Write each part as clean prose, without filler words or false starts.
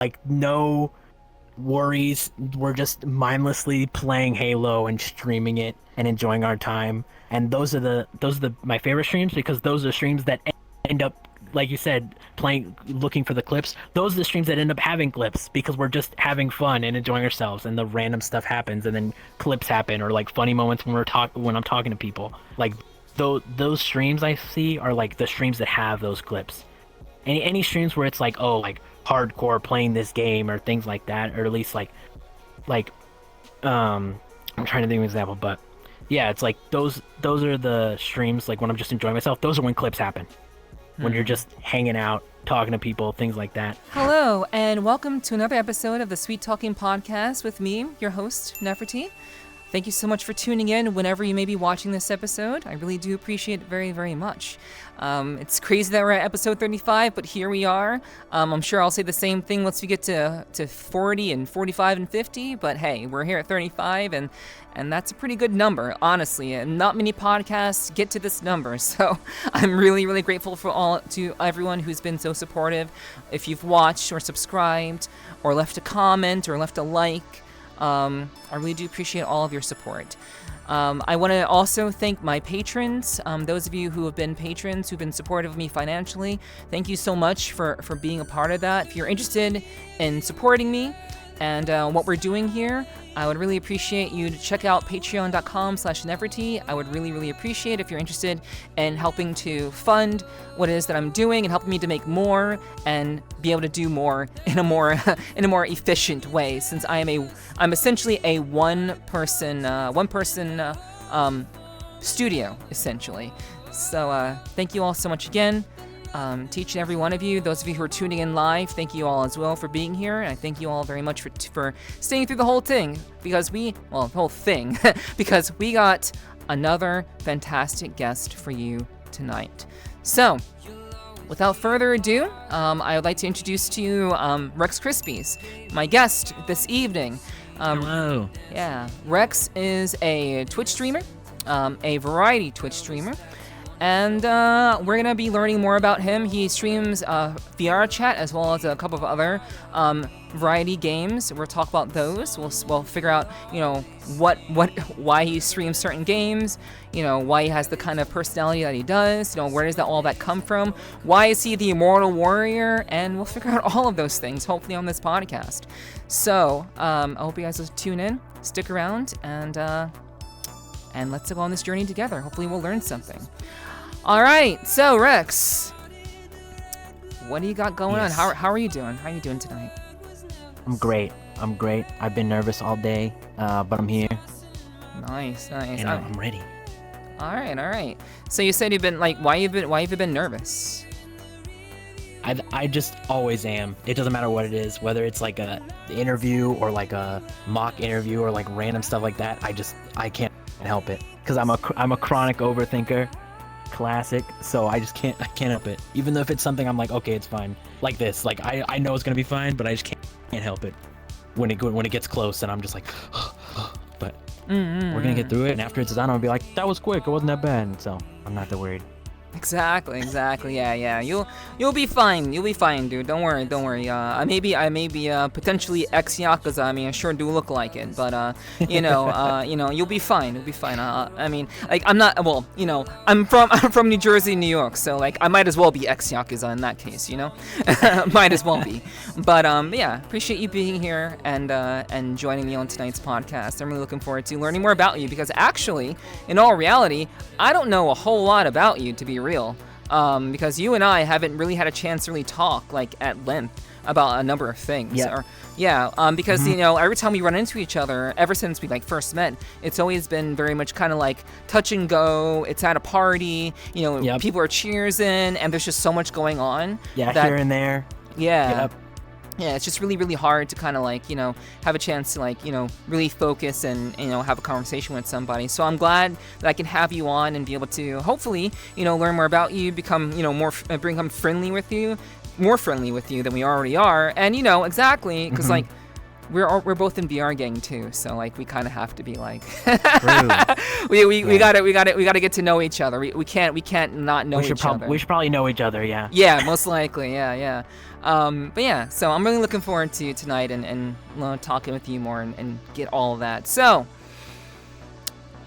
like no worries. We're just mindlessly playing Halo and streaming it and enjoying our time. And those are the my favorite streams because those are streams that end up, like you said, playing, looking for the clips. Those are the streams that end up having clips because we're just having fun and enjoying ourselves, and the random stuff happens, and then clips happen, or like funny moments when I'm talking to people. Like those streams I see are like the streams that have those clips. Any streams where it's like, oh, like hardcore playing this game or things like that, or at least like I'm trying to think of an example, but yeah, it's like those are the streams like when I'm just enjoying myself. Those are when clips happen. When you're just hanging out, talking to people, things like that. Hello, and welcome to another episode of the Sweet Talking Podcast with me, your host, Nefertiti. Thank you so much for tuning in whenever you may be watching this episode. I really do appreciate it very, very much. It's crazy that we're at episode 35, but here we are. I'm sure I'll say the same thing once we get to 40 and 45 and 50, but hey, we're here at 35, and that's a pretty good number, honestly. And not many podcasts get to this number, so I'm really, really grateful to everyone who's been so supportive. If you've watched or subscribed or left a comment or left a like, I really do appreciate all of your support. I want to also thank my patrons, those of you who have been patrons, who've been supportive of me financially. Thank you so much for being a part of that. If you're interested in supporting me and what we're doing here, I would really appreciate you to check out patreon.com/Nefertiti. I would really, really appreciate if you're interested in helping to fund what it is that I'm doing and helping me to make more and be able to do more in a more efficient way, since I'm essentially a one person studio essentially. So thank you all so much again. To each and every one of you, those of you who are tuning in live, thank you all as well for being here, and I thank you all very much for staying through the whole thing, because the whole thing, because we got another fantastic guest for you tonight. So, without further ado, I would like to introduce to you RexKrispies, my guest this evening. Hello. Yeah, Rex is a Twitch streamer, a variety Twitch streamer. And we're going to be learning more about him. He streams VRChat as well as a couple of other variety games. We'll talk about those. We'll figure out, why he streams certain games, why he has the kind of personality that he does, where does all that come from? Why is he the immortal warrior? And we'll figure out all of those things, hopefully, on this podcast. So I hope you guys will tune in, stick around, and let's go on this journey together. Hopefully we'll learn something. All right, so Rex, what do you got going on? How are you doing? How are you doing tonight? I'm great. I've been nervous all day, but I'm here. Nice. And I'm ready. All right. So you said you've been why have you been nervous? I just always am. It doesn't matter what it is, whether it's like a interview or like a mock interview or like random stuff like that. I can't help it because I'm a chronic overthinker. Classic. So I can't help it. Even though if it's something I'm like, okay, it's fine. Like this, like I know it's gonna be fine, but I just can't help it when it gets close, and I'm just like, but we're gonna get through it, and after it's done, I'll be like, that was quick. It wasn't that bad. And so I'm not that worried. Exactly. Yeah. You'll be fine. You'll be fine, dude. Don't worry. I may be potentially ex-Yakuza. I mean, I sure do look like it, but you'll be fine. You'll be fine. I'm not. Well, I'm from New Jersey, New York, so I might as well be ex-Yakuza in that case. Might as well be. But yeah, appreciate you being here and joining me on tonight's podcast. I'm really looking forward to learning more about you, because actually, in all reality, I don't know a whole lot about you, to be real, because you and I haven't really had a chance to really talk at length about a number of things. Because every time we run into each other, ever since we first met, it's always been very much kind of touch and go. It's at a party, people are cheersing, and there's just so much going on. Here and there. Yeah, it's just really, really hard to kind of have a chance to really focus and have a conversation with somebody. So I'm glad that I can have you on and be able to hopefully learn more about you, become become friendly with you, more friendly with you than we already are. And exactly, because we're both in VR gang too, so like we kind of have to be like we gotta get to know each other. We can't not know each other. We should probably know each other. Yeah. Yeah, most likely. Yeah. But yeah, so I'm really looking forward to tonight and talking with you more and get all of that. So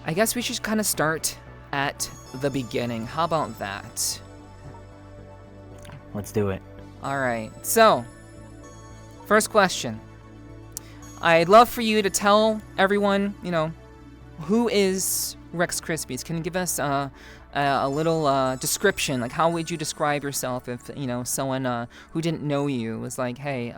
I guess we should kind of start at the beginning. How about that? Let's do it. All right. So first question. I'd love for you to tell everyone, who is RexKrispies? Can you give us a little description? Like, how would you describe yourself if, someone who didn't know you was like, hey,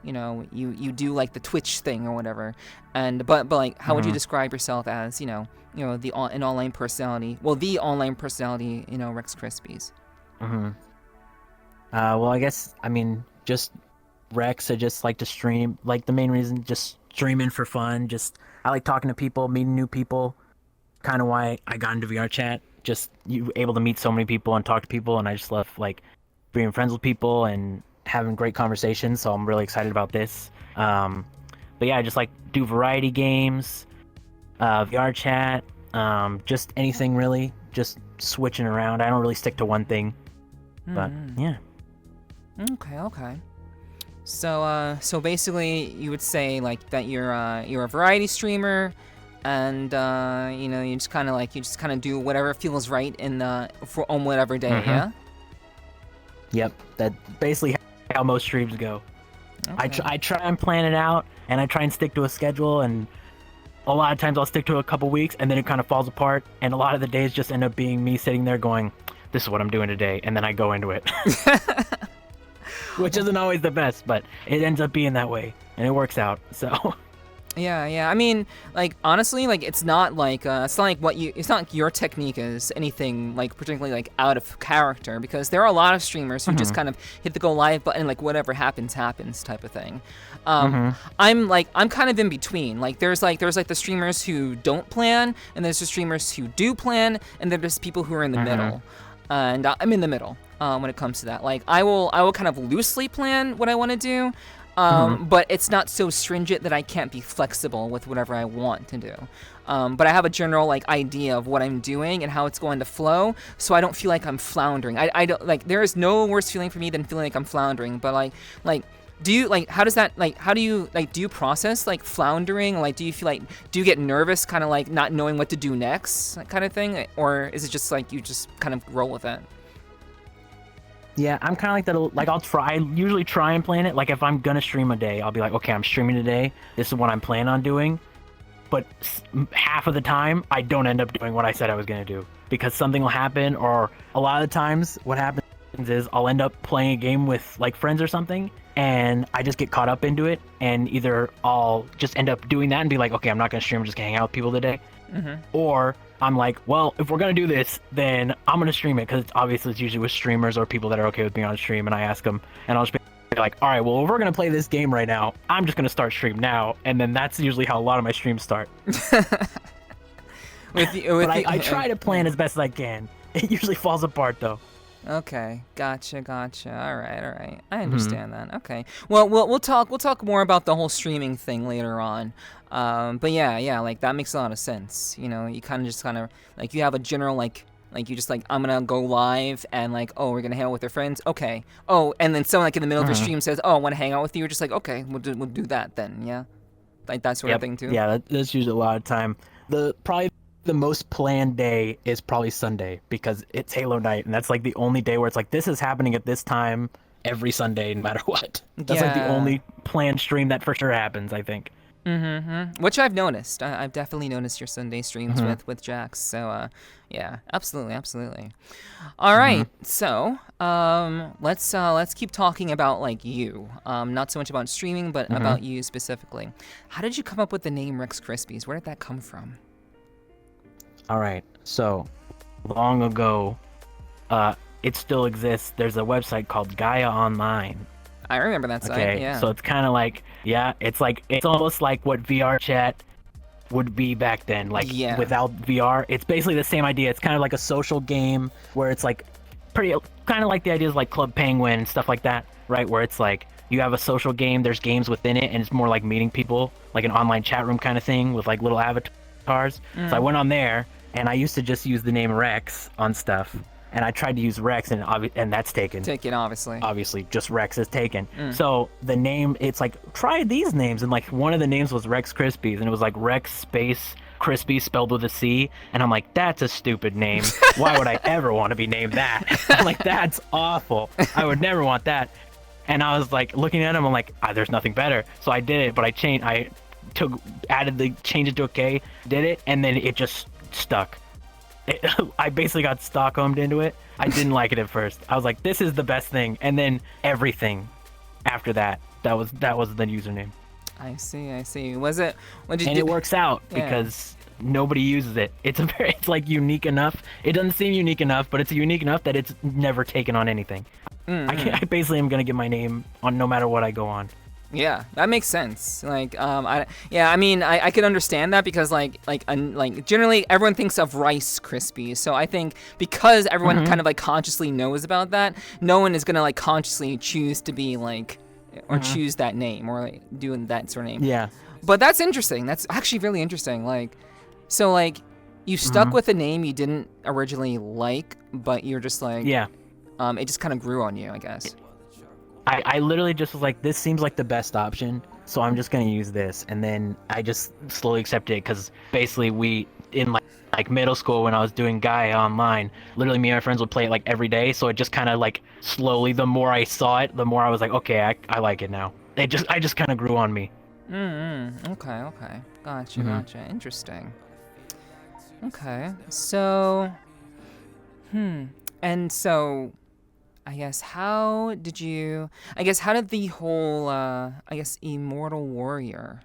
you do like the Twitch thing or whatever, but like, how would you describe yourself as, an online personality? Well, the online personality, RexKrispies. Well, I guess just Rex. I just like to stream. Like the main reason, just streaming for fun. Just I like talking to people, meeting new people. Kind of why I got into VRChat. Just you able to meet so many people and talk to people, and I just love like being friends with people and having great conversations. So I'm really excited about this. But yeah, I just like do variety games, VRChat, just anything really. Just switching around. I don't really stick to one thing. But yeah. Okay. So basically, you would say like that you're a variety streamer, and you just kind of do whatever feels right on whatever day, yeah. Yep, that's basically how most streams go. Okay. I try and plan it out, and I try and stick to a schedule, and a lot of times I'll stick to a couple weeks, and then it kind of falls apart, and a lot of the days just end up being me sitting there going, "This is what I'm doing today," and then I go into it. Which isn't always the best, but it ends up being that way, and it works out. So. Yeah. I mean, like honestly, like it's not like your technique is anything like particularly like out of character, because there are a lot of streamers who just kind of hit the go live button, like whatever happens type of thing. I'm kind of in between. Like there's the streamers who don't plan, and there's the streamers who do plan, and then there's people who are in the middle. And I'm in the middle when it comes to that. Like I will kind of loosely plan what I want to do, but it's not so stringent that I can't be flexible with whatever I want to do. But I have a general like idea of what I'm doing and how it's going to flow, so I don't feel like I'm floundering. I don't like. There is no worse feeling for me than feeling like I'm floundering. But like. Do you like? How does that like? How do you like? Do you process like floundering? Like, do you feel like? Do you get nervous, kind of like not knowing what to do next, that kind of thing, or is it just like you just kind of roll with it? Yeah, I'm kind of like that. Like I usually try and plan it. Like if I'm gonna stream a day, I'll be like, okay, I'm streaming today. This is what I'm planning on doing. But half of the time, I don't end up doing what I said I was gonna do because something will happen, or a lot of the times, what happens is I'll end up playing a game with like friends or something, and I just get caught up into it, and either I'll just end up doing that and be like, okay, I'm not gonna stream, I'm just gonna hang out with people today, or I'm like, well, if we're gonna do this, then I'm gonna stream it, because obviously it's usually with streamers or people that are okay with being on stream, and I ask them, and I'll just be like, all right, well, if we're gonna play this game right now, I'm just gonna start stream now, and then that's usually how a lot of my streams start. I try to plan as best as I can. It usually falls apart though. Okay, gotcha. All right. I understand that. Okay. Well, we'll talk more about the whole streaming thing later on. But yeah, like that makes a lot of sense. You kind of like you have a general like you just like, I'm gonna go live and like, oh, we're gonna hang out with our friends. Okay. Oh, and then someone like in the middle of your stream says, oh, I want to hang out with you. You're just like, okay, we'll do that then. Yeah, like that sort of thing too. Yeah, that's usually a lot of time. Probably the most planned day is probably Sunday, because it's Halo night, and that's like the only day where it's like, this is happening at this time every Sunday, no matter what. That's like the only planned stream that for sure happens, I think. Which I've noticed. I've definitely noticed your Sunday streams with Jax. So yeah, absolutely. All right, so let's keep talking about like you. Not so much about streaming, but about you specifically. How did you come up with the name RexKrispies? Where did that come from? All right, so long ago, it still exists. There's a website called Gaia Online. I remember that site. Yeah. So it's kind of like, it's almost like what VRChat would be back then. Like without VR, it's basically the same idea. It's kind of like a social game where it's like pretty kind of like the ideas like Club Penguin and stuff like that, right? Where it's like, you have a social game, there's games within it, and it's more like meeting people, like an online chat room kind of thing with like little avatars. So I went on there, and I used to just use the name Rex on stuff, and I tried to use Rex, and that's taken. Taken, obviously. Obviously, just Rex is taken. So the name, it's like, try these names, and like one of the names was RexKrispies, and it was like Rex space Crispy spelled with a C, and I'm like, that's a stupid name. Why would I ever want to be named that? I'm like, that's awful. I would never want that. And I was like looking at him, I'm like, there's nothing better. So I did it, but changed it to a K, did it, and then it just stuck. I basically got Stockholmed into it. I didn't like it at first. I was like, this is the best thing, and then everything after that was the username. I see. Was it? It works out because nobody uses it. It's like unique enough. It doesn't seem unique enough, but it's unique enough that it's never taken on anything. I basically am gonna get my name on no matter what I go on. Yeah, that makes sense. Like, I mean, I can understand that because like generally everyone thinks of Rice Krispies. So I think because everyone kind of like consciously knows about that, no one is gonna like consciously choose to be like, or choose that name or like doing that sort of name. Yeah. But that's interesting. That's actually really interesting. Like, so like you stuck with a name you didn't originally like, but you're just like, it just kind of grew on you, I guess. I literally just was like, this seems like the best option, so I'm just gonna use this, and then I just slowly accepted it because basically we in like middle school when I was doing Gaia online, literally me and my friends would play it like every day, so it just kind of like slowly, the more I saw it, the more I was like, okay, I like it now. I just kind of grew on me. Okay. Gotcha. Interesting. Okay, so and so I guess how did the whole Immortal Warrior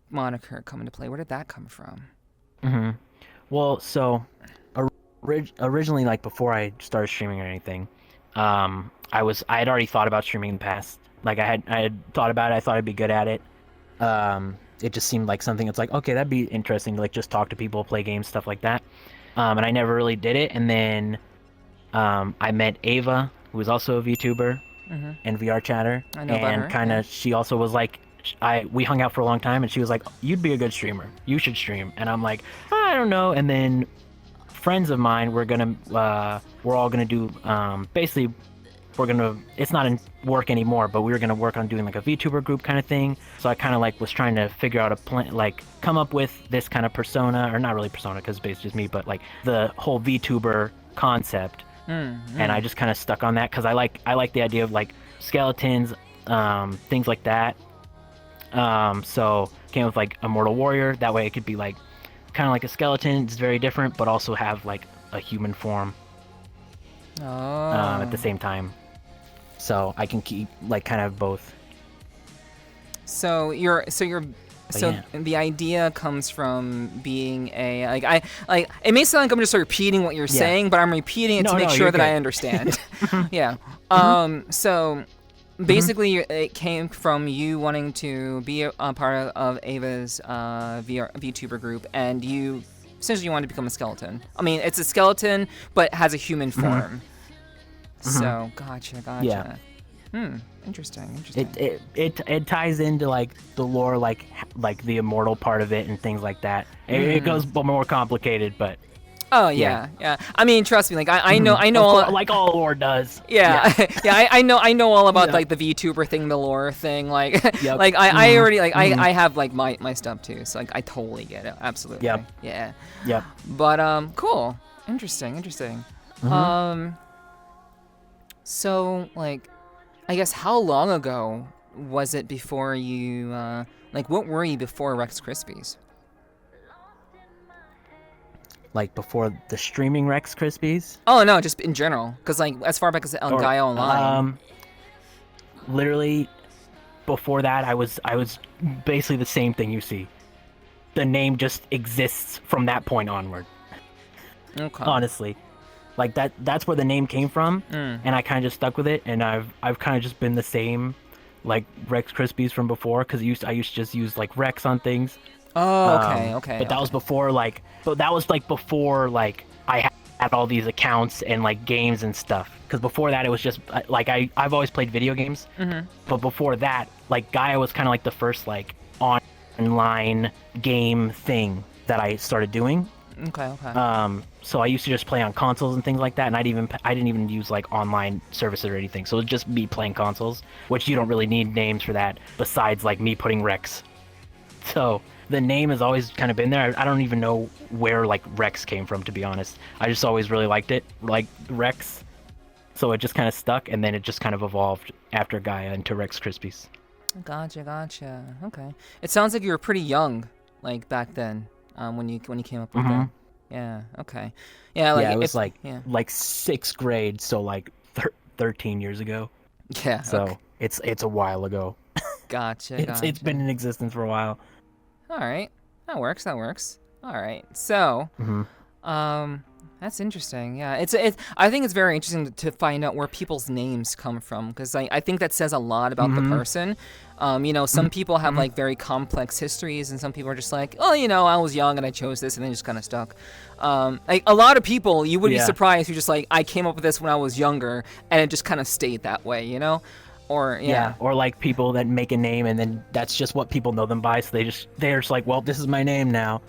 moniker come into play? Where did that come from? Well, so originally, like before I started streaming or anything, I had already thought about streaming in the past. Like I had thought about it. I thought I'd be good at it. It just seemed like something that's like, okay, that'd be interesting to like just talk to people, play games, stuff like that. And I never really did it. And then I met Ava, who was also a VTuber and VRChatter. I know about her. And kind of, she also was like, we hung out for a long time, and she was like, you'd be a good streamer. You should stream. And I'm like, I don't know. And then friends of mine, we're all gonna do, basically, it's not in work anymore, but we were gonna work on doing like a VTuber group kind of thing. So I kind of like was trying to figure out a plan, like come up with this kind of persona, or not really persona because it's basically just me, but like the whole VTuber concept. And I just kind of stuck on that because I like the idea of like skeletons, things like that. So came with like Immortal Warrior. That way it could be like kind of like a skeleton. It's very different, but also have like a human form at the same time. So I can keep like kind of both. So the idea comes from being it may sound like I'm just repeating what you're saying, but I'm repeating it to make sure that I understand. Yeah. So basically it came from you wanting to be a part of Ava's VTuber group, and you essentially wanted to become a skeleton. I mean, it's a skeleton, but has a human form. So, gotcha. Yeah. Interesting. It ties into like the lore, like the immortal part of it and things like that. It goes more complicated, but oh yeah. I mean, trust me, like I know all, like all lore does. Yeah. I know all about like the VTuber thing, the lore thing. Like like I already like I have like my stuff too, so like I totally get it. Absolutely. Yeah. But cool. Interesting. So like, I guess how long ago was it before you like what were you before RexKrispies? Like before the streaming RexKrispies? Oh no, just in general, because like as far back as Gaia Online. Literally, before that, I was basically the same thing you see. The name just exists from that point onward. Okay. Honestly, like that's where the name came from, and I kind of just stuck with it, and I've kind of just been the same, like RexKrispies from before, because I used to just use like Rex on things. Oh, okay. But that was before like, I at all these accounts and like games and stuff. Because before that, it was just like I've always played video games, but before that, like Gaia was kind of like the first like online game thing that I started doing. Okay. So I used to just play on consoles and things like that, and I didn't even use like online services or anything. So it was just me playing consoles, which you don't really need names for that besides like me putting Rex. So the name has always kind of been there. I don't even know where like Rex came from, to be honest. I just always really liked it, like Rex. So it just kind of stuck, and then it just kind of evolved after Gaia into RexKrispies. Gotcha. Okay. It sounds like you were pretty young, like back then, when you came up with that. Yeah. Okay. Yeah. Like, yeah, it was like sixth grade, so like 13 years ago. Yeah. So okay. it's a while ago. Gotcha. It's been in existence for a while. All right. That works. All right. So, that's interesting. Yeah, I think it's very interesting to find out where people's names come from, because I think that says a lot about the person. Some people have like very complex histories, and some people are just like, oh, I was young and I chose this, and then just kind of stuck. Like a lot of people, you would be surprised who just like, I came up with this when I was younger, and it just kind of stayed that way, Or or like people that make a name and then that's just what people know them by, so they're just like, well, this is my name now,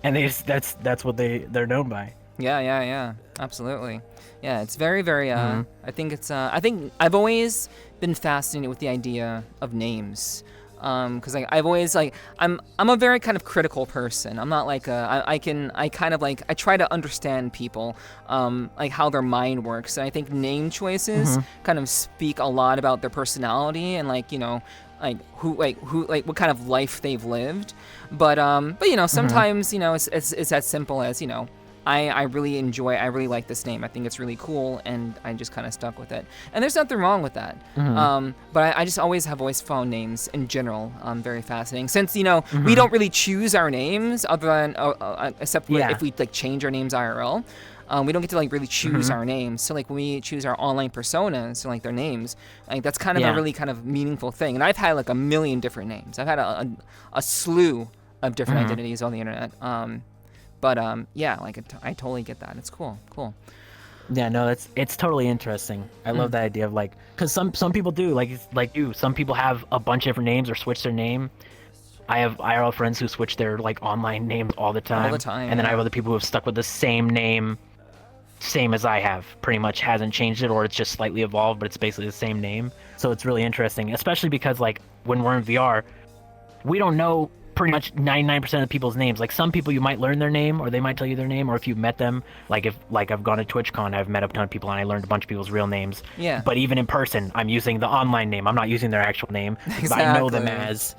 and that's what they're known by. Yeah, absolutely. Yeah, it's very, very. I think I think I've always been fascinated with the idea of names, because I've always like I'm a very kind of critical person. I'm not like I try to understand people, like how their mind works, and I think name choices kind of speak a lot about their personality and like what kind of life they've lived. But sometimes it's as simple as I really like this name. I think it's really cool, and I just kind of stuck with it. And there's nothing wrong with that. But I just always found names in general very fascinating. Since we don't really choose our names, other than except if we like change our names IRL. We don't get to like really choose our names. So like when we choose our online personas, so like their names, like that's kind of a really kind of meaningful thing. And I've had like a million different names. I've had a slew of different identities on the internet. But I totally get that. It's cool. Yeah, no, it's totally interesting. I love that idea of like, because some people do like you. Some people have a bunch of different names or switch their name. I have IRL friends who switch their like online names all the time. And then I have other people who have stuck with the same name, same as I have. Pretty much hasn't changed it, or it's just slightly evolved, but it's basically the same name. So it's really interesting, especially because like when we're in VR, we don't know pretty much 99% of people's names. Like some people you might learn their name, or they might tell you their name, or if you've met them, like if like I've gone to TwitchCon, I've met a ton of people and I learned a bunch of people's real names. Yeah. But even in person, I'm using the online name. I'm not using their actual name. Exactly. I know them as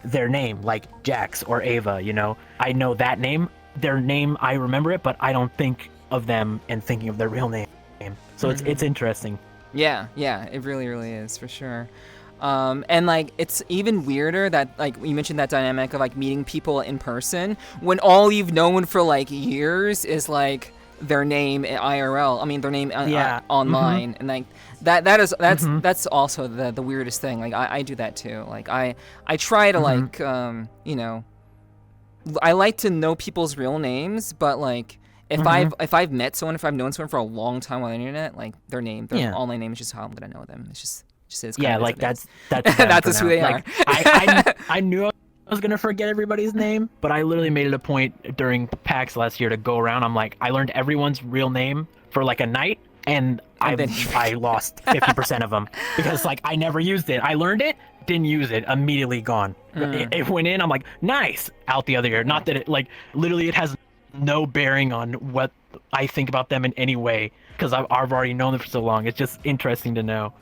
their name, like Jax or Ava, I know that name, their name, I remember it, but I don't think of them and thinking of their real name. So it's interesting. Yeah, it really, really is, for sure. And like it's even weirder that like you mentioned that dynamic of like meeting people in person when all you've known for like years is like their name IRL. I mean their name online, and like that's also the weirdest thing. Like I do that too. Like I try to like I like to know people's real names, but like if I've met someone, if I've known someone for a long time on the internet, like their online name is just how I'm gonna know them. It's just is kind of like that's that's just who they are. I knew I was gonna forget everybody's name, but I literally made it a point during PAX last year to go around. I'm like, I learned everyone's real name for like a night, and I lost 50% of them because like I never used it. I learned it, didn't use it, immediately gone. It went in, I'm like, nice, out the other ear. Not that it like literally it has no bearing on what I think about them in any way, because I've already known them for so long. It's just interesting to know.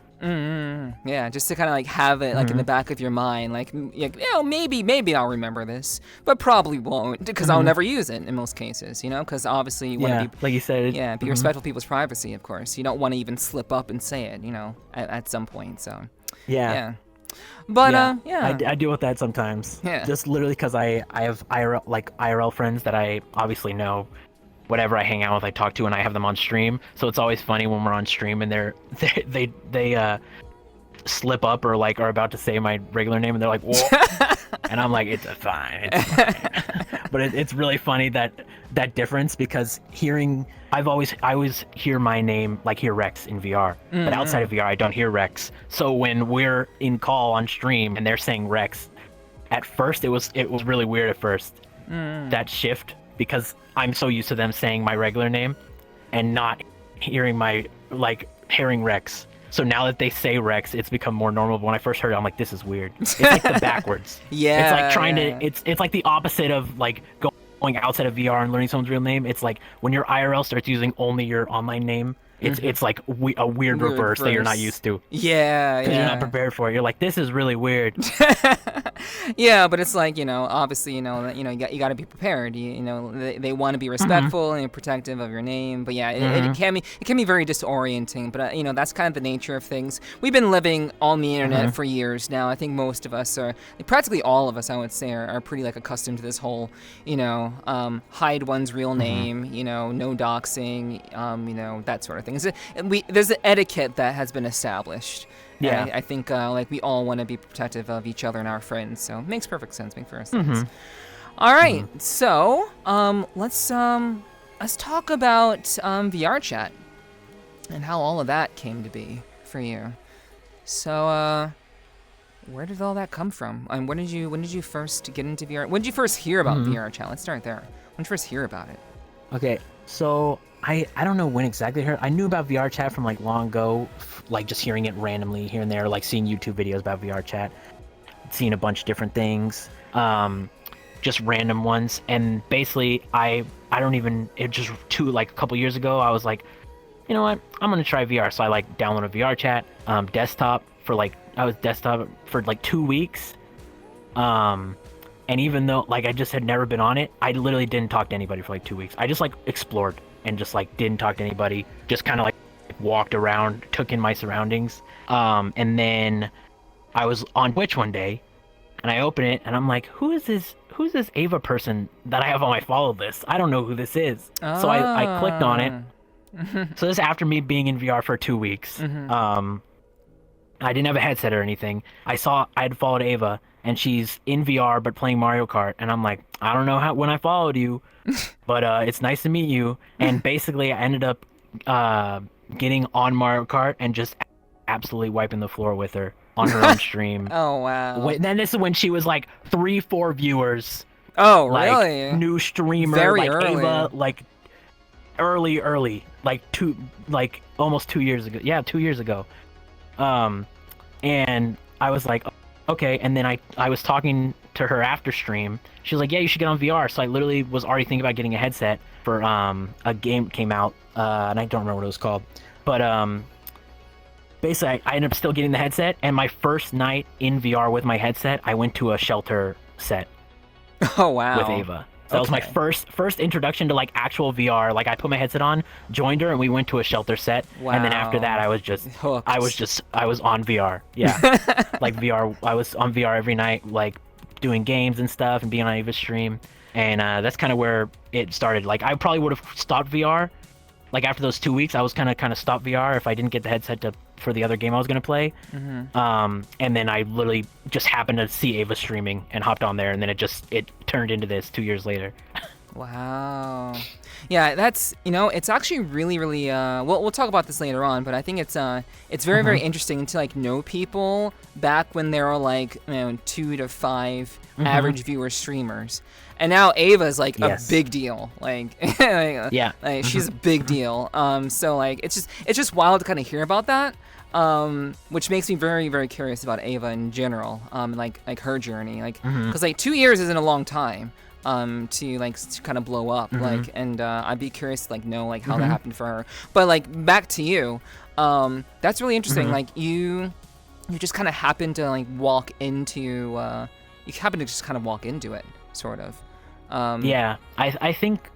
Yeah, just to kind of like have it like in the back of your mind, like maybe I'll remember this, but probably won't, because I'll never use it in most cases, because obviously you want to be, like you said, be respectful of people's privacy, of course. You don't want to even slip up and say it, at some point. So but I deal with that sometimes. Yeah, just literally because I have IRL friends that I obviously know. Whatever I hang out with, I talk to, and I have them on stream. So it's always funny when we're on stream and they slip up or like are about to say my regular name, and they're like, "Whoa," and I'm like, "It's fine." but it's really funny that difference, because I always hear my name, like hear Rex in VR, but outside of VR I don't hear Rex. So when we're in call on stream and they're saying Rex, at first it was really weird at first, that shift, because I'm so used to them saying my regular name and not hearing hearing Rex. So now that they say Rex, it's become more normal. But when I first heard it, I'm like, this is weird. It's like the backwards. Yeah. It's like trying to. It's like the opposite of like going outside of VR and learning someone's real name. It's like when your IRL starts using only your online name. It's like a weird reverse that you're not used to. Yeah, because you're not prepared for it. You're like, this is really weird. Yeah, but it's like, obviously, you got to be prepared. They want to be respectful and protective of your name. But yeah, it can be very disorienting. But that's kind of the nature of things. We've been living on the internet for years now. I think most of us practically all of us, I would say, are pretty like accustomed to this whole, hide one's real name, no doxing, that sort of thing. There's an etiquette that has been established. Yeah, I think we all want to be protective of each other and our friends, so it makes perfect sense. All right, so let's talk about VRChat and how all of that came to be for you. So where did all that come from? And when did you first get into VR? When did you first hear about VRChat? Let's start there. When did you first hear about it? Okay, so I don't know when exactly I heard. I knew about VRChat from like long ago, like just hearing it randomly here and there, like seeing YouTube videos about VRChat, seeing a bunch of different things, just random ones. And basically it just a couple years ago, I was like, you know what, I'm gonna try VR. So I like downloaded VRChat, desktop for like 2 weeks. And even though like I just had never been on it, I literally didn't talk to anybody for like 2 weeks. I just like explored and just like didn't talk to anybody, just kind of like walked around, took in my surroundings. And then I was on Twitch one day and I open it and I'm like, who's this Ava person that I have on my follow list? I don't know who this is. So I clicked on it. So this is after me being in VR for 2 weeks. I didn't have a headset or anything. I had followed Ava and she's in VR but playing Mario Kart, and I'm like, I don't know when I followed you, but it's nice to meet you. And basically I ended up getting on Mario Kart and just absolutely wiping the floor with her on her own stream. Oh wow. Then this is when she was like 3-4 viewers. Oh like, really? New streamer. Very like early. Ava, like early, like almost 2 years ago. Yeah, 2 years ago. And I was like, okay. And then I was talking to her after stream. She was like, yeah, you should get on VR. So I literally was already thinking about getting a headset for a game came out, and I don't remember what it was called. But basically I ended up still getting the headset, and my first night in VR with my headset, I went to a shelter set. Oh wow. With Ava. So that was my first introduction to like actual VR. Like I put my headset on, joined her, and we went to a shelter set. Wow. And then after that, I was hooked. I was on VR. Yeah, like VR. I was on VR every night, like doing games and stuff, and being on Ava's stream. And that's kind of where it started. Like I probably would have stopped VR. Like after those 2 weeks, I was kind of stopped VR if I didn't get the headset for the other game I was gonna play. And then I literally just happened to see Ava streaming and hopped on there, and then it turned into this 2 years later. Wow. Yeah, that's it's actually really we'll talk about this later on, but I think it's very interesting to like know people back when there were like 2 to 5 average viewer streamers. And now Ava's like a big deal. Like, like she's a big deal. So like it's just wild to kind of hear about that. Which makes me very curious about Ava in general. Like her journey. Like, because like 2 years isn't a long time. To kind of blow up. Like, and I'd be curious to like know like how that happened for her. But like back to you. That's really interesting. Like you just kind of happened to like walk into. You happened to just kind of walk into it, sort of. Yeah, I think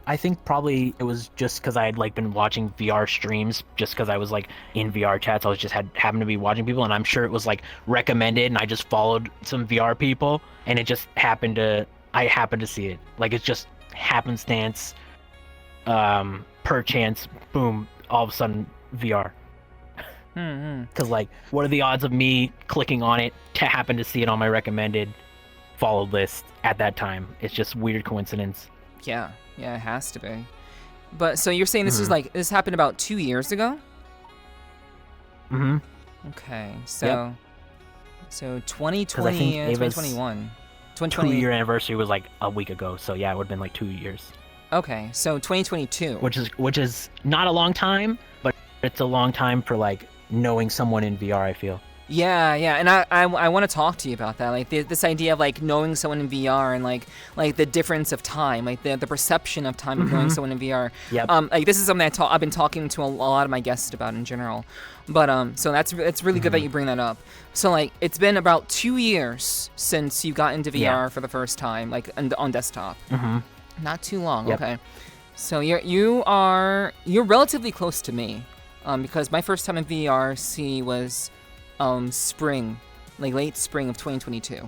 probably it was just because I had like been watching VR streams, just because I was like in VR chats. I was just happened to be watching people, and I'm sure it was like recommended, and I just followed some VR people, and it just I happened to see it. Like it's just happenstance, perchance, boom, all of a sudden VR. Because like, what are the odds of me clicking on it to happen to see it on my recommended? followed list at that time. It's just weird coincidence. Yeah, it has to be. But so you're saying this is like this happened about 2 years ago? Mm-hmm. Okay, so Yep. so 2020 and 2021. 2020. 2-year anniversary was like a week ago, so yeah, it would have been like 2 years. Okay, so 2022. Which is not a long time, but it's a long time for like knowing someone in VR, I feel. Yeah, and I want to talk to you about that, like this idea of like knowing someone in VR and like the difference of time, like the perception of time of knowing someone in VR. Yep. Like this is something I've been talking to a lot of my guests about in general, but so it's really good that you bring that up. So like it's been about 2 years since you got into VR for the first time, like on desktop. Not too long. Yep. Okay, so you're relatively close to me, because my first time in VRC was spring, like late spring of 2022.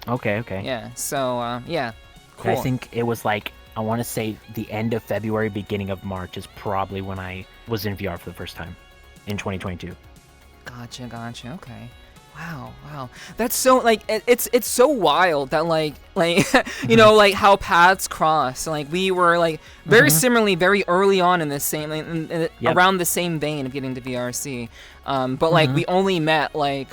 Okay. Yeah, so yeah, cool. I think it was like, I want to say the end of February, beginning of March is probably when I was in VR for the first time in 2022. Gotcha. Okay. Wow. That's so like it's so wild that like you know, like how paths cross. Like we were like very similarly very early on in the same around the same vein of getting to VRC. But like we only met like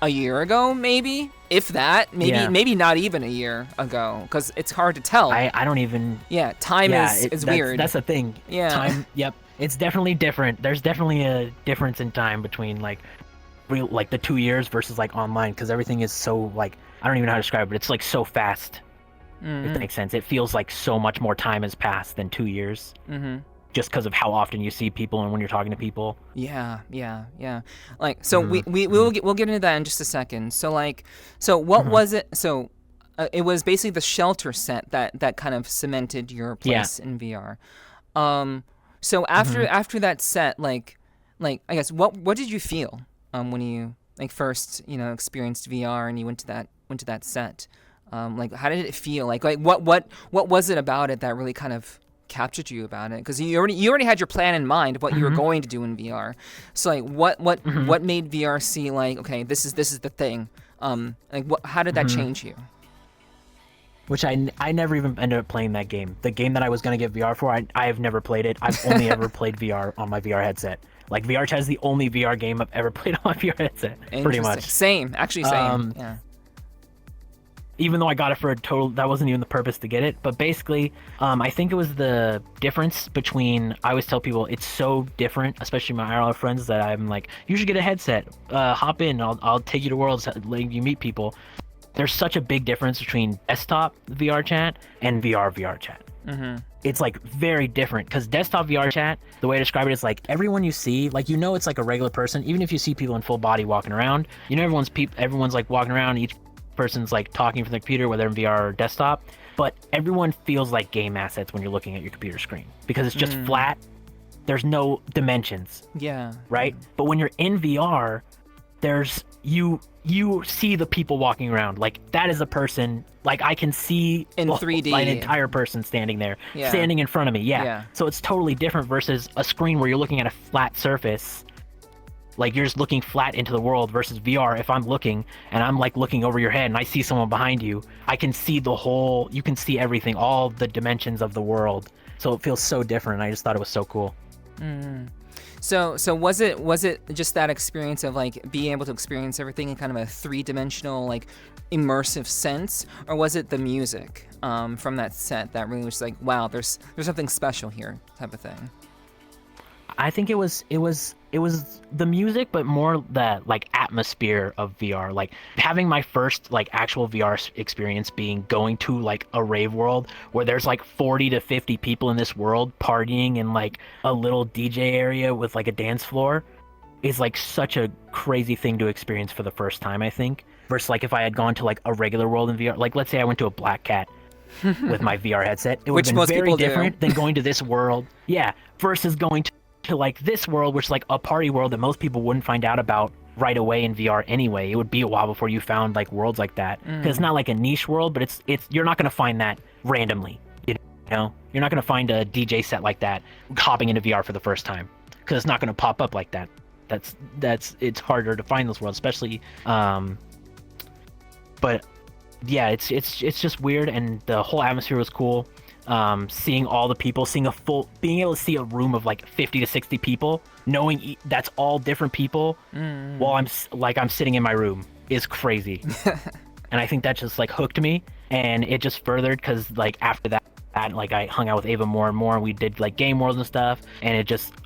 a year ago, maybe, if that, maybe not even a year ago, because it's hard to tell. I don't even. Yeah, time is weird. That's the thing. Yeah. Time. Yep. It's definitely different. There's definitely a difference in time between like the 2 years versus like online, because everything is so like, I don't even know how to describe it, but it's like so fast. If that makes sense. It feels like so much more time has passed than 2 years. Just because of how often you see people and when you're talking to people. Yeah. Like, so we'll get into that in just a second. So like, so what was it? So it was basically the shelter set that kind of cemented your place in VR. So after that set, like I guess what did you feel when you like first experienced VR and you went to that set? Like how did it feel? Like what was it about it that really kind of captured you about it? Because you already had your plan in mind of what you were going to do in VR. So like what made VRC like, okay, this is the thing? Like how did that change you? Which I never even ended up playing that game. The game that I was going to get VR for, I have never played it. I've only ever played VR on my VR headset. Like VRChat is the only VR game I've ever played on my VR headset, pretty much. Same. Yeah. Even though I got it for that wasn't even the purpose to get it. But basically, I think it was the difference between, I always tell people it's so different, especially my IRL friends, that I'm like, you should get a headset, hop in, I'll take you to worlds, like you meet people. There's such a big difference between desktop VRChat and VRChat. It's like very different, because desktop VRChat, the way I describe it is like everyone you see, like it's like a regular person. Even if you see people in full body walking around, everyone's like walking around, each person's like talking from the computer, whether in VR or desktop, but everyone feels like game assets when you're looking at your computer screen, because it's just flat. There's no dimensions. Yeah. Right? But when you're in VR, there's you see the people walking around. Like that is a person. Like I can see in 3D an entire person standing there, standing in front of me. Yeah. So it's totally different versus a screen where you're looking at a flat surface. Like you're just looking flat into the world, versus VR. If I'm looking and I'm like looking over your head and I see someone behind you, I can see you can see everything, all the dimensions of the world. So it feels so different. I just thought it was so cool. So was it just that experience of like being able to experience everything in kind of a 3-dimensional, like immersive sense, or was it the music from that set that really was like, wow, there's something special here type of thing? I think it was the music, but more the like atmosphere of VR. Like having my first like actual VR experience being going to like a rave world where there's like 40 to 50 people in this world partying in like a little DJ area with like a dance floor is like such a crazy thing to experience for the first time, I think. Versus like if I had gone to like a regular world in VR, like let's say I went to a Black Cat with my VR headset, it would have been very different than going to this world. Yeah, versus going to like this world, which is like a party world that most people wouldn't find out about right away in VR anyway. It would be a while before you found like worlds like that, because it's not like a niche world, but it's you're not going to find that randomly. You know, you're not going to find a DJ set like that hopping into VR for the first time, because it's not going to pop up like that. It's harder to find those worlds, especially but yeah, it's just weird, and the whole atmosphere was cool. Seeing all the people, being able to see a room of like 50 to 60 people, knowing that's all different people, while I'm sitting in my room is crazy. And I think that just like hooked me, and it just furthered because like after that, like I hung out with Ava more and more, and we did like game worlds and stuff, and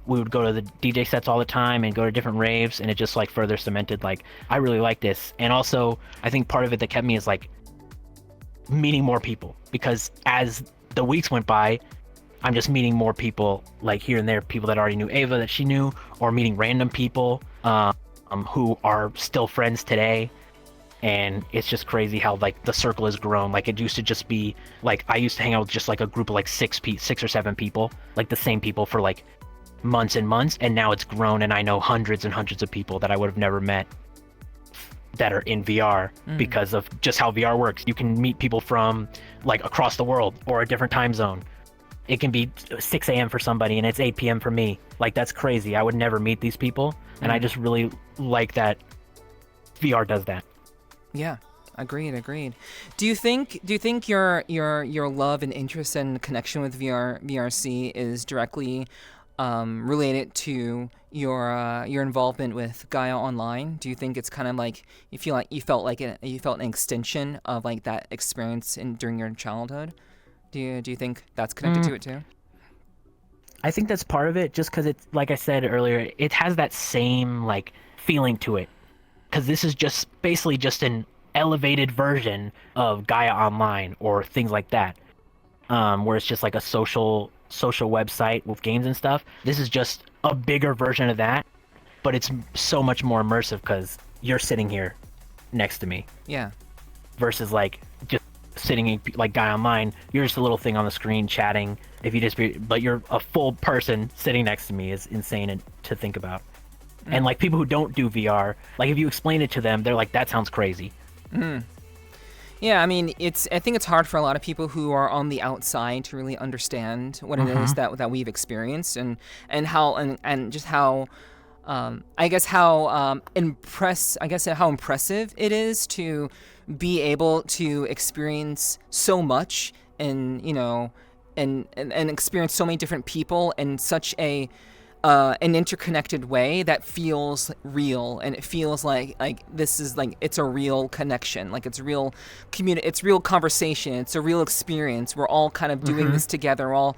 we would go to the DJ sets all the time and go to different raves, and it just like further cemented like I really like this. And also I think part of it that kept me is like meeting more people, because as the weeks went by, I'm just meeting more people like here and there, people that already knew Ava that she knew, or meeting random people who are still friends today. And it's just crazy how like the circle has grown. Like it used to just be like I used to hang out with just like a group of like six or seven people, like the same people for like months and months, and now it's grown, and I know hundreds and hundreds of people that I would have never met that are in VR because of just how VR works. You can meet people from like across the world or a different time zone. It can be 6 a.m. for somebody and it's 8 p.m. for me. Like that's crazy. I would never meet these people, and I just really like that VR does that. Yeah, agreed. Do you think your love and interest and connection with VRC is directly related to your involvement with Gaia Online? Do you think it's kind of like you felt an extension of like that experience during your childhood? Do you think that's connected to it too? I think that's part of it, just because it's like I said earlier, it has that same like feeling to it. Because this is just basically just an elevated version of Gaia Online or things like that, where it's just like a social website with games and stuff. This is just a bigger version of that, but it's so much more immersive because you're sitting here next to me. Yeah. Versus like just sitting in like Gaia Online, you're just a little thing on the screen chatting. But you're a full person sitting next to me is insane to think about. And like people who don't do VR, like if you explain it to them, they're like, that sounds crazy. Yeah, I mean, I think it's hard for a lot of people who are on the outside to really understand what it is that we've experienced, and just how how impressive it is to be able to experience so much, and experience so many different people in such an interconnected way that feels real, and it feels like this is like it's a real connection, like it's real it's real conversation, it's a real experience. We're all kind of doing this together, we're all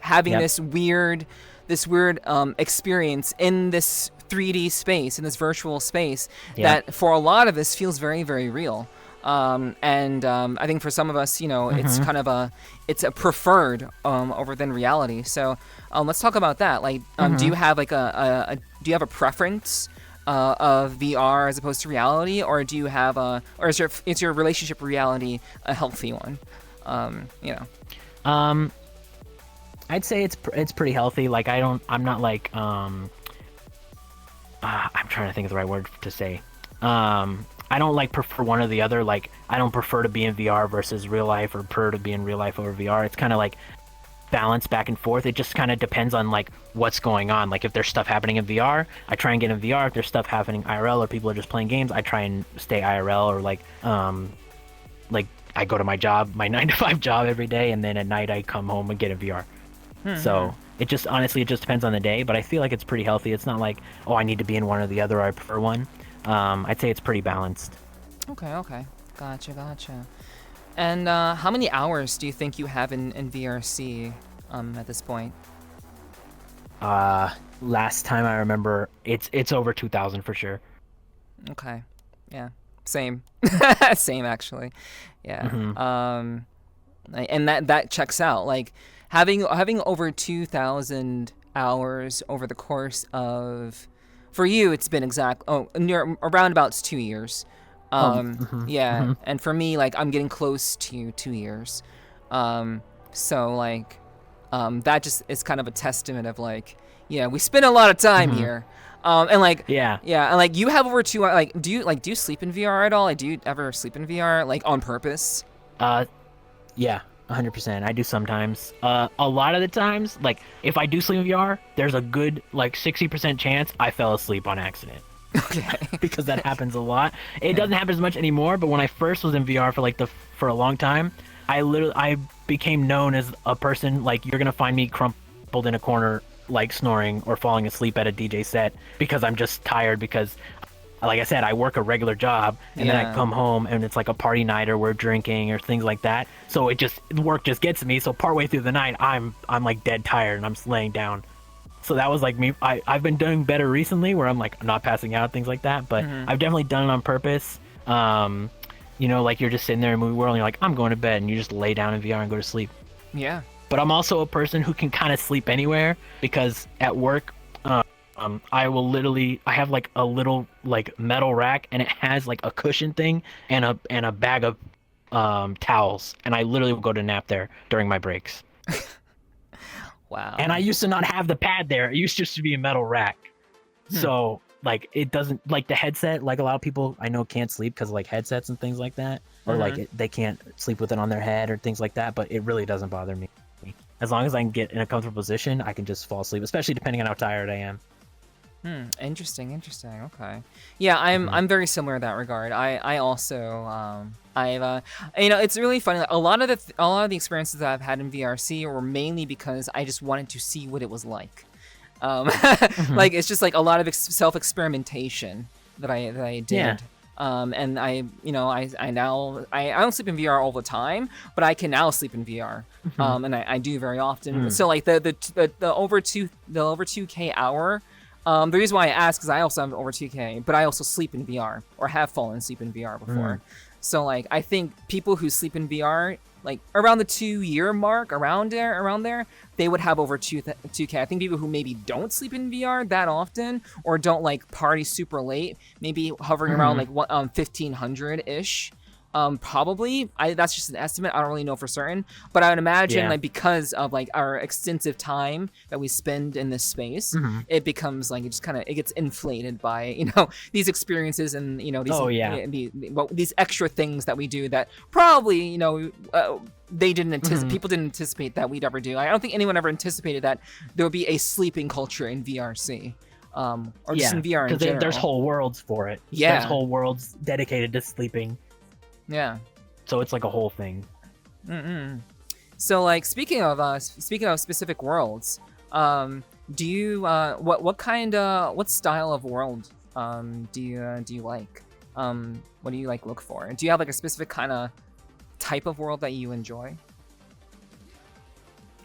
having this weird experience in this 3D space, in this virtual space that for a lot of us feels very, very real. I think for some of us, it's kind of a preferred over than reality. So let's talk about that. Like, do you have like do you have a preference of VR as opposed to reality, or do you have or is your relationship with reality a healthy one? I'd say it's pretty healthy. Like I'm not like I'm trying to think of the right word to say. I don't like prefer one or the other. Like I don't prefer to be in VR versus real life, or prefer to be in real life over VR. It's kind of like balance back and forth. It just kind of depends on like what's going on. Like if there's stuff happening in VR, I try and get in VR. If there's stuff happening IRL or people are just playing games, I try and stay IRL, or like I go to my job, my 9-to-5 job every day, and then at night I come home and get in VR. So it just depends on the day, but I feel like it's pretty healthy. It's not like, oh, I need to be in one or the other, or I prefer one. I'd say it's pretty balanced. Okay. Gotcha. And how many hours do you think you have in VRC at this point? Last time I remember, it's over 2,000 for sure. Okay. Yeah. Same. Same actually. Yeah. And that checks out. Like having over 2,000 hours over the course of, for you, it's been around about 2 years. And for me, like I'm getting close to 2 years. So like, that just is kind of a testament of like, we spend a lot of time here. And like, and like you have over 2 like, do you sleep in VR at all? Like, do you ever sleep in VR like on purpose? Yeah. 100%. I do sometimes. A lot of the times, like if I do sleep in VR, there's a good like 60% chance I fell asleep on accident. Okay. because that happens a lot. It doesn't happen as much anymore, but when I first was in VR for a long time, I became known as a person like you're gonna find me crumpled in a corner like snoring or falling asleep at a DJ set because I'm just tired because like I said, I work a regular job and then I come home and it's like a party night or we're drinking or things like that. So work just gets to me. So partway through the night, I'm like dead tired and I'm just laying down. So that was like me. I've been doing better recently where I'm like not passing out, things like that. But I've definitely done it on purpose. Like you're just sitting there in a movie world and you're like, I'm going to bed, and you just lay down in VR and go to sleep. Yeah. But I'm also a person who can kind of sleep anywhere because at work, I have like a little like metal rack and it has like a cushion thing and a bag of towels, and I literally will go to nap there during my breaks. Wow. And I used to not have the pad there. It used just to be a metal rack. So like it doesn't like the headset, like a lot of people I know can't sleep because of like headsets and things like that, or they can't sleep with it on their head or things like that, but it really doesn't bother me. As long as I can get in a comfortable position, I can just fall asleep, especially depending on how tired I am. Interesting. Okay. Yeah, I'm very similar in that regard. I also it's really funny. Like, a lot of the experiences that I've had in VRC were mainly because I just wanted to see what it was like. Like it's just like a lot of self experimentation that I did. Yeah. And I don't sleep in VR all the time, but I can now sleep in VR. And I do very often. So like the over 2K hour. The reason why I ask is I also have over 2K, but I also sleep in VR or have fallen asleep in VR before. So like I think people who sleep in VR like around the 2-year mark, around there, they would have over 2K. I think people who maybe don't sleep in VR that often or don't like party super late, maybe hovering around like 1500 ish. Probably. That's just an estimate. I don't really know for certain, but I would imagine like because of like our extensive time that we spend in this space, it becomes like it gets inflated by these experiences and these extra things that we do that probably they didn't anticipate. People didn't anticipate that we'd ever do. I don't think anyone ever anticipated that there would be a sleeping culture in VRC. Or just in VR in general. There's whole worlds for it. Yeah. There's whole worlds dedicated to sleeping. Yeah. So it's like a whole thing. So like speaking of specific worlds, do you what style of world do you like? What do you like look for? Do you have like a specific kind of type of world that you enjoy?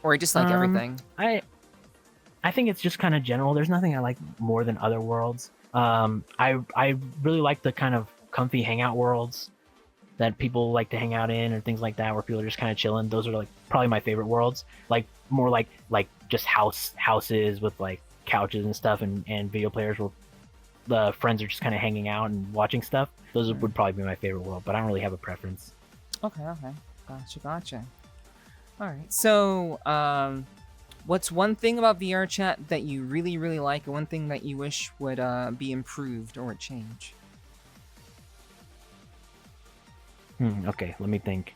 Or just like everything? I think it's just kind of general. There's nothing I like more than other worlds. I really like the kind of comfy hangout worlds that people like to hang out in or things like that, where people are just kind of chilling. Those are like probably my favorite worlds. Like more like just houses with like couches and stuff, and video players where the friends are just kind of hanging out and watching stuff. Those would probably be my favorite world, but I don't really have a preference. Okay. Gotcha. All right. So, what's one thing about VRChat that you really, really like, and one thing that you wish would be improved or change? Okay, let me think.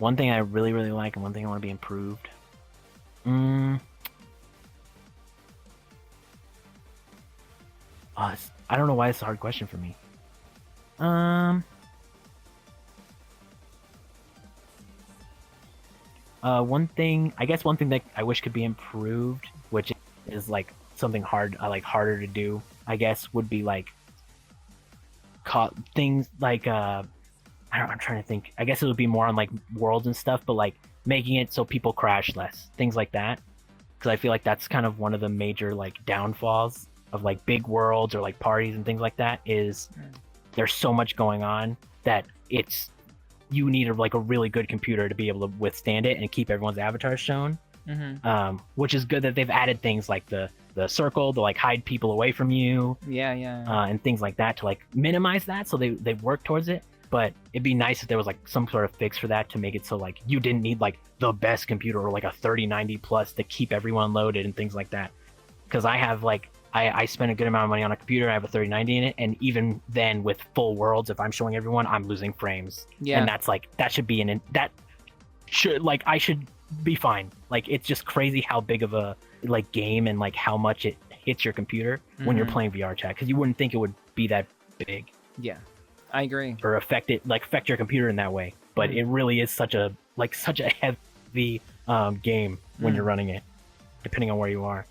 One thing I really, really like and one thing I want to be improved. I don't know why it's a hard question for me. One thing that I wish could be improved, which is like something harder to do, I guess, would be like things like I'm trying to think. I guess it would be more on like worlds and stuff, but like making it so people crash less, things like that. Because I feel like that's kind of one of the major like downfalls of like big worlds or like parties and things like that. Is there's so much going on that you need a really good computer to be able to withstand it and keep everyone's avatars shown. Which is good that they've added things like the circle to like hide people away from you. And things like that to like minimize that. So they work towards it. But it'd be nice if there was like some sort of fix for that to make it so like you didn't need like the best computer or like a 3090 plus to keep everyone loaded and things like that. Because I have like I spend a good amount of money on a computer. I have a 3090 in it, and even then with full worlds, if I'm showing everyone, I'm losing frames. And that's like I should be fine. Like it's just crazy how big of a like game and like how much it hits your computer when you're playing VRChat, because you wouldn't think it would be that big. Yeah, I agree. Or affect your computer in that way. But it really is such a heavy game when you're running it, depending on where you are.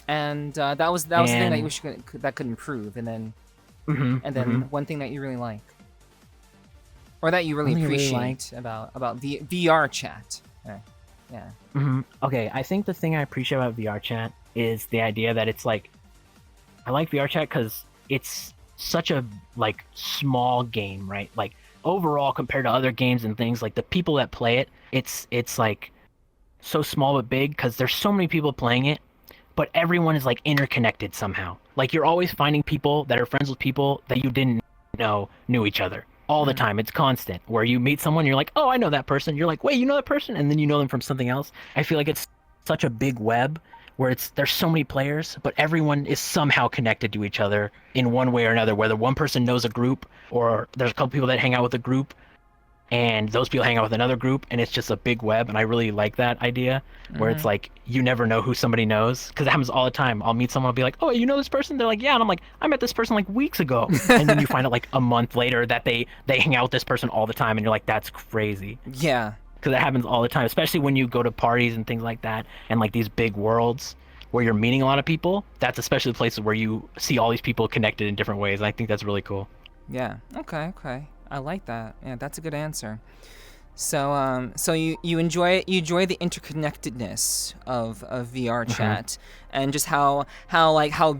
And that was the thing that you wish that could improve, and then one thing that you really like, or that you really appreciate about VRChat. Yeah. Okay, I think the thing I appreciate about VRChat is the idea that it's like, I like VRChat because it's such a like small game, right? Like overall compared to other games and things, like the people that play it, it's like so small but big because there's so many people playing it, but everyone is like interconnected somehow. Like you're always finding people that are friends with people that you didn't know knew each other. All the time. It's constant. Where you meet someone, you're like, oh, I know that person. You're like, wait, you know that person? And then you know them from something else. I feel like it's such a big web where there's so many players, but everyone is somehow connected to each other in one way or another, whether one person knows a group or there's a couple people that hang out with a group and those people hang out with another group, and it's just a big web. And I really like that idea where it's like you never know who somebody knows, because it happens all the time. I'll meet someone, I'll be like, oh, you know this person? They're like, yeah. And I'm like, I met this person like weeks ago. And then you find out like a month later that they hang out with this person all the time, and you're like, that's crazy. Yeah. Because it happens all the time, especially when you go to parties and things like that, and like these big worlds where you're meeting a lot of people. That's especially the places where you see all these people connected in different ways. And I think that's really cool. Yeah. Okay. I like that. Yeah, that's a good answer. So, so you enjoy the interconnectedness of VRChat, and just how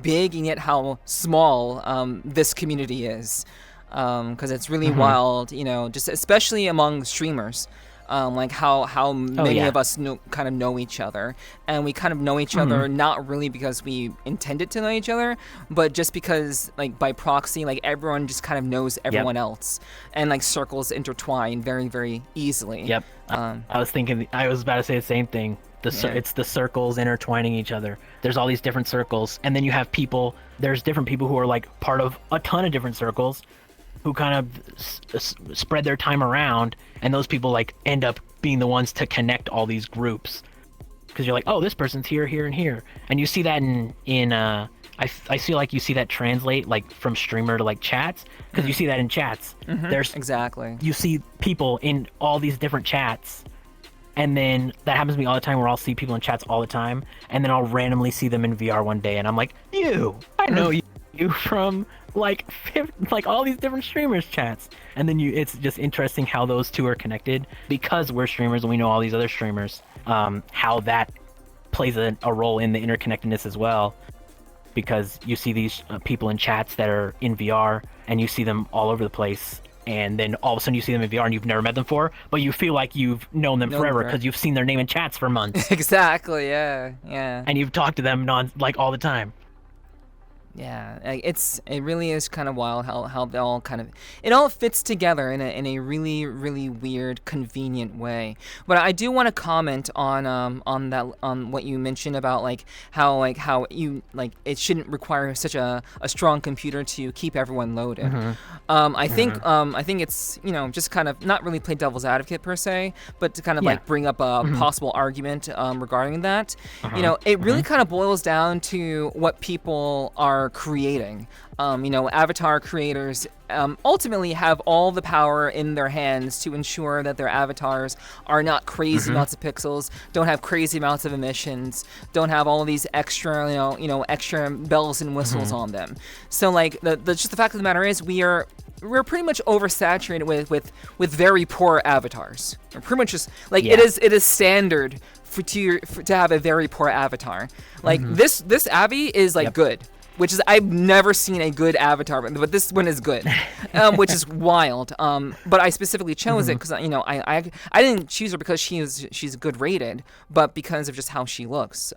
big and yet how small this community is, because it's really wild, just especially among streamers. Like how many of us kind of know each other, and we kind of know each other not really because we intended to know each other, but just because like by proxy, like everyone just kind of knows everyone else, and like circles intertwine very, very easily. Yep. I was about to say the same thing. It's the circles intertwining each other. There's all these different circles, and then you have there's different people who are like part of a ton of different circles, who kind of spread their time around, and those people like end up being the ones to connect all these groups, because you're like, oh, this person's here, here, and here, and you see that in I feel like you see that translate like from streamer to like chats, because you see that in chats. There's exactly, you see people in all these different chats, and then that happens to me all the time, where I'll see people in chats all the time, and then I'll randomly see them in VR one day, and I'm like, I know you from like all these different streamers chats. And then it's just interesting how those two are connected, because we're streamers and we know all these other streamers, how that plays a role in the interconnectedness as well, because you see these people in chats that are in VR, and you see them all over the place, and then all of a sudden you see them in VR and you've never met them before, but you feel like you've known them forever because you've seen their name in chats for months. Exactly. Yeah. And you've talked to them all the time. Yeah, it really is kind of wild how they all it all fits together in a really, really weird, convenient way. But I do want to comment on what you mentioned about how you it shouldn't require such a strong computer to keep everyone loaded. I think it's just kind of not really play devil's advocate per se, but to kind of bring up a possible argument regarding that. It really kind of boils down to what people are creating. Avatar creators ultimately have all the power in their hands to ensure that their avatars are not crazy amounts of pixels, don't have crazy amounts of emissions, don't have all of these extra, extra bells and whistles on them. So just the fact of the matter is we're pretty much oversaturated with very poor avatars. We're pretty much just it is standard to have a very poor avatar. This Abby is good, which is, I've never seen a good avatar, but this one is good, which is wild. But I specifically chose it because I didn't choose her because she's good rated, but because of just how she looks.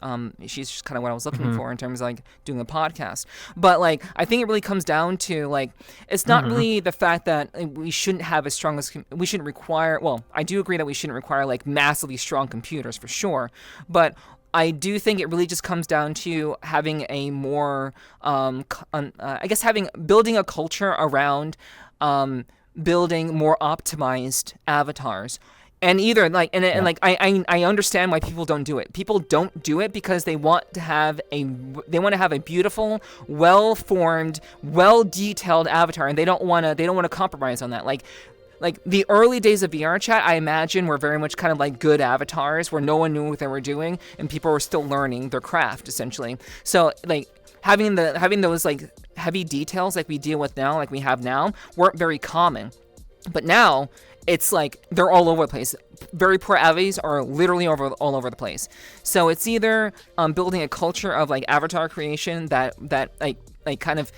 She's just kind of what I was looking for in terms of doing a podcast. But I think it really comes down to it's not really the fact that we shouldn't have as strong as we shouldn't require. Well, I do agree that we shouldn't require massively strong computers for sure, but I do think it really just comes down to having a more, building a culture around building more optimized avatars. And either like and like I understand why people don't do it. People don't do it because they want to have a beautiful, well-formed, well-detailed avatar, and they don't want to compromise on that. Like the early days of VRChat, I imagine, were very much kind of like good avatars where no one knew what they were doing and people were still learning their craft essentially. So like having those like heavy details like we deal with now, like we have now, weren't very common. But now it's like they're all over the place. Very poor avies are literally all over the place. So it's either building a culture of like avatar creation that like kind of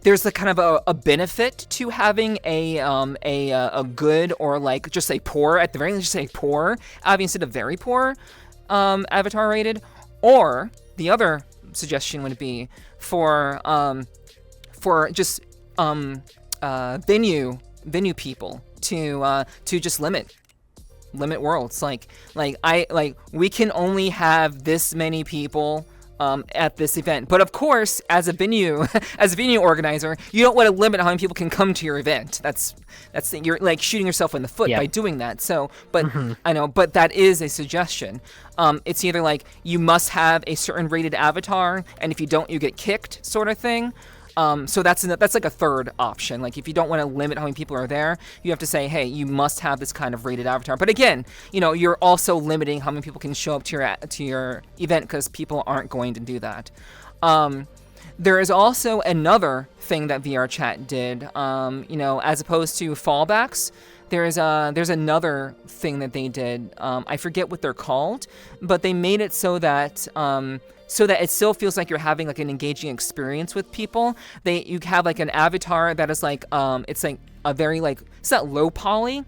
there's like kind of a benefit to having a good or like just a poor, at the very least just a poor avi instead of very poor avatar rated, or the other suggestion would be for just venue people to just limit worlds, like we can only have this many people at this event. But of course, as a venue organizer, you don't want to limit how many people can come to your event. That's you're like shooting yourself in the foot by doing that. So, but I know, but that is a suggestion. It's either like you must have a certain rated avatar, and if you don't, you get kicked, sort of thing. So that's like a third option. Like if you don't want to limit how many people are there, you have to say, hey, you must have this kind of rated avatar. But again, you're also limiting how many people can show up to your event because people aren't going to do that. There is also another thing that VRChat did. As opposed to fallbacks, there's another thing that they did. I forget what they're called, but they made it so that it still feels like you're having like an engaging experience with people. You have like an avatar that is like it's like a very like, it's not low poly,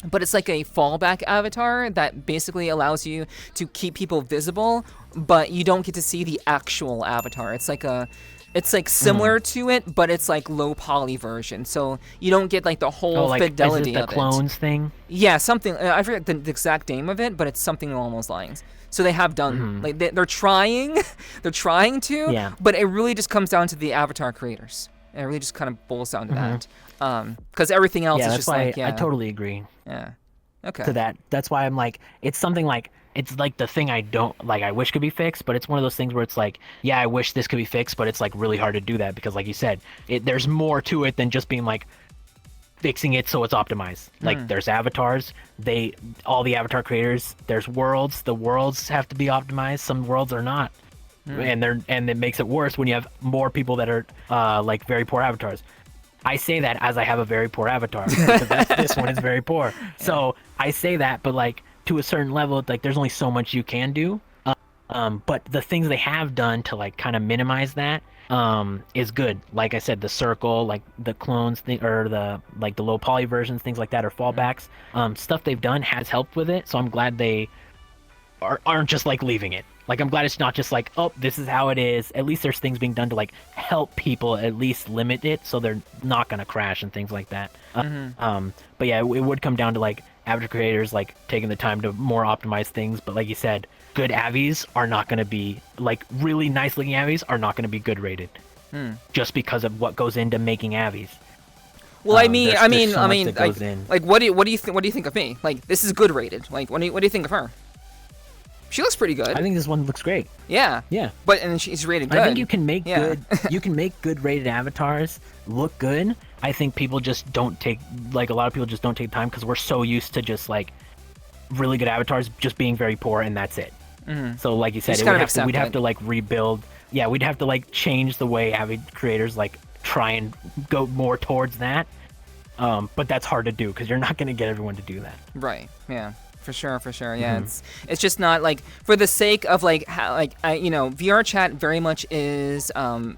but it's like a fallback avatar that basically allows you to keep people visible, but you don't get to see the actual avatar. It's like similar to it, but it's like low poly version. So you don't get like the whole fidelity is it the of clones it. thing? Yeah, something. I forget the exact name of it, but it's something along those lines. So they have done like they're trying, to. Yeah. But it really just comes down to the avatar creators. And it really just kind of boils down to that. Because everything else is just like I totally agree. Yeah. Okay. To that. That's why I'm like, it's something like, it's like the thing I don't like, I wish could be fixed, but it's one of those things where it's like, yeah, I wish this could be fixed, but it's like really hard to do that because, like you said, there's more to it than just being like fixing it so it's optimized. Like there's avatars, all the avatar creators, there's worlds, the worlds have to be optimized, some worlds are not. And it makes it worse when you have more people that are like very poor avatars. I say that as I have a very poor avatar because this one is very poor. So I say that, but like to a certain level, like there's only so much you can do. But the things they have done to like kind of minimize that is good. Like I said, the circle, like the clones thing, or the low poly versions, things like that, or fallbacks. Stuff they've done has helped with it. So I'm glad they aren't just like leaving it. Like I'm glad it's not just like, oh, this is how it is. At least there's things being done to like help people at least limit it so they're not gonna crash and things like that. But yeah, it would come down to like avatar creators like taking the time to more optimize things. But like you said, good avies are not gonna be like really nice looking avies are not gonna be good rated, just because of what goes into making avies. Well, I mean, like what do you think of me? Like this is good rated. Like what do you think of her? She looks pretty good. I think this one looks great. Yeah. Yeah. But and she's rated good. I think you can make good rated avatars look good. I think people just don't take a lot of people just don't take time because we're so used to just like really good avatars just being very poor and that's it. So like you said, we'd have to like rebuild. Yeah, we'd have to like change the way avid creators like try and go more towards that. But that's hard to do because you're not going to get everyone to do that. Right. Yeah. For sure. Yeah, it's just not like for the sake of like how VRChat very much is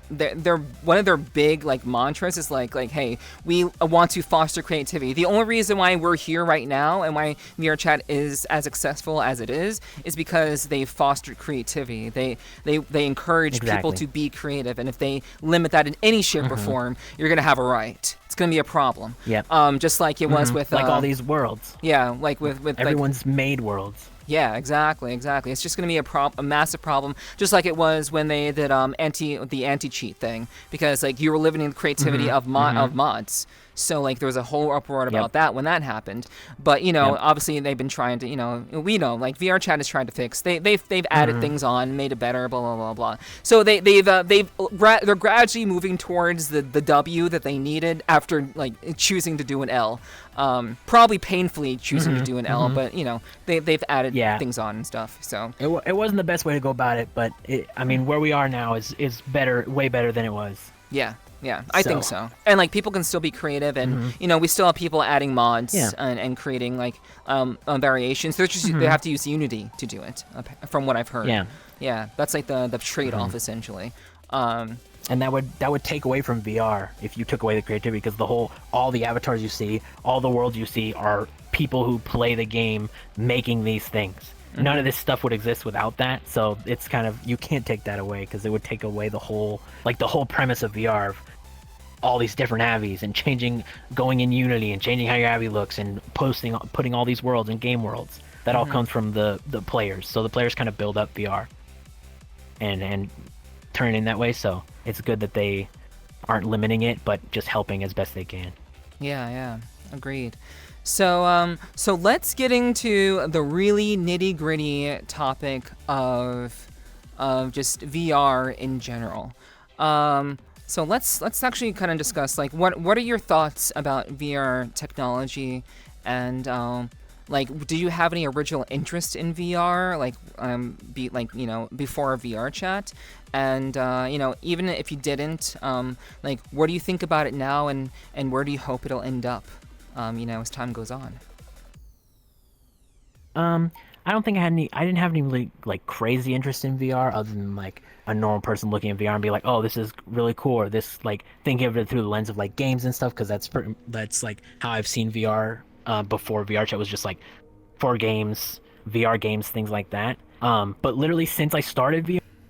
they're one of their big like mantras is like hey, we want to foster creativity. The only reason why we're here right now and why VRChat is as successful as it is because they fostered creativity. They encourage people to be creative, and if they limit that in any shape or form, you're gonna have a riot. It's gonna be a problem. Yeah. Just like it was with like all these worlds. Yeah, like with everyone's made worlds. Yeah, exactly. It's just going to be a massive problem, just like it was when they did the anti-cheat thing, because like you were limiting the creativity of mods. So like there was a whole uproar about that when that happened. But obviously they've been trying to, we know like VRChat is trying to fix. They've added things on, made it better, blah blah blah blah. So they're gradually moving towards the W that they needed after like choosing to do an L. Probably painfully choosing to do an L, but they've added things on and stuff. So it wasn't the best way to go about it, but where we are now is better, way better than it was. Yeah, I think so. And like people can still be creative, and we still have people adding mods and creating like variations. They have to use Unity to do it, from what I've heard. Yeah, that's like the trade-off essentially. And that would take away from VR if you took away the creativity, because all the avatars you see, all the worlds you see are people who play the game making these things. None of this stuff would exist without that, so it's kind of, you can't take that away, because it would take away the whole premise of VR, of all these different avies and going in Unity and changing how your avi looks and putting all these worlds in game worlds. That all comes from the players, so the players kind of build up VR and turn it in that way. So it's good that they aren't limiting it, but just helping as best they can. Yeah, agreed. So let's get into the really nitty-gritty topic of just VR in general. So let's actually kind of discuss like what are your thoughts about VR technology, and like do you have any original interest in VR, like before VRChat, and even if you didn't, like what do you think about it now, and where do you hope it'll end up as time goes on? I don't think I didn't have any really like crazy interest in VR, other than like a normal person looking at VR and be like, oh, this is really cool, or this, like, thinking of it through the lens of like games and stuff, because that's like how I've seen VR before VRChat was just like for games, VR games, things like that. But literally since I started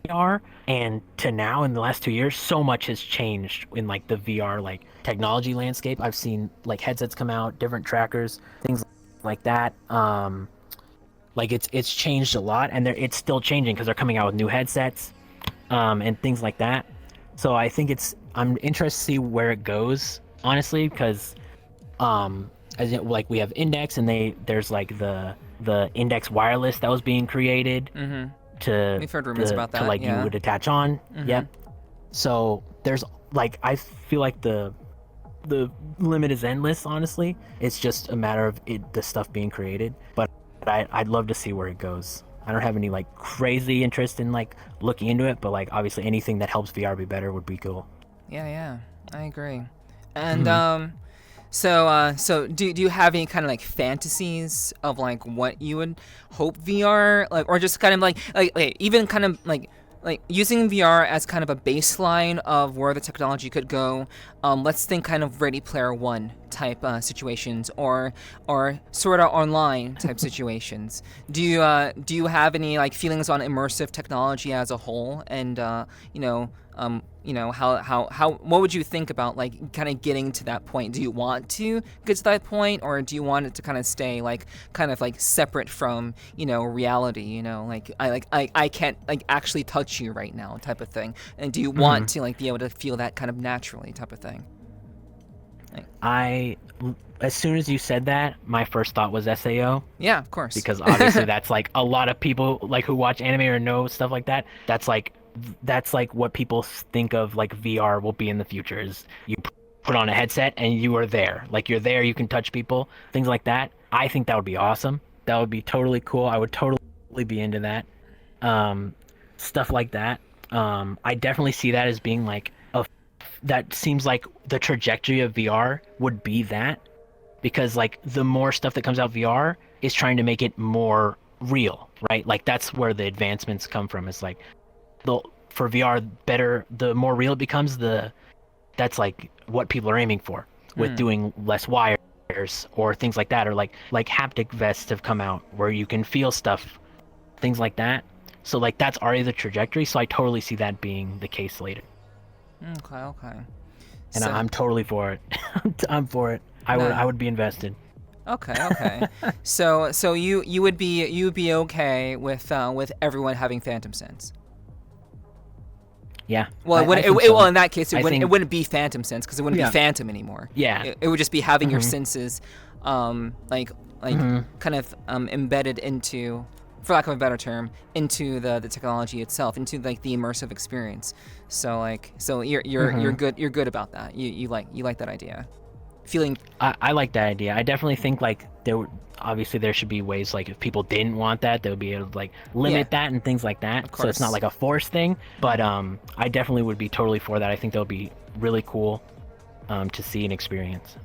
VR and to now, in the last 2 years, so much has changed in like the VR like technology landscape. I've seen like headsets come out, different trackers, things like that. Like it's changed a lot, and it's still changing because they're coming out with new headsets, and things like that. So I think I'm interested to see where it goes, honestly, because like we have Index, and there's like the Index wireless that was being created to, we've heard rumors about that, to like you would attach on. Yep. So there's like, I feel like the limit is endless, honestly. It's just a matter of the stuff being created, but I'd love to see where it goes. I don't have any like crazy interest in like looking into it, but like obviously anything that helps VR be better would be cool. Yeah, I agree. And so do you have any kind of like fantasies of like what you would hope VR, like, or just kind of like even kind of like using VR as kind of a baseline of where the technology could go? Let's think kind of Ready Player One type situations, or sort of online type situations. Do you have any like feelings on immersive technology as a whole, and how what would you think about like kind of getting to that point? Do you want to get to that point, or do you want it to kind of stay like kind of like separate from reality? Like I can't like actually touch you right now type of thing. And do you want to like be able to feel that kind of naturally type of thing? As soon as you said that, my first thought was SAO. Yeah, of course. Because obviously that's like a lot of people like who watch anime or know stuff like that. That's like what people think of like VR will be in the future, is you put on a headset and you are there. Like you're there, you can touch people, things like that. I think that would be awesome. That would be totally cool. I would totally be into that. Stuff like that. I definitely see that as being like that seems like the trajectory of VR would be that, because like the more stuff that comes out VR is trying to make it more real, right? Like that's where the advancements come from. It's like for VR, the more real it becomes, that's like what people are aiming for with doing less wires or things like that, or like haptic vests have come out where you can feel stuff, things like that. So like that's already the trajectory. So I totally see that being the case later. Okay. And so, I'm totally for it. I'm for it. I would be invested. Okay. So you would be okay with everyone having Phantom Sense? Yeah. Well, I think so. well, in that case, I think- it wouldn't be phantom sense because it wouldn't be phantom anymore. Yeah. It would just be having your senses, like kind of embedded into, for lack of a better term, into the technology itself, into like the immersive experience. So you're good about that. You like that idea. Feeling. I like that idea. I definitely think like obviously there should be ways like if people didn't want that, they would be able to like limit that and things like that. So it's not like a forced thing. But I definitely would be totally for that. I think that would be really cool to see and experience.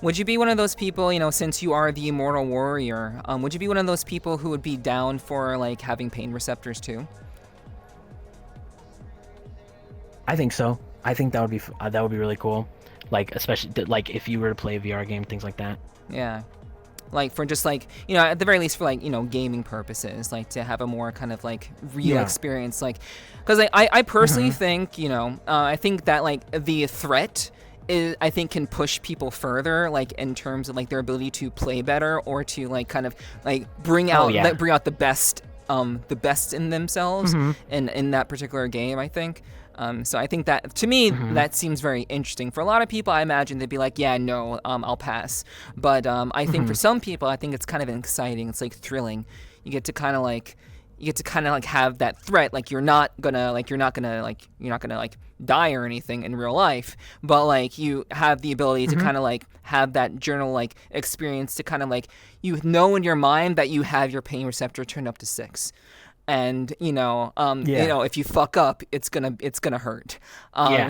Would you be one of those people, since you are the immortal warrior, would you be one of those people who would be down for like having pain receptors too? I think so. I think that would be really cool. Like especially like if you were to play a VR game, things like that. Yeah. Like for just like, at the very least for like, gaming purposes, like to have a more kind of like real experience. Like, because I personally think, I think that like the threat is, I think can push people further, like in terms of like their ability to play better or to like kind of like bring out the best in themselves in that particular game, I think. So I think that, to me, that seems very interesting. For a lot of people, I imagine they'd be like, yeah, no, I'll pass. But I think for some people, I think it's kind of exciting. It's like thrilling. You get to kind of like have that threat. Like you're not gonna die or anything in real life, but like you have the ability to kind of like have that journal like experience to kind of like, in your mind that you have your pain receptor turned up to 6. And if you fuck up, it's gonna hurt.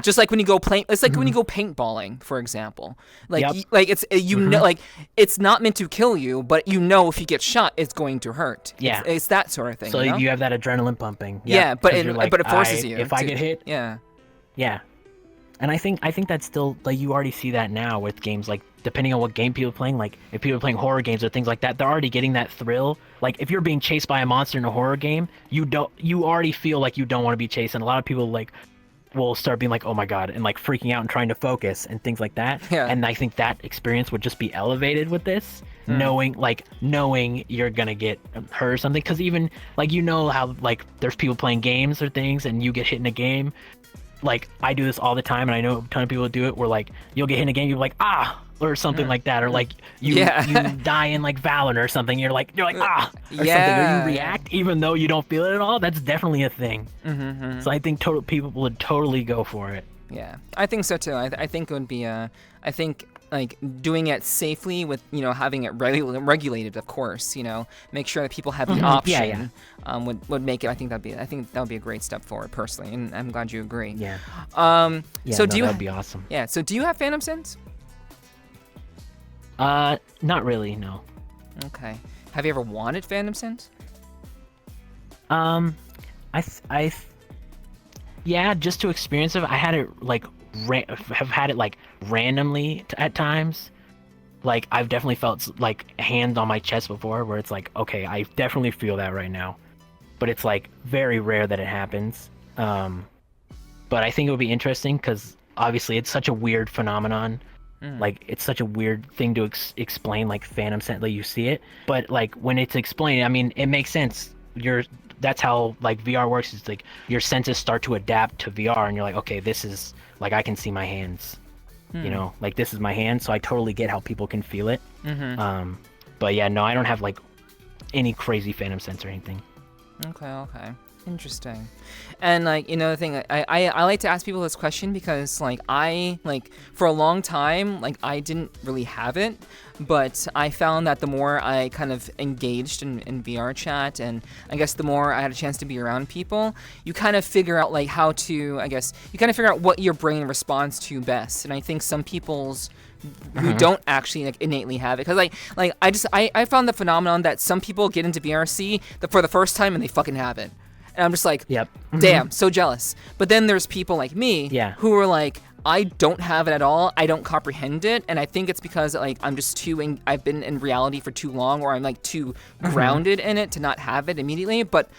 Just like when you go it's like when you go paintballing, for example. Like it's like it's not meant to kill you, but if you get shot, it's going to hurt. Yeah, it's that sort of thing. So you have that adrenaline pumping. Yeah, but it forces you. If I get hit. Yeah. And I think that's still like you already see that now with games like depending on what game people are playing, like if people are playing horror games or things like that, they're already getting that thrill. Like if you're being chased by a monster in a horror game, you already feel like you don't want to be chased, and a lot of people like will start being like, oh my god, and like freaking out and trying to focus and things like that. Yeah. And I think that experience would just be elevated with this, knowing you're gonna get hurt or something. Because even like how like there's people playing games or things and you get hit in a game. Like I do this all the time, and I know a ton of people do it. Where like you'll get hit in a game, you're like or something like that, or like you die in like Valorant or something. You're like or something, or you react even though you don't feel it at all. That's definitely a thing. So I think people would totally go for it. Yeah, I think so too. I think it would be like doing it safely with having it regulated, of course. Make sure that people have the option. Would make it. I think that would be a great step forward personally, and I'm glad you agree. Yeah. So that would be awesome. Yeah. So do you have Phantom Sense? Not really. No. Okay. Have you ever wanted Phantom Sense? Yeah, just to experience it. I had it like have had it like randomly at times. Like I've definitely felt like hands on my chest before, where it's like, okay, I definitely feel that right now, but it's like very rare that it happens. But I think it would be interesting because obviously it's such a weird phenomenon. Like it's such a weird thing to explain, like Phantom Sense, like you see it, but like when it's explained, I mean, it makes sense. That's how like VR works. It's like your senses start to adapt to VR, and you're like, okay, this is like I can see my hands, like this is my hand, so I totally get how people can feel it. But yeah, no, I don't have like any crazy Phantom Sense or anything. Okay. Interesting. And like the thing, I like to ask people this question because like I like for a long time like I didn't really have it, but I found that the more I kind of engaged in VRChat, and I guess the more I had a chance to be around people, you kind of figure out like how to, I guess you kind of figure out what your brain responds to best. And I think some people's who don't actually like innately have it, because I found the phenomenon that some people get into VRC for the first time and they fucking have it. And I'm just like, damn, so jealous. But then there's people like me who are like, I don't have it at all. I don't comprehend it, and I think it's because like I'm just I've been in reality for too long, or I'm like too grounded in it to not have it immediately. But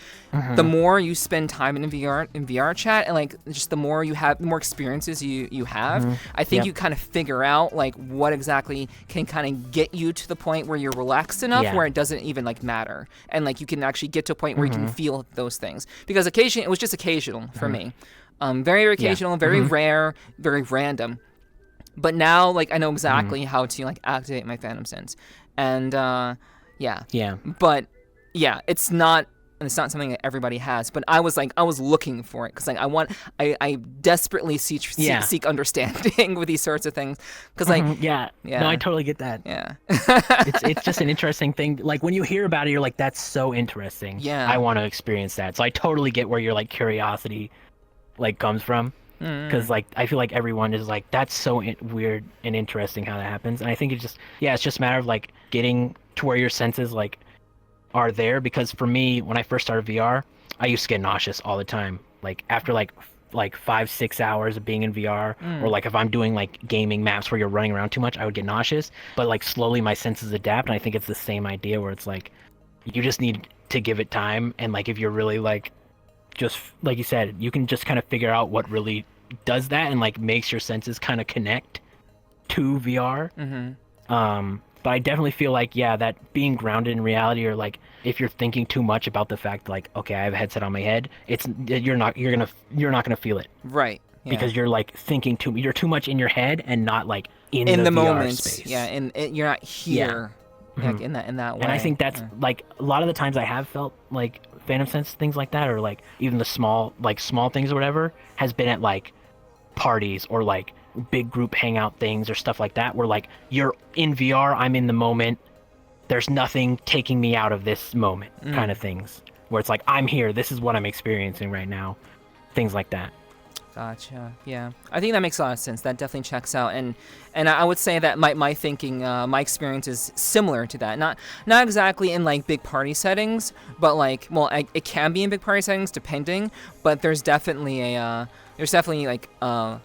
the more you spend time in VRChat, and like just the more you have, the more experiences you have, I think you kind of figure out like what exactly can kind of get you to the point where you're relaxed enough where it doesn't even like matter, and like you can actually get to a point where you can feel those things. Because occasionally, it was just occasional for me. Very occasional, very rare, very random. But now, like, I know exactly how to, like, activate my Phantom Sense. And, yeah. But, yeah, it's not something that everybody has. But I was looking for it. Because, like, I desperately seek understanding with these sorts of things. Because, like... No, I totally get that. Yeah. it's just an interesting thing. Like, when you hear about it, you're like, that's so interesting. Yeah. I want to experience that. So I totally get where your, like, curiosity... like comes from, because like I feel like everyone is like, that's so weird and interesting how that happens. And I think it's just a matter of like getting to where your senses like are there. Because for me, when I first started VR, I used to get nauseous all the time, like after like 5-6 hours of being in VR, or like if I'm doing like gaming maps where you're running around too much, I would get nauseous. But like slowly my senses adapt, and I think it's the same idea where it's like you just need to give it time. And like if you're really like, just like you said, you can just kind of figure out what really does that and like makes your senses kind of connect to VR. But I definitely feel like, that being grounded in reality, or like if you're thinking too much about the fact like, okay, I have a headset on my head, you're not gonna feel it, right? Because you're like thinking you're too much in your head and not like in the VR moment space. And you're not here like in that way. And I think that's like a lot of the times I have felt like Phantom Sense, things like that, or like even the small things or whatever, has been at like parties or like big group hangout things or stuff like that, where like you're in VR, I'm in the moment, there's nothing taking me out of this moment, kind of things, where it's like I'm here, this is what I'm experiencing right now, things like that. Gotcha. Yeah, I think that makes a lot of sense. That definitely checks out, and I would say that my thinking, my experience is similar to that. Not exactly in like big party settings, but like, well, it can be in big party settings depending. But there's definitely like an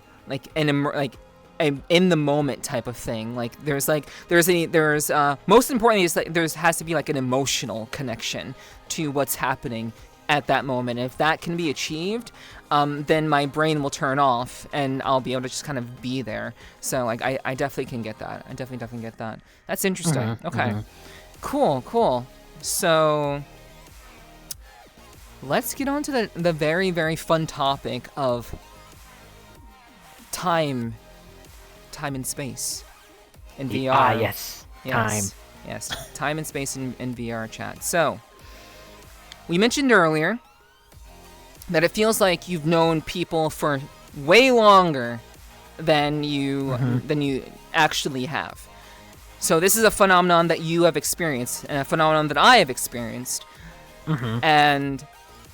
in the moment type of thing. Like there's most importantly is like there has to be like an emotional connection to what's happening at that moment. If that can be achieved, then my brain will turn off and I'll be able to just kind of be there. So like I definitely can get that. I definitely get that. That's interesting. Okay. Cool. So let's get on to the very, very fun topic of time and space in VR. Yes. Time and space in VRChat. So we mentioned earlier that it feels like you've known people for way longer than you actually have. So this is a phenomenon that you have experienced, and a phenomenon that I have experienced. And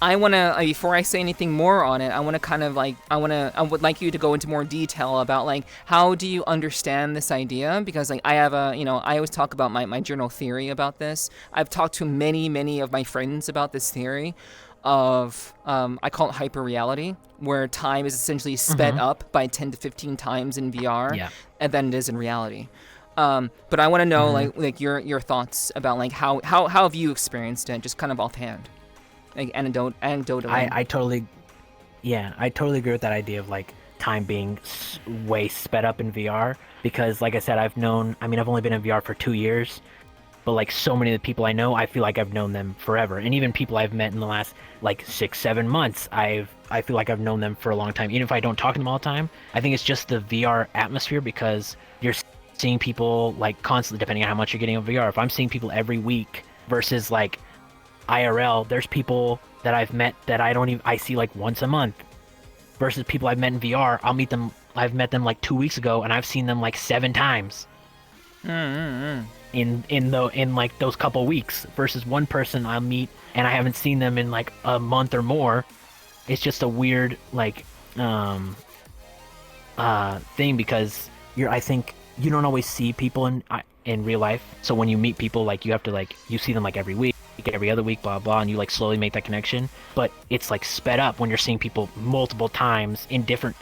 I want to, before I say anything more on it, I would like you to go into more detail about like, how do you understand this idea? Because like I have I always talk about my general theory about this. I've talked to many of my friends about this theory of, I call it hyperreality, where time is essentially sped up by 10 to 15 times in VR, and then it is in reality. But I want to know like your thoughts about like how have you experienced it, just kind of offhand. Like anecdotally. I totally agree with that idea of like time being way sped up in VR, because like I said, I've only been in VR for 2 years, but like so many of the people I know, I feel like I've known them forever. And even people I've met in the last like 6-7 months, I feel like I've known them for a long time, even if I don't talk to them all the time. I think it's just the VR atmosphere, because you're seeing people like constantly, depending on how much you're getting in VR. If I'm seeing people every week versus like IRL, there's people that I've met that I see like once a month, versus people I've met in VR. I've met them like 2 weeks ago and I've seen them like 7 times in like those couple weeks, versus one person I'll meet and I haven't seen them in like a month or more. It's just a weird like thing, because I think you don't always see people in real life. So when you meet people, like you have to like, you see them like every week, every other week, blah blah, and you like slowly make that connection. But it's like sped up when you're seeing people multiple times in different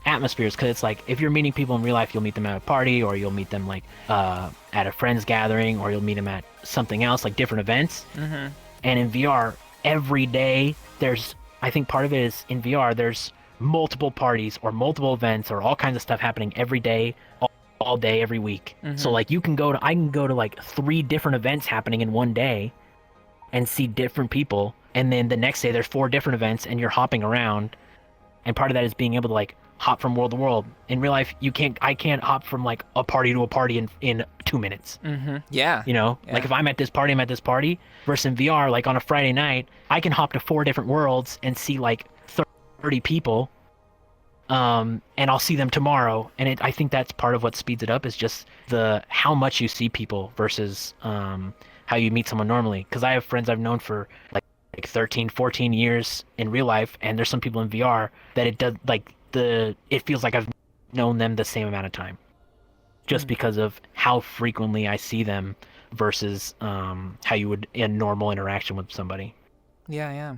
atmospheres, because it's like if you're meeting people in real life, you'll meet them at a party, or you'll meet them like at a friend's gathering, or you'll meet them at something else, like different events. Mm-hmm. And in VR, every day I think part of it is in VR, there's multiple parties or multiple events or all kinds of stuff happening every day, all day, every week. Mm-hmm. So like I can go to like 3 different events happening in one day and see different people. And then the next day there's 4 different events and you're hopping around. And part of that is being able to like hop from world to world. In real life, I can't hop from like a party to a party in 2 minutes. Mm-hmm. Yeah. You know, like if I'm at this party, versus in VR, like on a Friday night, I can hop to 4 different worlds and see like 30 people. And I'll see them tomorrow. And I think that's part of what speeds it up, is just how much you see people versus how you meet someone normally. Because I have friends I've known for like 13, 14 years in real life, and there's some people in VR that it feels like I've known them the same amount of time, just because of how frequently I see them versus how you would in normal interaction with somebody. Yeah.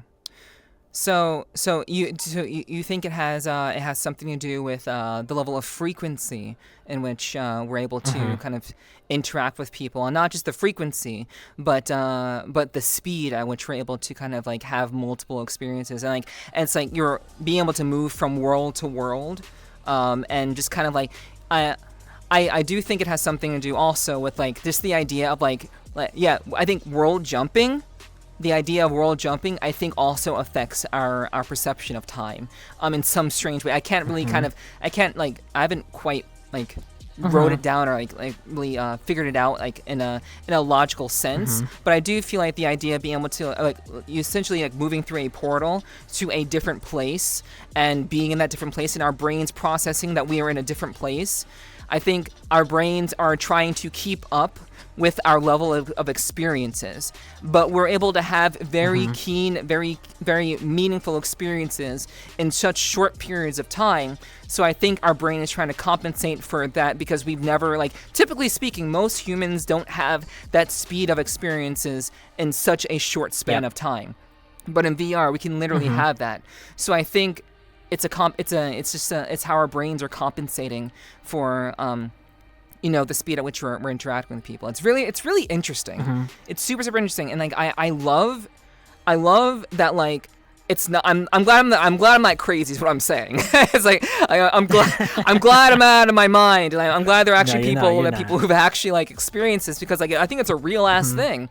So you think it has something to do with the level of frequency in which we're able to kind of interact with people, and not just the frequency, but the speed at which we're able to kind of like have multiple experiences, and it's like you're being able to move from world to world, and just kind of like I do think it has something to do also with like just the idea of like I think world jumping. The idea of world jumping, I think, also affects our perception of time, in some strange way. I can't really I haven't quite like wrote it down or like really figured it out like in a logical sense. But I do feel like the idea of being able to like you essentially like moving through a portal to a different place and being in that different place, and our brains processing that we are in a different place. I think our brains are trying to keep up with our level of experiences, but we're able to have very keen, very, very meaningful experiences in such short periods of time. So I think our brain is trying to compensate for that, because we've never, like, typically speaking, most humans don't have that speed of experiences in such a short span of time. But in VR, we can literally have that. So I think it's how our brains are compensating for the speed at which we're interacting with people. It's really interesting. It's super interesting, and like I love that like it's not. I'm glad I'm not crazy. Is what I'm saying. It's like I'm glad I'm out of my mind, and I'm glad there are actually people who've actually like experienced this, because like I think it's a real ass thing.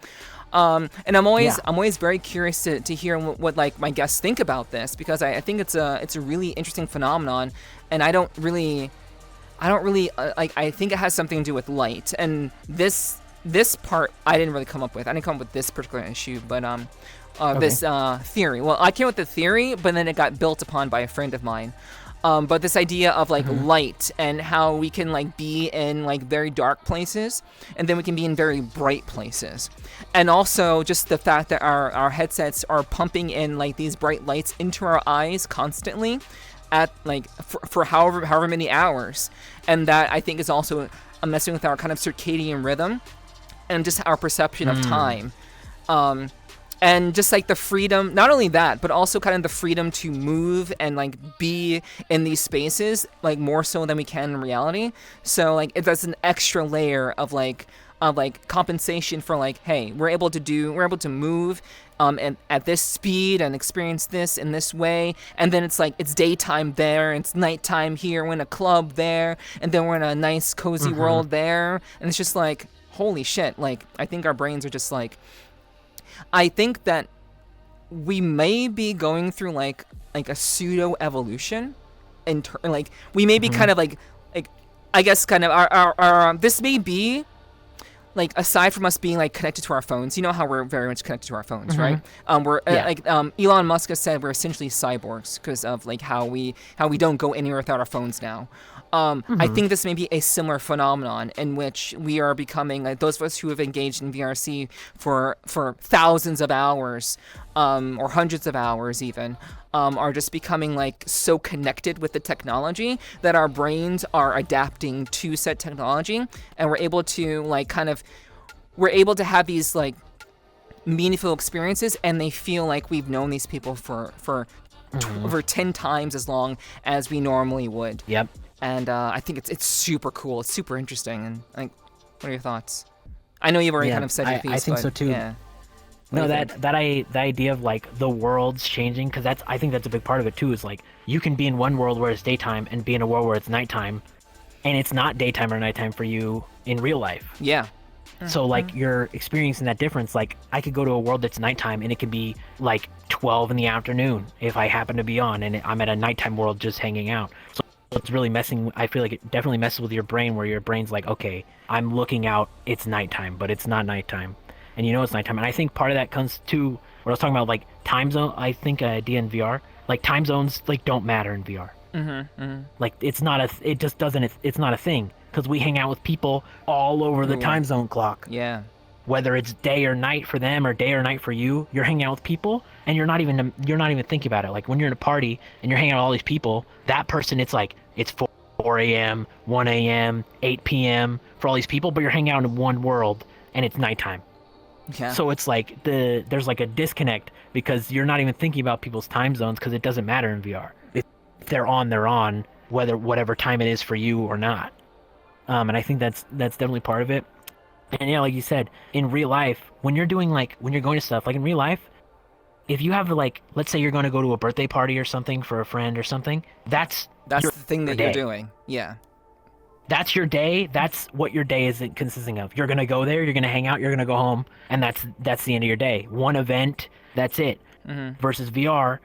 And I'm always very curious to hear what like my guests think about this, because I think it's a really interesting phenomenon, and I don't really like. I think it has something to do with light, and this part I didn't really come up with. I didn't come up with this particular issue, but this theory. Well, I came up with the theory, but then it got built upon by a friend of mine. But this idea of like light, and how we can like be in like very dark places, and then we can be in very bright places, and also just the fact that our headsets are pumping in like these bright lights into our eyes constantly, at like for however many hours, and that I think is also messing with our kind of circadian rhythm, and just our perception of time. And just like the freedom, not only that, but also kind of the freedom to move and like be in these spaces, like more so than we can in reality. So like that's an extra layer of like compensation for like, hey, we're able to move and at this speed and experience this in this way, and then it's like it's daytime there, and it's nighttime here, we're in a club there, and then we're in a nice cozy world there, and it's just like, holy shit. Like I think our brains are just like, I think that we may be going through like a pseudo evolution, and like we may be kind of like I guess kind of our this may be like, aside from us being like connected to our phones, you know how we're very much connected to our phones, right? We're Elon Musk has said we're essentially cyborgs because of like how we don't go anywhere without our phones now. I think this may be a similar phenomenon in which we are becoming, like, those of us who have engaged in VRC for thousands of hours, or hundreds of hours even, are just becoming like so connected with the technology that our brains are adapting to said technology, and we're able to have these like meaningful experiences, and they feel like we've known these people for over 10 times as long as we normally would. Yep. And I think it's super cool. It's super interesting. And like, what are your thoughts? I know you've already kind of said your piece. I think but, so too. Yeah. No, the idea of like the world's changing, because I think that's a big part of it too. Is like you can be in one world where it's daytime and be in a world where it's nighttime, and it's not daytime or nighttime for you in real life. Yeah. So like you're experiencing that difference. Like I could go to a world that's nighttime and it could be like 12 in the afternoon if I happen to be on, and I'm at a nighttime world just hanging out. So it's really messing. I feel like it definitely messes with your brain, where your brain's like, okay, I'm looking out, it's nighttime, but it's not nighttime. And you know it's nighttime. And I think part of that comes to what I was talking about, like time zone. I think idea in VR, like time zones, like don't matter in VR. Like it's not it just doesn't. It's not a thing, because we hang out with people all over the time zone clock. Yeah. Whether it's day or night for them or day or night for you, you're hanging out with people, and you're not even thinking about it. Like when you're in a party and you're hanging out with all these people, that person, it's like it's 4 a.m., 1 a.m., 8 p.m. for all these people, but you're hanging out in one world and it's nighttime. Yeah. So it's like there's like a disconnect, because you're not even thinking about people's time zones, because it doesn't matter in VR. If they're on, whatever time it is for you or not. And I think that's definitely part of it. And yeah, like you said, in real life, when you're going to stuff, like in real life, if you have like, let's say you're going to go to a birthday party or something for a friend or something, that's the thing that you're day. doing. Yeah. That's your day. That's what your day is consisting of. You're gonna go there. You're gonna hang out. You're gonna go home, and that's the end of your day. One event. That's it. Versus VR,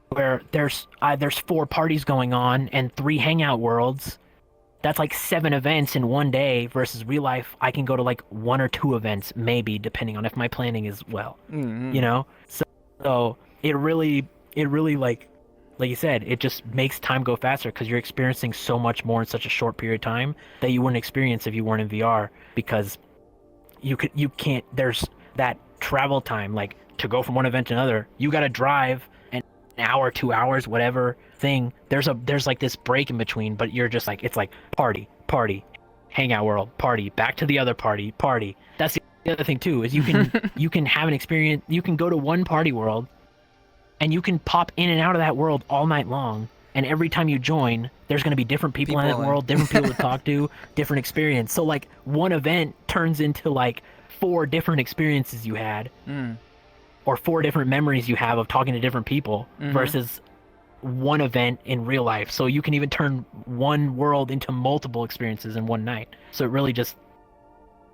where there's 4 parties going on and 3 hangout worlds. That's like 7 events in one day. Versus real life, I can go to like 1 or 2 events, maybe, depending on if my planning is well. You know. So it really like you said, it just makes time go faster, because you're experiencing so much more in such a short period of time that you wouldn't experience if you weren't in VR, because you can't, there's that travel time, like to go from one event to another, you got to drive an hour, 2 hours, whatever thing. There's like this break in between, but you're just like, it's like party, hangout world, party, back to the other party. That's the other thing too, is you can have an experience, you can go to one party world, and you can pop in and out of that world all night long. And every time you join, there's going to be different people in that world, different people to talk to, different experience. So like one event turns into like 4 different experiences you had, or 4 different memories you have of talking to different people, versus one event in real life. So you can even turn one world into multiple experiences in one night. So it really just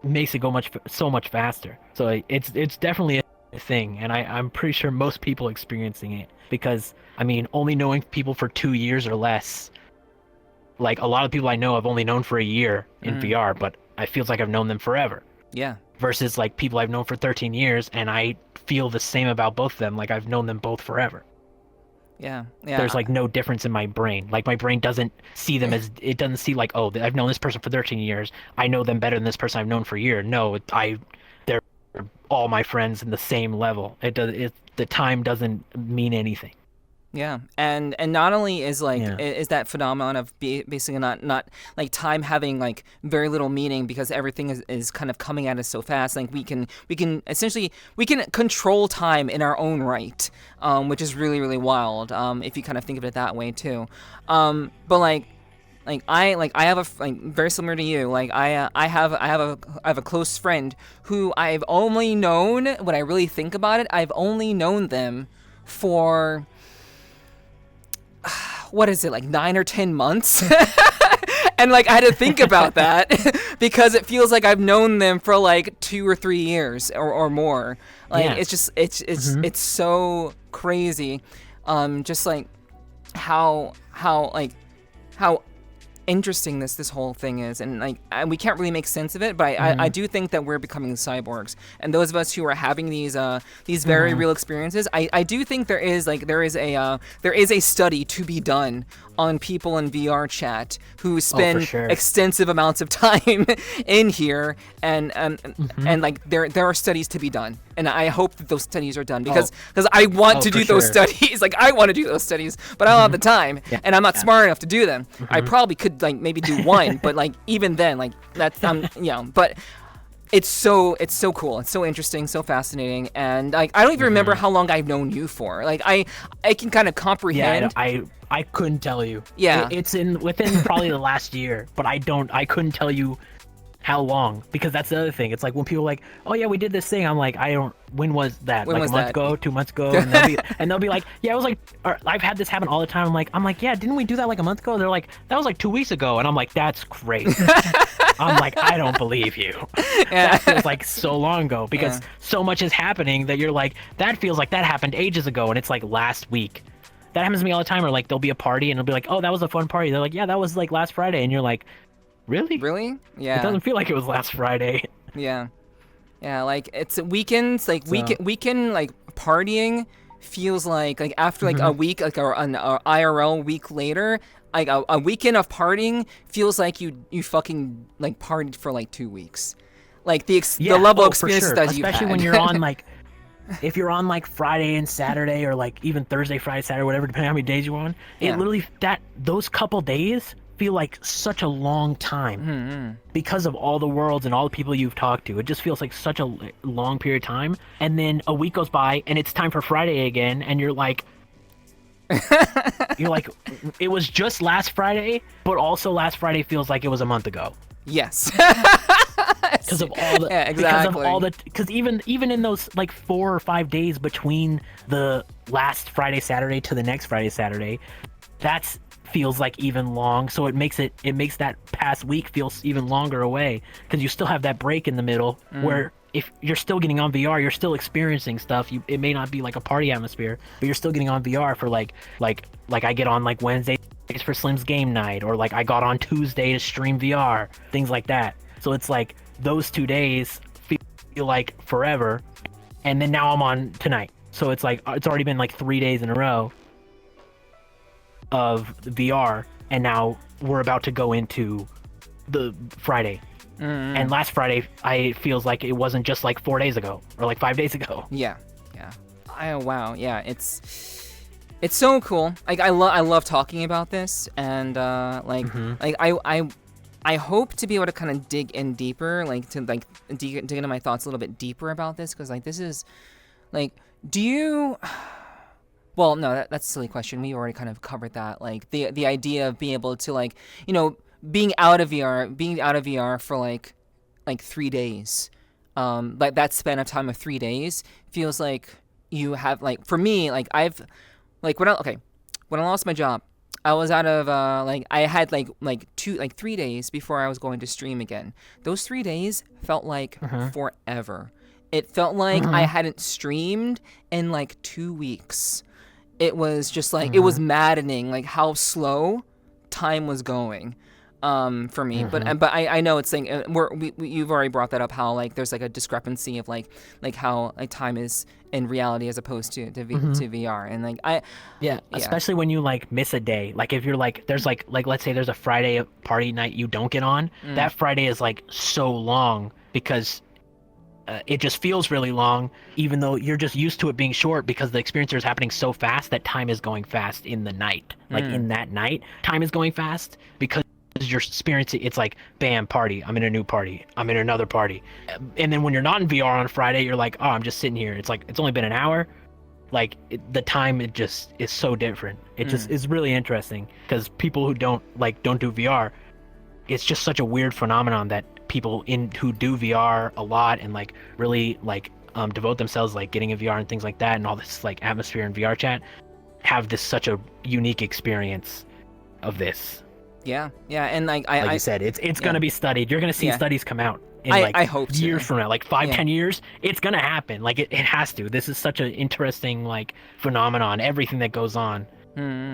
makes it go so much faster. So it's definitely a thing, and I'm pretty sure most people experiencing it, because I mean, only knowing people for 2 years or less, like a lot of people I know I've only known for a year in VR, but it feels like I've known them forever. Yeah. Versus like people I've known for 13 years, and I feel the same about both of them, like I've known them both forever. Yeah. There's like no difference in my brain. Like my brain doesn't see them as, it doesn't see like, oh, I've known this person for 13 years, I know them better than this person I've known for a year. No, they're all my friends in the same level. The time doesn't mean anything. Yeah, and not only is like is that phenomenon of basically not like time having like very little meaning, because everything is kind of coming at us so fast. Like we can essentially control time in our own right, which is really wild. If you kind of think of it that way too. But I have a very similar to you. Like I have a close friend who I've only known, when I really think about it, I've only known them for what is it, like 9 or 10 months? And like I had to think about that because it feels like I've known them for like 2 or 3 years or more. Like it's just it's so crazy. Just like how interesting this whole thing is, and we can't really make sense of it, but I do think that we're becoming cyborgs, and those of us who are having these very real experiences, I do think there is a study to be done on people in VRChat who spend extensive amounts of time in here, and like there are studies to be done, and I hope that those studies are done because I want to do those studies. Like I want to do those studies, but I don't have the time, and I'm not smart enough to do them. I probably could like maybe do one, but like even then, like that's but It's so cool. It's so interesting, so fascinating, and like I don't even remember how long I've known you for. Like I can kind of comprehend. Yeah, I couldn't tell you. Yeah. It's within probably the last year, but I couldn't tell you how long, because that's the other thing. It's like when people are like, oh yeah, we did this thing. I'm like, when was that? When like was a month that? ago, 2 months ago, and they'll be like, yeah, it was like, or I've had this happen all the time. I'm like, yeah, didn't we do that like a month ago? They're like, that was like 2 weeks ago, and I'm like, that's crazy. I'm like, I don't believe you. Yeah. That feels like so long ago, because so much is happening that you're like, that feels like that happened ages ago, and it's like last week. That happens to me all the time. Or like there'll be a party and it'll be like, oh, that was a fun party. They're like, yeah, that was like last Friday, and you're like, really? Really? Yeah. It doesn't feel like it was last Friday. Yeah. Yeah, like it's weekends, like weekend like partying feels like after like a week, like an IRL week later, like a weekend of partying feels like you fucking like partied for like 2 weeks. Like the level of experience that you've had. Especially when you're on like, if you're on like Friday and Saturday, or like even Thursday, Friday, Saturday, whatever, depending on how many days you're on, it literally, those couple days feel like such a long time because of all the worlds and all the people you've talked to. It just feels like such a long period of time. And then a week goes by and it's time for Friday again, and you're like, it was just last Friday, but also last Friday feels like it was a month ago. Yes. Because of all the, exactly. because even in those like 4 or 5 days between the last Friday, Saturday to the next Friday, Saturday, that's feels like even long. So it makes that past week feel even longer away, because you still have that break in the middle where if you're still getting on VR, you're still experiencing stuff. It may not be like a party atmosphere, but you're still getting on VR for like I get on like Wednesday for Slim's game night, or like I got on Tuesday to stream VR, things like that. So it's like those 2 days feel like forever, and then now I'm on tonight. So it's like it's already been like 3 days in a row of VR, and now we're about to go into the Friday. And last Friday, I feels like it wasn't just like 4 days ago or like 5 days ago. Yeah. Wow. Yeah, it's so cool. Like I love talking about this, and I hope to be able to kind of dig in deeper, like to like dig into my thoughts a little bit deeper about this, because like this is like, do you? Well, no, that's a silly question. We already kind of covered that. Like the idea of being able to like, being out of VR for like 3 days, like that span of time of 3 days feels like you have, like, for me, like I've like when I lost my job, I was out of I had like 3 days before I was going to stream again. Those 3 days felt like forever. It felt like I hadn't streamed in like 2 weeks. It was just like, it was maddening, like how slow time was going for me. But I know it's like you've already brought that up, how like there's like a discrepancy of like how like time is in reality as opposed to VR, and like especially when you like miss a day. Like if you're like, there's like let's say there's a Friday party night you don't get on, that Friday is like so long because it just feels really long, even though you're just used to it being short, because the experience is happening so fast that time is going fast in the night. Like in that night, time is going fast because you're experiencing, it's like, bam, party, I'm in a new party, I'm in another party. And then when you're not in VR on Friday, you're like, oh, I'm just sitting here. It's like, it's only been an hour. Like the time, it just is so different. It just is really interesting, because people who don't do VR, it's just such a weird phenomenon that people who do VR a lot and like really like devote themselves like getting a VR and things like that, and all this like atmosphere in VRChat, have this such a unique experience of this. Yeah, and like you said, it's gonna be studied. You're gonna see studies come out in I hope years to. from now, like 5-10 years. It's gonna happen. Like it has to. This is such an interesting like phenomenon. Everything that goes on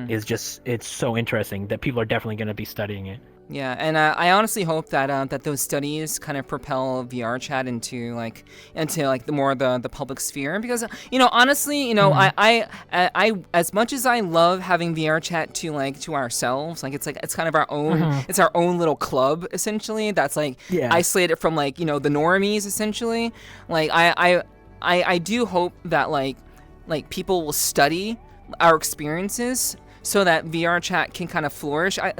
is just, it's so interesting that people are definitely gonna be studying it. Yeah, and I honestly hope that that those studies kind of propel VRChat into the more the public sphere, because honestly, I as much as I love having VRChat to ourselves, like it's kind of our own, it's our own little club essentially, that's like isolated from the normies essentially. Like I do hope that like people will study our experiences, so that VRChat can kind of flourish. I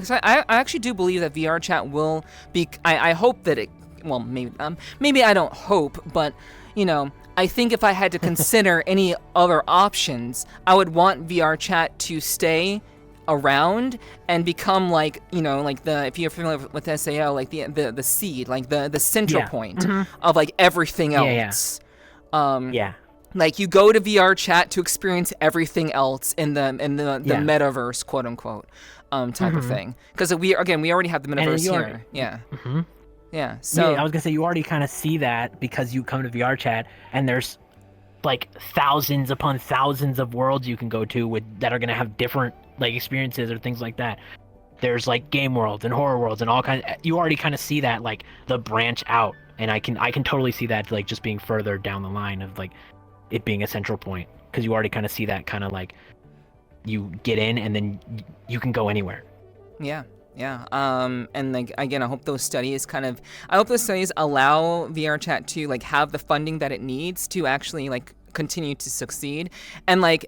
actually do believe that VRChat will be. I hope that it well, maybe I don't hope, but you know, I think if I had to consider any other options, I would want VRChat to stay around and become like, you know, like if you're familiar with SAO, like the seed, like the center point of like everything else. Like you go to VRChat to experience everything else in the metaverse, quote unquote, type of thing. Because we already have the metaverse here. Yeah. So I was gonna say you already kind of see that because you come to VRChat and there's like thousands upon thousands of worlds you can go to that are gonna have different like experiences or things like that. There's like game worlds and horror worlds and all kinds. You already kind of see that, like the branch out, and I can totally see that like just being further down the line of like it being a central point, because you already kind of see that kind of like you get in and then you can go anywhere. Yeah. And like again, I hope those studies allow VRChat to like have the funding that it needs to actually like continue to succeed. And like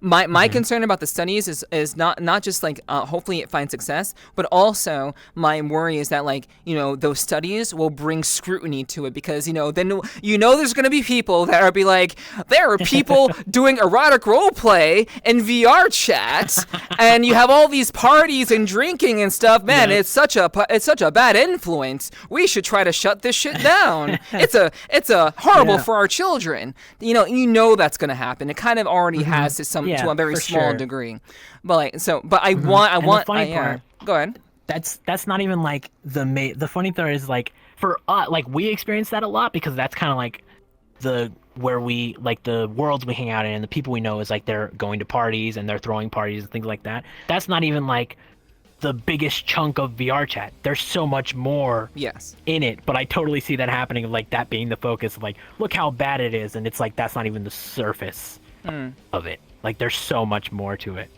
my concern about the studies is not just like hopefully it finds success, but also my worry is that like, you know, those studies will bring scrutiny to it, because, you know, then you know there's gonna be people that are be like, there are people doing erotic role play in VRChat and you have all these parties and drinking and stuff. Man, it's such a bad influence. We should try to shut this shit down. It's a horrible for our children. You know that's going to happen. It kind of already has to a very small degree. But like, so, but I want, the funny part, go ahead. That's not even like the funny part is like for us, like we experience that a lot because that's kind of like the worlds we hang out in and the people we know is like they're going to parties and they're throwing parties and things like that. That's not even like the biggest chunk of VRChat. There's so much more in it, but I totally see that happening, like that being the focus of like, look how bad it is, and it's like that's not even the surface of it. Like there's so much more to it.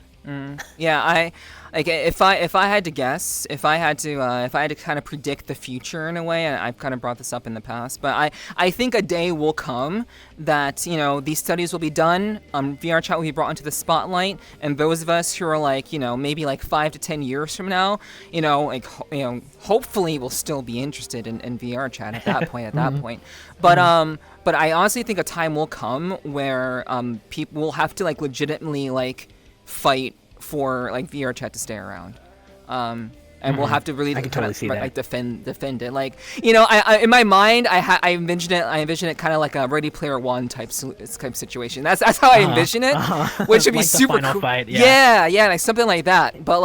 Yeah, I like if I had to guess, if I had to kind of predict the future in a way, and I've kind of brought this up in the past, but I think a day will come that, you know, these studies will be done, VRChat will be brought into the spotlight, and those of us who are like, you know, maybe like 5 to 10 years from now, you know, like, you know, hopefully we'll still be interested in VRChat at that point. But I honestly think a time will come where people will have to like legitimately like defend to stay around, and we'll have to really defend it. Like, you know, I in my mind I envision it kind of like a Ready Player One type situation. That's how I envision it, which would be like super cool. Fight, yeah, like something like that. But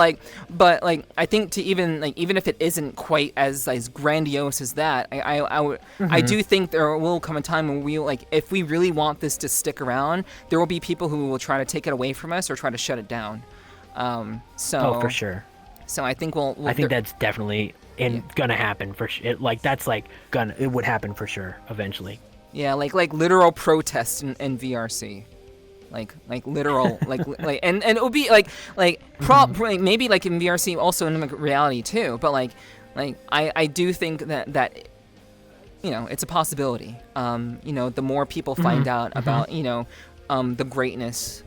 I think to even if it isn't quite as grandiose as that, I do think there will come a time when we like, if we really want this to stick around, there will be people who will try to take it away from us or try to shut it down. For sure. So I think I think that's definitely gonna happen for sure. It would happen for sure eventually. Yeah, like literal protests in VRC, like literal like and it would be like maybe like in VRC also in reality too. But like I do think that you know, it's a possibility. You know, the more people find out about, you know, the greatness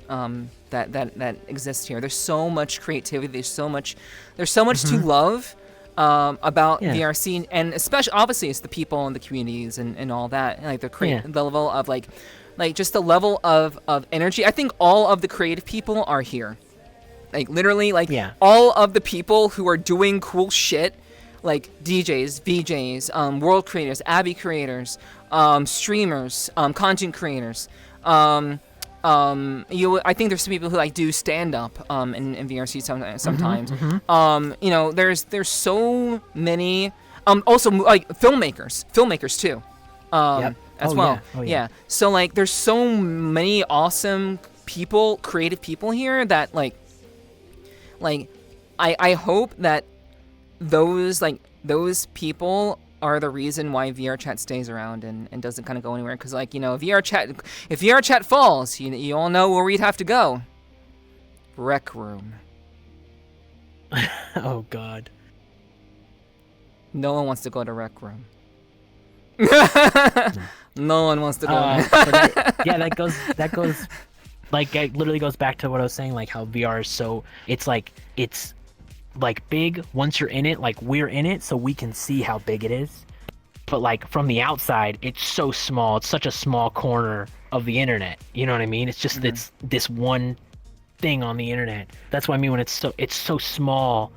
that exists here. There's so much creativity. There's so much to love about VRC, and especially obviously it's the people and the communities and all that. And, like the level of like just the level of energy. I think all of the creative people are here. Like literally, all of the people who are doing cool shit, like DJs, VJs, world creators, Abby creators, streamers, content creators. I think there's some people who like do stand up in VRC sometimes. You know, there's so many also like filmmakers too. As well. Yeah. So like there's so many awesome people, creative people here that like I hope that those people are the reason why VRChat stays around and doesn't kind of go anywhere. Because, like, you know, if VRChat falls, you all know where we'd have to go. Rec Room. Oh, God. No one wants to go to Rec Room. No one wants to go. That goes, like, it literally goes back to what I was saying, like, how VR is so, it's like big once you're in it, like we're in it, so we can see how big it is. but like from the outside, it's so small. It's such a small corner of the internet. You know what I mean? It's just it's this one thing on the internet. That's what I mean when it's so small.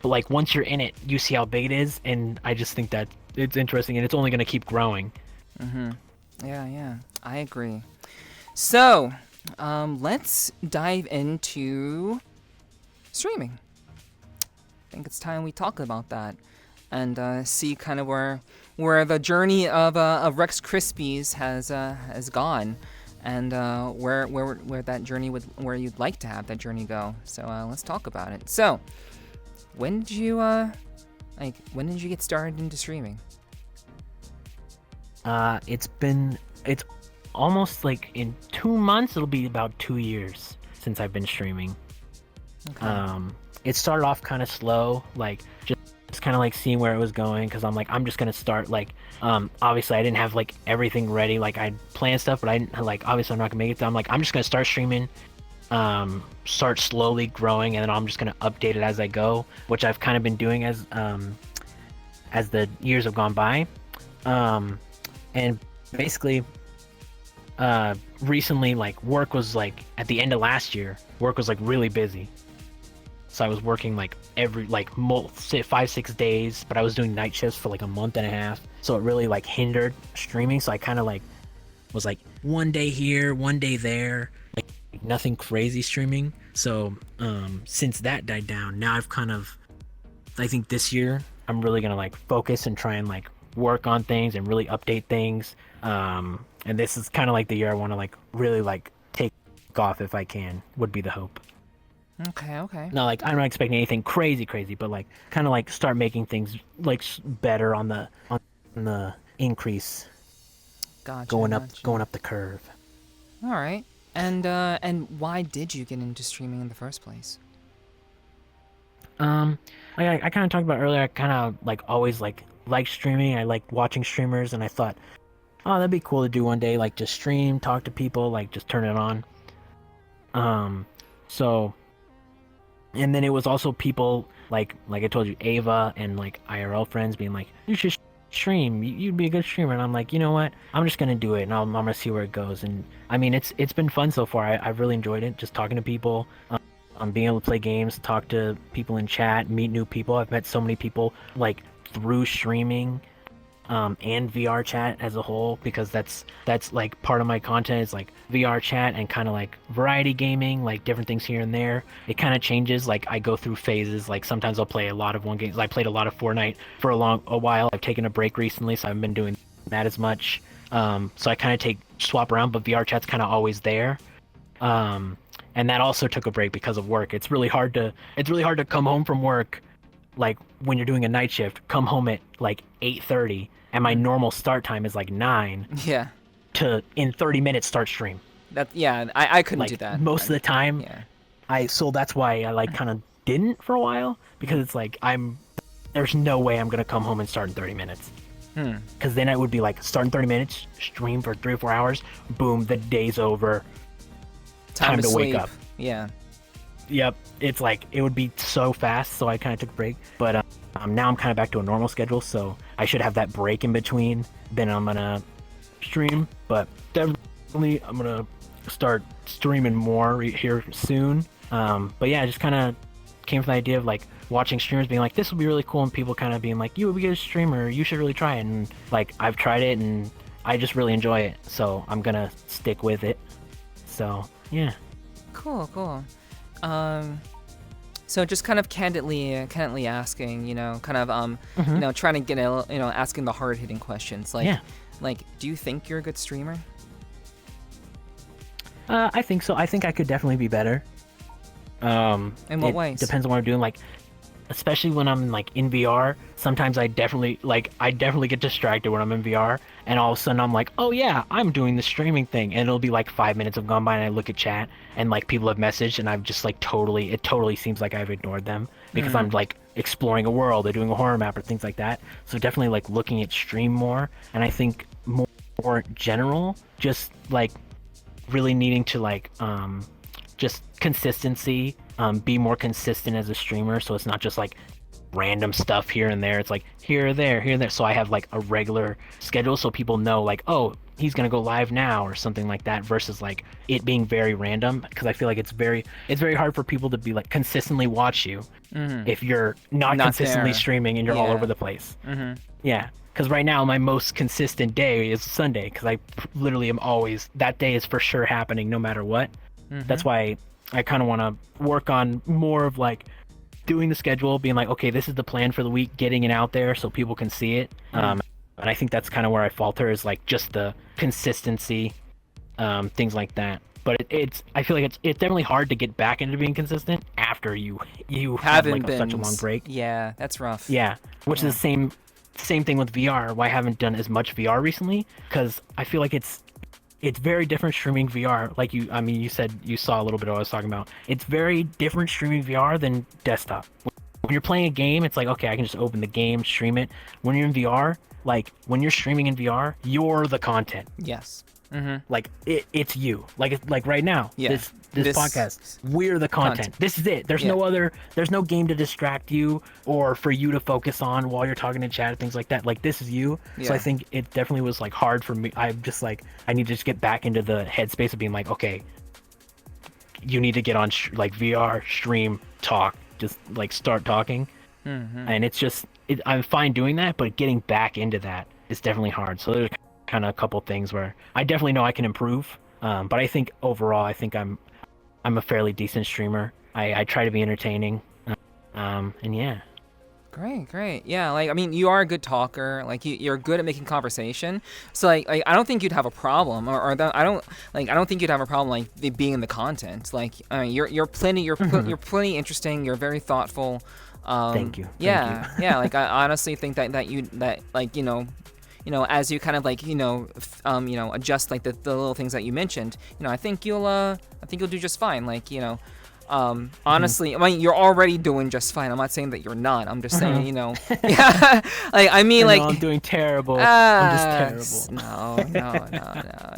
But like once you're in it, you see how big it is, and I just think that it's interesting, and it's only going to keep growing. Yeah, I agree. So, let's dive into streaming. I think it's time we talk about that and see kind of where the journey of RexKrispies has gone, and where that journey where you'd like to have that journey go. So let's talk about it. So, when did you get started into streaming? It's almost like in 2 months. It'll be about 2 years since I've been streaming. Okay. It started off kind of slow, like just kind of like seeing where it was going, because I'm just gonna start like obviously I didn't have like everything ready, like I'd planned stuff, but I didn't like, obviously I'm not gonna make it. I'm like, I'm just gonna start streaming, start slowly growing, and then I'm just gonna update it as I go, which I've kind of been doing as the years have gone by. And basically recently, like work was like at the end of last year, work was like really busy, so I was working like every like 5-6 days, but I was doing night shifts for like a month and a half, so it really like hindered streaming. So I kind of like was like one day here, one day there, like nothing crazy streaming. So since that died down, now I've kind of, I think this year I'm really gonna like focus and try and like work on things and really update things. And this is kind of like the year I want to like really like take off if I can, would be the hope. Okay. No, like I'm not expecting anything crazy, but like kind of like start making things like better on the increase, Gotcha. going up the curve. All right. And why did you get into streaming in the first place? Like I kind of talked about earlier, I kind of like always like streaming. I like watching streamers, and I thought, oh, that'd be cool to do one day, like just stream, talk to people, like just turn it on. So, and then it was also people like I told you, Ava and like IRL friends being like, you should stream, you'd be a good streamer. And I'm like, you know what, I'm just gonna do it, and I'm gonna see where it goes. And I mean, it's been fun so far. I've really enjoyed it, just talking to people, being able to play games, talk to people in chat, meet new people. I've met so many people like through streaming, and VRChat as a whole, because that's like part of my content is like VRChat and kind of like variety gaming, like different things here and there. It kind of changes, like I go through phases. Like sometimes I'll play a lot of one games. I played a lot of Fortnite for a while. I've taken a break recently, so I haven't been doing that as much. So I kind of swap around, but VRChat's kind of always there. And that also took a break because of work. It's really hard to come home from work, like when you're doing a night shift, come home at like 8:30, and my normal start time is like 9. Yeah. To in 30 minutes start stream. I couldn't like, do that. Most of the time. Yeah. So that's why I like kind of didn't for a while, because it's like there's no way I'm gonna come home and start in 30 minutes. Because then I would be like, start in 30 minutes, stream for 3 or 4 hours, boom, the day's over. Time to wake up. Yeah. Yep, it's like it would be so fast, so I kind of took a break. But now I'm kind of back to a normal schedule, so I should have that break in between. Then I'm gonna stream, but definitely I'm gonna start streaming more here soon. But yeah, I just kind of came from the idea of like watching streamers being like, this would be really cool, and people kind of being like, you would be a good streamer, you should really try it. And like I've tried it, and I just really enjoy it, so I'm gonna stick with it. So yeah. Cool. So just kind of candidly asking, you know, kind of you know, trying to get asking the hard-hitting questions, like like, do you think you're a good streamer? I think so. I think I could definitely be better. In what ways? Depends on what I'm doing. Like, especially when I'm like in VR, sometimes I definitely get distracted when I'm in VR, and all of a sudden I'm like, oh yeah, I'm doing the streaming thing, and it'll be like 5 minutes have gone by, and I look at chat, and like people have messaged, and I've just like it totally seems like I've ignored them because I'm like exploring a world or doing a horror map or things like that. So definitely like looking at stream more, and I think more general, just like really needing to like just consistency, be more consistent as a streamer, so it's not just like random stuff here and there. It's like here or there, here and there. So I have like a regular schedule so people know like, oh, he's gonna go live now or something like that versus like it being very random because I feel like it's very hard for people to be like consistently watch you if you're not consistently there. streaming and you're all Yeah. over the place. Yeah. Because right now my most consistent day is Sunday because I literally am always that day is for sure happening no matter what. That's why I kind of want to work on more of like doing the schedule, being like, okay, this is the plan for the week, getting it out there so people can see it. And I think that's kind of where I falter is like just the consistency, things like that. But I feel like it's definitely hard to get back into being consistent after you have Haven't like such a long break. Yeah, that's rough. Yeah, which is the same thing with VR. Why I haven't done as much VR recently? Because I feel like it's very different streaming VR. Like you said you saw a little bit of what I was talking about. It's very different streaming VR than desktop. When you're playing a game, it's like, okay, I can just open the game, stream it. When you're in VR, like when you're streaming in VR, you're the content. Yes. Like it's you. Like right now, Yeah. this podcast, we're the content. This is it. There's no game to distract you or for you to focus on while you're talking in chat and things like that. Like this is you. So I think it definitely was like hard for me. I'm just like I need to just get back into the headspace of being like, okay, you need to get on like VR, stream, talk, just like start talking. And it's just I'm fine doing that, but getting back into that is definitely hard. So there's kind of a couple things where I definitely know I can improve. But I think overall, I think I'm a fairly decent streamer. I try to be entertaining. And yeah. Great. Yeah, like I mean, you are a good talker. Like you're good at making conversation. So like I don't think you'd have a problem, I don't think you'd have a problem like being in the content. Like you're plenty interesting. You're very thoughtful. Thank you. Yeah. Like I honestly think that like as you kind of like adjust like the little things that you mentioned, I think you'll do just fine. Like honestly, I mean, you're already doing just fine. I'm not saying that you're not. I'm just saying, yeah. Like I mean, like I'm doing terrible. I'm just terrible.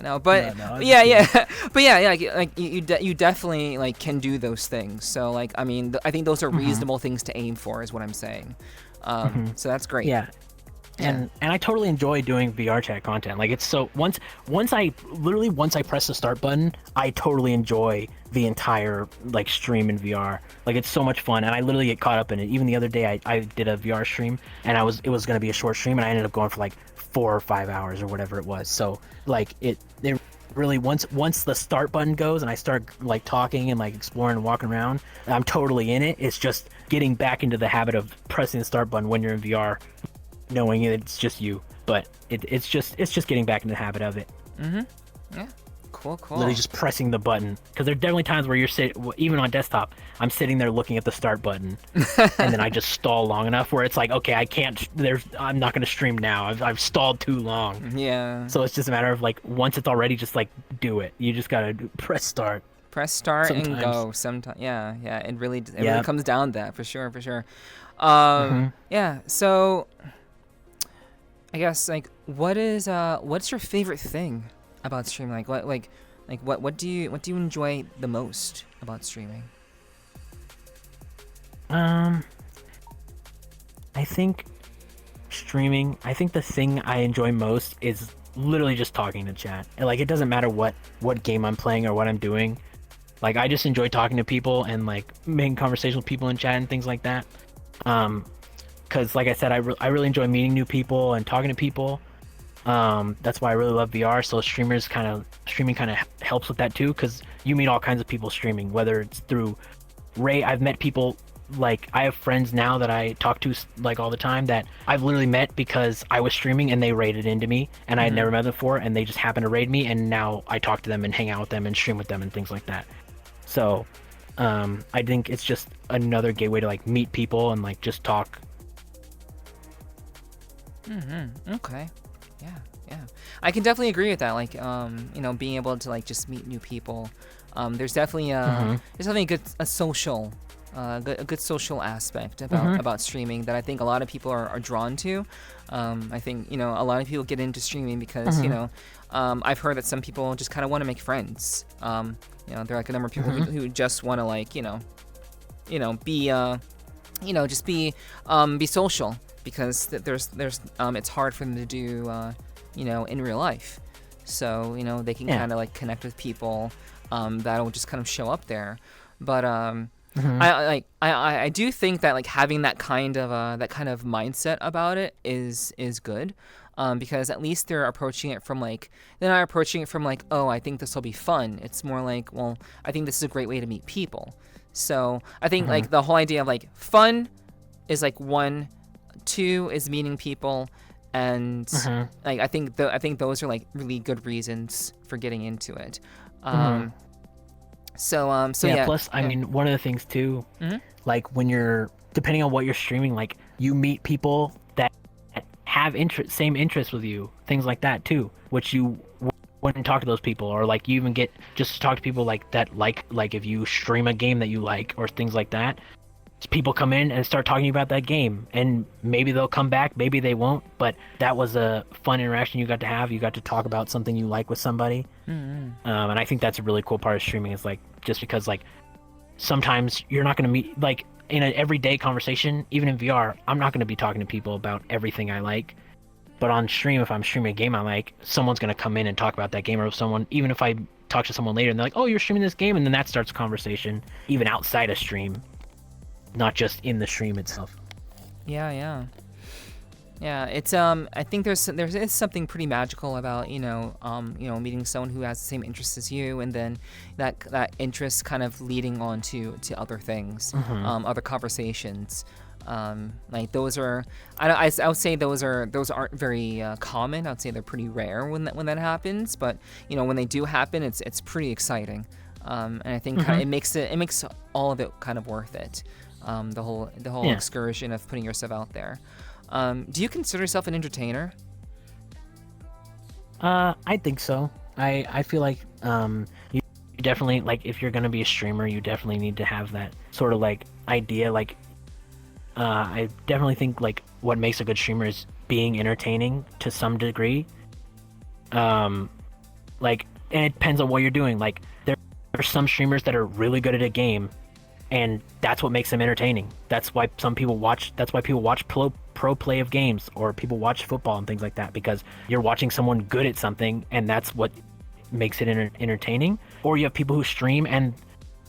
No. But yeah. But yeah, like you definitely like can do those things. So like I mean, I think those are reasonable things to aim for, is what I'm saying. So that's great. Yeah. And I totally enjoy doing VRChat content. Like it's so once I press the start button, I totally enjoy the entire like stream in VR. Like it's so much fun, and I literally get caught up in it. Even the other day, I did a VR stream, and it was gonna be a short stream, and I ended up going for like 4 or 5 hours or whatever it was. So like it really once the start button goes and I start like talking and like exploring and walking around, I'm totally in it. It's just getting back into the habit of pressing the start button when you're in VR. Knowing it's just you, but it's just getting back in the habit of it. Yeah. Cool. Literally just pressing the button, because there are definitely times where even on desktop, I'm sitting there looking at the start button, and then I just stall long enough where it's like, okay, I'm not gonna stream now. I've stalled too long. Yeah. So it's just a matter of like once it's already, just like do it. You just gotta press start. Press start Sometimes. and go. Sometimes, yeah. It really comes down to that for sure. Yeah. So. I guess like what's your favorite thing about streaming? What do you enjoy the most about streaming? I think the thing I enjoy most is literally just talking to chat. And like it doesn't matter what game I'm playing or what I'm doing. Like I just enjoy talking to people and like making conversation with people in chat and things like that. Because like I said, I really enjoy meeting new people and talking to people. That's why I really love VR. So streaming kind of helps with that too, because you meet all kinds of people streaming, whether it's through I've met people, like I have friends now that I talk to like all the time that I've literally met because I was streaming and they raided into me and I had never met them before, and they just happened to raid me, and now I talk to them and hang out with them and stream with them and things like that. So I think it's just another gateway to like meet people and like just talk. Okay. Yeah. I can definitely agree with that. Like, being able to like just meet new people. There's definitely a good social aspect about streaming that I think a lot of people are drawn to. I think a lot of people get into streaming because I've heard that some people just kind of want to make friends. There are like a number of people who just want to like be just be social, because there's it's hard for them to do in real life. So they can kind of like connect with people that'll just kind of show up there. But I do think that like having that kind of mindset about it is good. Because at least they're not approaching it from like, oh, I think this will be fun. It's more like, well, I think this is a great way to meet people. So I think like the whole idea of like fun is like 1, 2 is meeting people, and like I think those are like really good reasons for getting into it. So yeah. Plus, I mean, one of the things too, like when you're depending on what you're streaming, like you meet people that have same interests with you, things like that too, which you wouldn't talk to those people, or like you even get just to talk to people like that, like if you stream a game that you like or things like that, people come in and start talking about that game, and maybe they'll come back, maybe they won't, but that was a fun interaction you got to have. You got to talk about something you like with somebody. And I think that's a really cool part of streaming, is like, just because like sometimes you're not going to meet, like in an everyday conversation, even in VR, I'm not going to be talking to people about everything I like. But on stream, if I'm streaming a game I like, someone's going to come in and talk about that game, or someone, even if I talk to someone later and they're like, oh, you're streaming this game, and then that starts a conversation even outside of stream, not just in the stream itself. Yeah. It's I think there is something pretty magical about meeting someone who has the same interests as you, and then that interest kind of leading on to other things, other conversations. Like those are, I would say those aren't very common. I would say they're pretty rare when that happens. But when they do happen, it's pretty exciting. And I think it makes all of it kind of worth it. The whole excursion of putting yourself out there. Do you consider yourself an entertainer? I think so. I feel like you definitely, like, if you're gonna be a streamer, you definitely need to have that sort of like idea. Like, I definitely think like what makes a good streamer is being entertaining to some degree. Like, and it depends on what you're doing. Like, there are some streamers that are really good at a game, and that's what makes them entertaining. That's why people watch pro play of games, or people watch football and things like that, because you're watching someone good at something, and that's what makes it entertaining. Or you have people who stream, and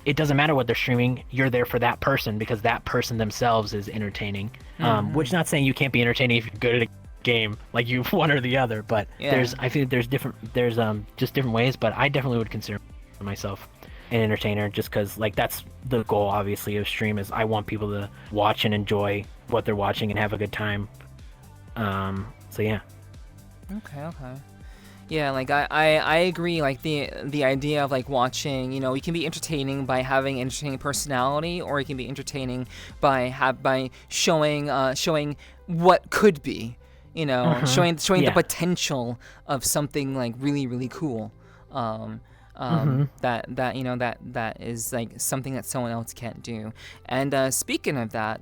it doesn't matter what they're streaming, you're there for that person because that person themselves is entertaining. Which, not saying you can't be entertaining if you're good at a game, like you one or the other, but I feel there's just different ways. But I definitely would consider myself an entertainer, just because like that's the goal, obviously, of stream, is I want people to watch and enjoy what they're watching and have a good time. So yeah. Okay. Yeah, like I agree. Like the idea of like watching, you can be entertaining by having an entertaining personality, or you can be entertaining by showing what could be, showing the potential of something like really, really cool. That is like something that someone else can't do. And speaking of that,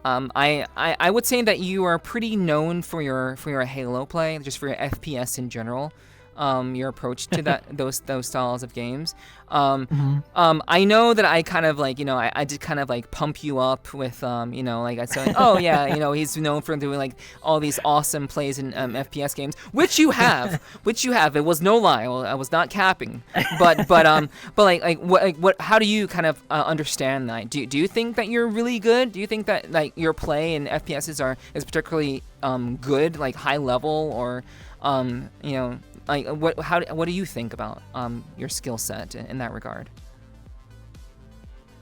I would say that you are pretty known for your Halo play, just for your FPS in general. Your approach to those styles of games. I know that I kind of like, I did kind of like pump you up with, like I said, oh yeah, he's known for doing like all these awesome plays in FPS games, which you have. It was no lie. I was not capping, but what? How do you kind of understand that? Do you think that you're really good? Do you think that like your play in FPSs is particularly good, like high level, or like what do you think about your skill set in that regard?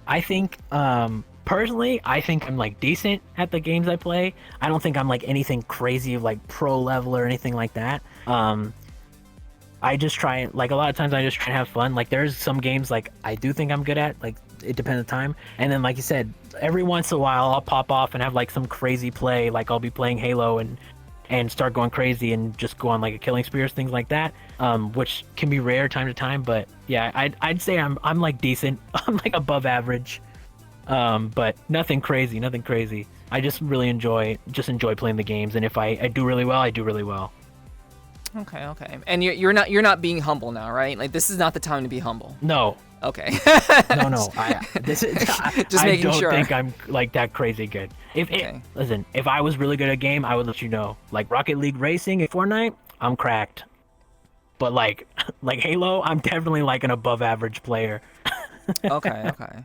I think personally, I think I'm like decent at the games I play. I don't think I'm like anything crazy of like pro level or anything like that. I just try, like a lot of times I just try to have fun. Like there's some games like I do think I'm good at, like it depends on the time. And then like you said, every once in a while I'll pop off and have like some crazy play, like I'll be playing Halo and start going crazy and just go on like a killing spree, things like that, which can be rare time to time. But yeah, I'd say I'm like decent. I'm like above average, but nothing crazy. I just really enjoy playing the games, and if I do really well, I do really well. Okay, okay. And you're not being humble now, right? Like this is not the time to be humble. No, Okay. no. Just I making don't sure. think I'm like that crazy good. Okay. Listen, if I was really good at a game, I would let you know. Like Rocket League Racing in Fortnite, I'm cracked. But like like Halo, I'm definitely like an above average player. Okay, okay.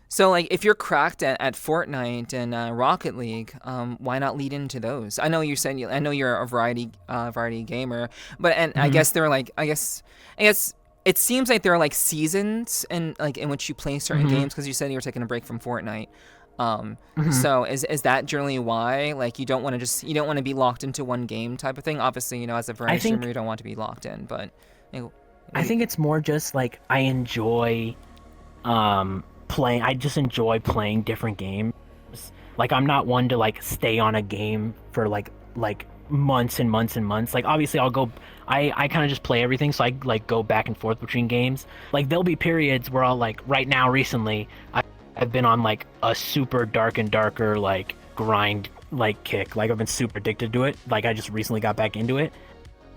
So, like, if you're cracked at Fortnite and Rocket League, why not lead into those? I know you said I know you're a variety gamer, but I Hmm. guess there are like I guess it seems like there are like seasons in which you play certain Hmm. games because you said you were taking a break from Fortnite. Hmm. So is that generally why like you don't want to be locked into one game type of thing? Obviously, as a I variety streamer, think you don't want to be locked in, but you know, I we, think it's more just like I enjoy playing. I just enjoy playing different games. Like I'm not one to like stay on a game for like months and months and months. Like obviously I'll go I kind of just play everything, so I like go back and forth between games. Like there'll be periods where I'll like right now recently I've been on like a super dark and darker like grind like kick. Like I've been super addicted to it. Like I just recently got back into it.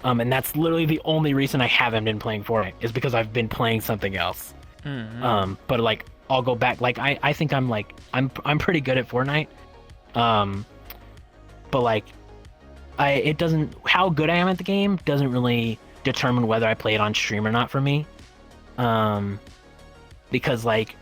And that's literally the only reason I haven't been playing Fortnite is because I've been playing something else. mm-hmm. But like I'll go back. Like I think I'm like I'm pretty good at Fortnite. Um, but like it doesn't how good I am at the game doesn't really determine whether I play it on stream or not for me. Um, because like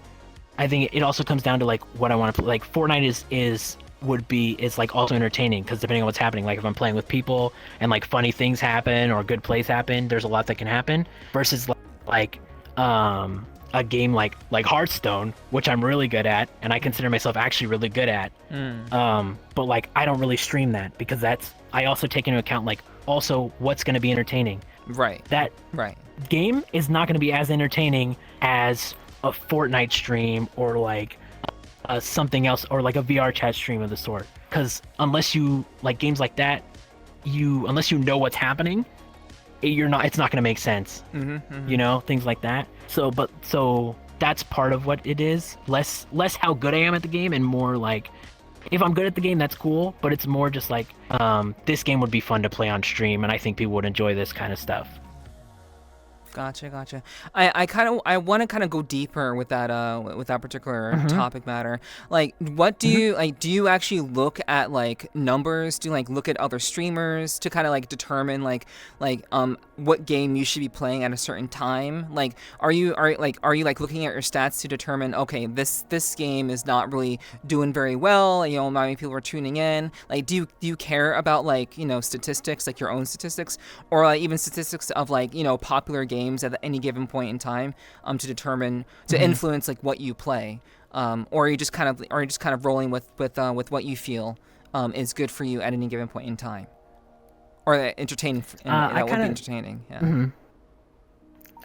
I think it also comes down to like what I want to play. Like Fortnite is like also entertaining because depending on what's happening, like if I'm playing with people and like funny things happen or good plays happen, there's a lot that can happen. Versus like a game like Hearthstone, which I'm really good at and I consider myself actually really good at. Mm. But like I don't really stream that because I also take into account like also what's going to be entertaining. Right. That Right. game is not going to be as entertaining as a Fortnite stream or like something else or like a VRChat stream of the sort. Because unless you like games like that, unless you know what's happening, it's not going to make sense. Mm-hmm, mm-hmm. Things like that. So that's part of what it is. Less how good I am at the game and more like if I'm good at the game, that's cool. But it's more just like this game would be fun to play on stream, and I think people would enjoy this kind of stuff. Gotcha. I want to kind of go deeper with that particular Hmm. topic matter. Like, what do Hmm. you like? Do you actually look at like numbers? Do you like look at other streamers to kind of like determine what game you should be playing at a certain time? Like, are you like looking at your stats to determine okay, this game is not really doing very well. Not many people are tuning in. Like, do you care about like statistics, like your own statistics, or like even statistics of like popular games at any given point in time to determine to Hmm. influence like what you play, or are you just kind of rolling with what you feel is good for you at any given point in time, or entertaining and I that would be kind entertaining. Yeah. of.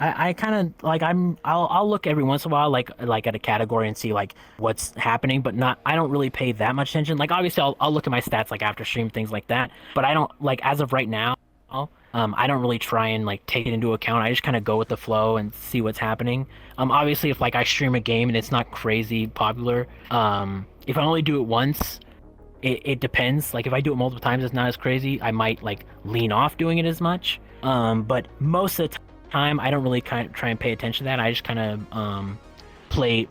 I kind of like I'll look every once in a while like at a category and see like what's happening, but not I don't really pay that much attention. Like obviously I'll look at my stats like after stream things like that, but I don't like as of right now. I don't really try and like take it into account. I just kind of go with the flow and see what's happening. Obviously if like I stream a game and it's not crazy popular, if I only do it once, it depends. Like if I do it multiple times, it's not as crazy. I might like lean off doing it as much. But most of the time, I don't really kind of try and pay attention to that. I just kind of play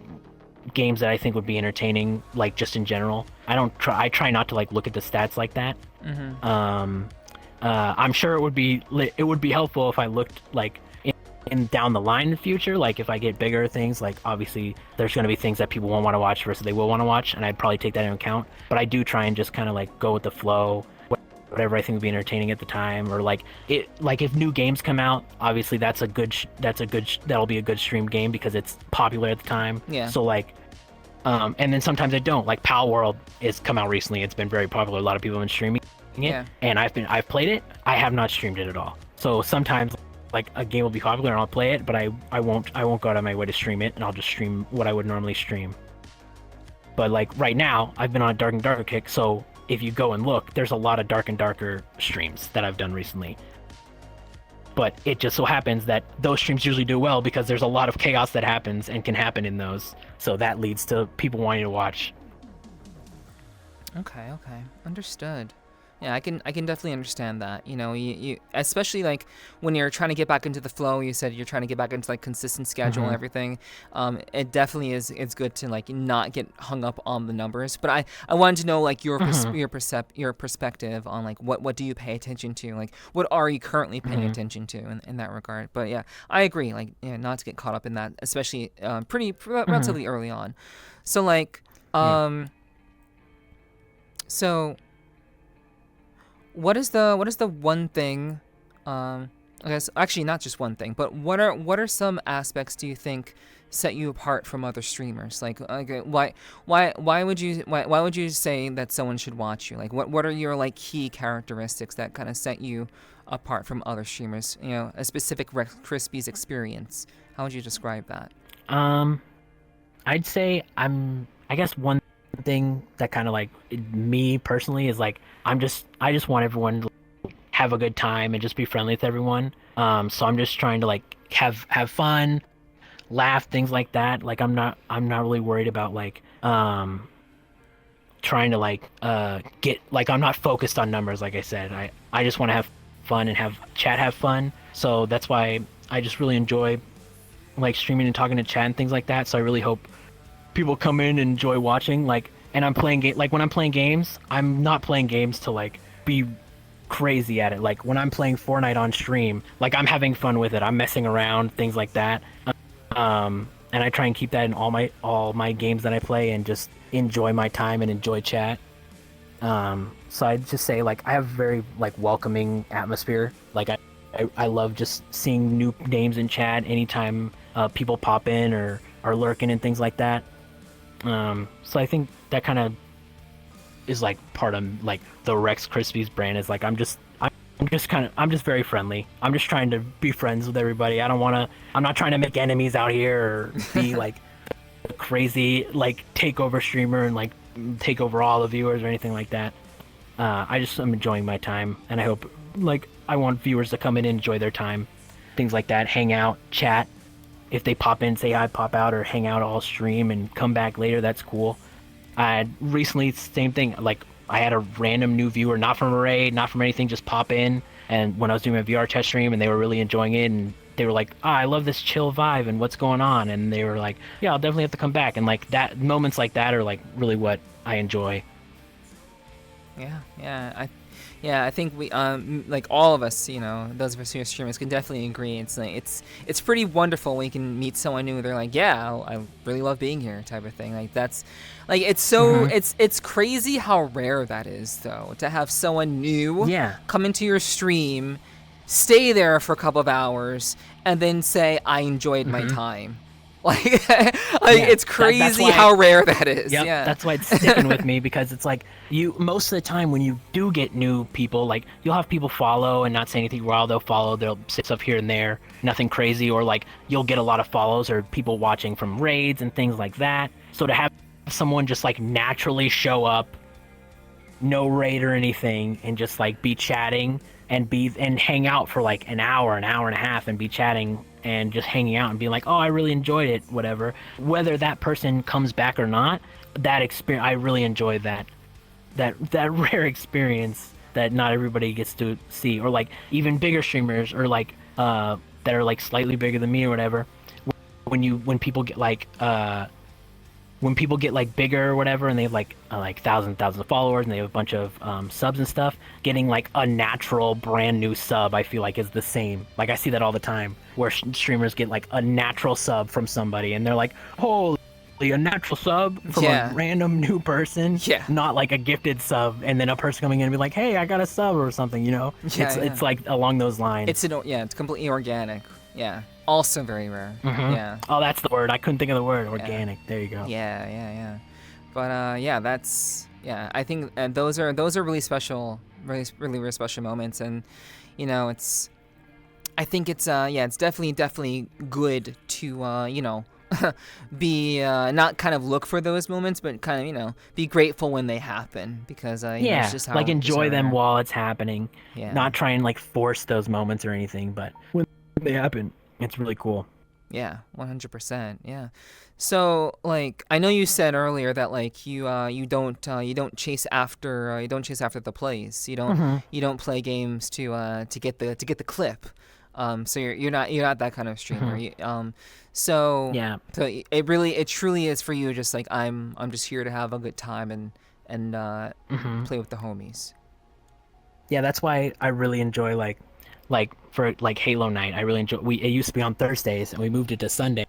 games that I think would be entertaining, like just in general. I don't try. I try not to like look at the stats like that. Mm-hmm. I'm sure it would be helpful if I looked like in down the line in the future, like if I get bigger things, like obviously there's going to be things that people won't want to watch versus they will want to watch, and I'd probably take that into account. But I do try and just kind of like go with the flow, whatever I think would be entertaining at the time, or like if new games come out, obviously that'll be a good stream game because it's popular at the time. Yeah. So like, and then sometimes I don't. Like Pal World has come out recently. It's been very popular. A lot of people have been streaming it, Yeah. and I've played it. I have not streamed it at all. So sometimes like a game will be popular and I'll play it, but I won't go out of my way to stream it, and I'll just stream what I would normally stream. But like right now, I've been on a dark and darker kick, so if you go and look, there's a lot of dark and darker streams that I've done recently. But it just so happens that those streams usually do well because there's a lot of chaos that happens and can happen in those. So that leads to people wanting to watch. Okay. Understood. Yeah, I can definitely understand that. You know, you especially like when you're trying to get back into the flow. You said you're trying to get back into like consistent schedule and everything. It definitely is. It's good to like not get hung up on the numbers. But I wanted to know like your perspective on like what do you pay attention to? Like what are you currently paying attention to in that regard? But yeah, I agree. Like not to get caught up in that, especially relatively early on. So like so. What is the one thing? I guess actually not just one thing, but what are some aspects do you think set you apart from other streamers? Like, okay, why would you say that someone should watch you? Like, what are your like key characteristics that kind of set you apart from other streamers? You know, a specific RexKrispies experience. How would you describe that? I'd say I guess one thing that kind of like me personally is like I just want everyone to have a good time and just be friendly with everyone. So I'm just trying to like have fun, laugh, things like that. Like I'm not really worried about like trying to like get like I'm not focused on numbers. Like I said, I just want to have fun and have fun. So that's why I just really enjoy like streaming and talking to chat and things like that. So I really hope people come in and enjoy watching. Like, and I'm playing like when I'm playing games, I'm not playing games to like be crazy at it. Like when I'm playing Fortnite on stream, like I'm having fun with it. I'm messing around, things like that. And I try and keep that in all my games that I play and just enjoy my time and enjoy chat. So I'd just say like I have a very like welcoming atmosphere. Like I love just seeing new names in chat anytime people pop in or are lurking and things like that. So I think that kind of is like part of like the RexKrispies brand is like I'm just very friendly. I'm just trying to be friends with everybody. I'm not trying to make enemies out here or be like a crazy like takeover streamer and like take over all the viewers or anything like that. I'm enjoying my time, and I hope like I want viewers to come in and enjoy their time, things like that, hang out, chat. If they pop in, say hi, pop out, or hang out all stream and come back later, that's cool. I recently, same thing, like I had a random new viewer, not from a raid, not from anything, just pop in, and when I was doing a VRChat stream, and they were really enjoying it, and they were like, I love this chill vibe, and what's going on, and they were like, yeah, I'll definitely have to come back, and like that, moments like that are like really what I enjoy. I think we like all of us, you know, those of us who are streamers can definitely agree. It's like it's pretty wonderful when you can meet someone new. They're like, yeah, I really love being here, type of thing. Like that's like it's so it's crazy how rare that is though, to have someone new come into your stream, stay there for a couple of hours, and then say, I enjoyed my time. Like, it's crazy how rare that is. Yep, yeah, that's why it's sticking with me, because it's like most of the time when you do get new people, like you'll have people follow and not say anything while they'll follow, they'll say stuff here and there, nothing crazy, or like you'll get a lot of follows or people watching from raids and things like that. So to have someone just like naturally show up, no raid or anything, and just like be chatting and hang out for like an hour and a half and be chatting and just hanging out and being like, oh, I really enjoyed it, whatever. Whether that person comes back or not, that experience, I really enjoyed that rare experience that not everybody gets to see. Or like even bigger streamers, or like that are like slightly bigger than me or whatever. When people get like bigger or whatever, and they have like thousands of followers, and they have a bunch of subs and stuff, getting like a natural brand new sub, I feel like is the same. Like I see that all the time, where streamers get like a natural sub from somebody, and they're like, holy, a natural sub from a random new person, not like a gifted sub, and then a person coming in and be like, hey, I got a sub or something, you know? It's like along those lines. It's completely organic. Yeah. Also very rare. Yeah. Oh, that's the word. I couldn't think of the word. Organic. There you go. Yeah. But I think those are really special, really special moments, and you know, I think it's definitely good to you know, be not kind of look for those moments, but kind of, you know, be grateful when they happen, because you know, it's just how, like enjoy them while it's happening. Not try and like force those moments or anything, but when they happen, it's really cool. Yeah, 100%. Yeah. So, like, I know you said earlier that like you don't chase after the plays. Hmm. You don't play games to get the clip. So you're not that kind of streamer. Hmm. So Yeah. it truly is for you. Just like I'm just here to have a good time and Hmm. play with the homies. Yeah, that's why I really enjoy like for like Halo Night. I really enjoy. It used to be on Thursdays, and we moved it to Sunday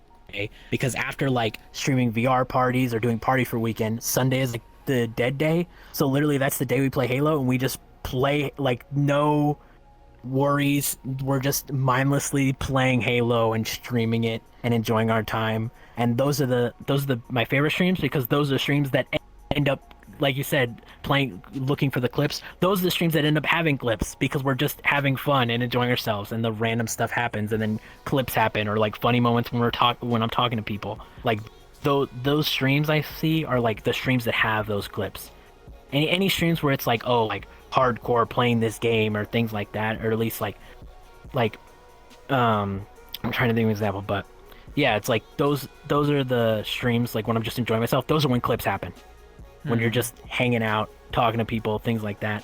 because after like streaming VR parties or doing party for weekend, Sunday is like the dead day. So literally, that's the day we play Halo, and we just play like no worries. We're just mindlessly playing Halo and streaming it and enjoying our time. And those are the my favorite streams because those are streams that end up, like you said, playing, looking for the clips. Those are the streams that end up having clips because we're just having fun and enjoying ourselves, and the random stuff happens, and then clips happen, or like funny moments when I'm talking to people. Like those streams I see are like the streams that have those clips. Any streams where it's like, oh, like hardcore playing this game or things like that, or at least like I'm trying to think of an example, but yeah, it's like those are the streams like when I'm just enjoying myself. Those are when clips happen, when you're Hmm. just hanging out, talking to people, things like that.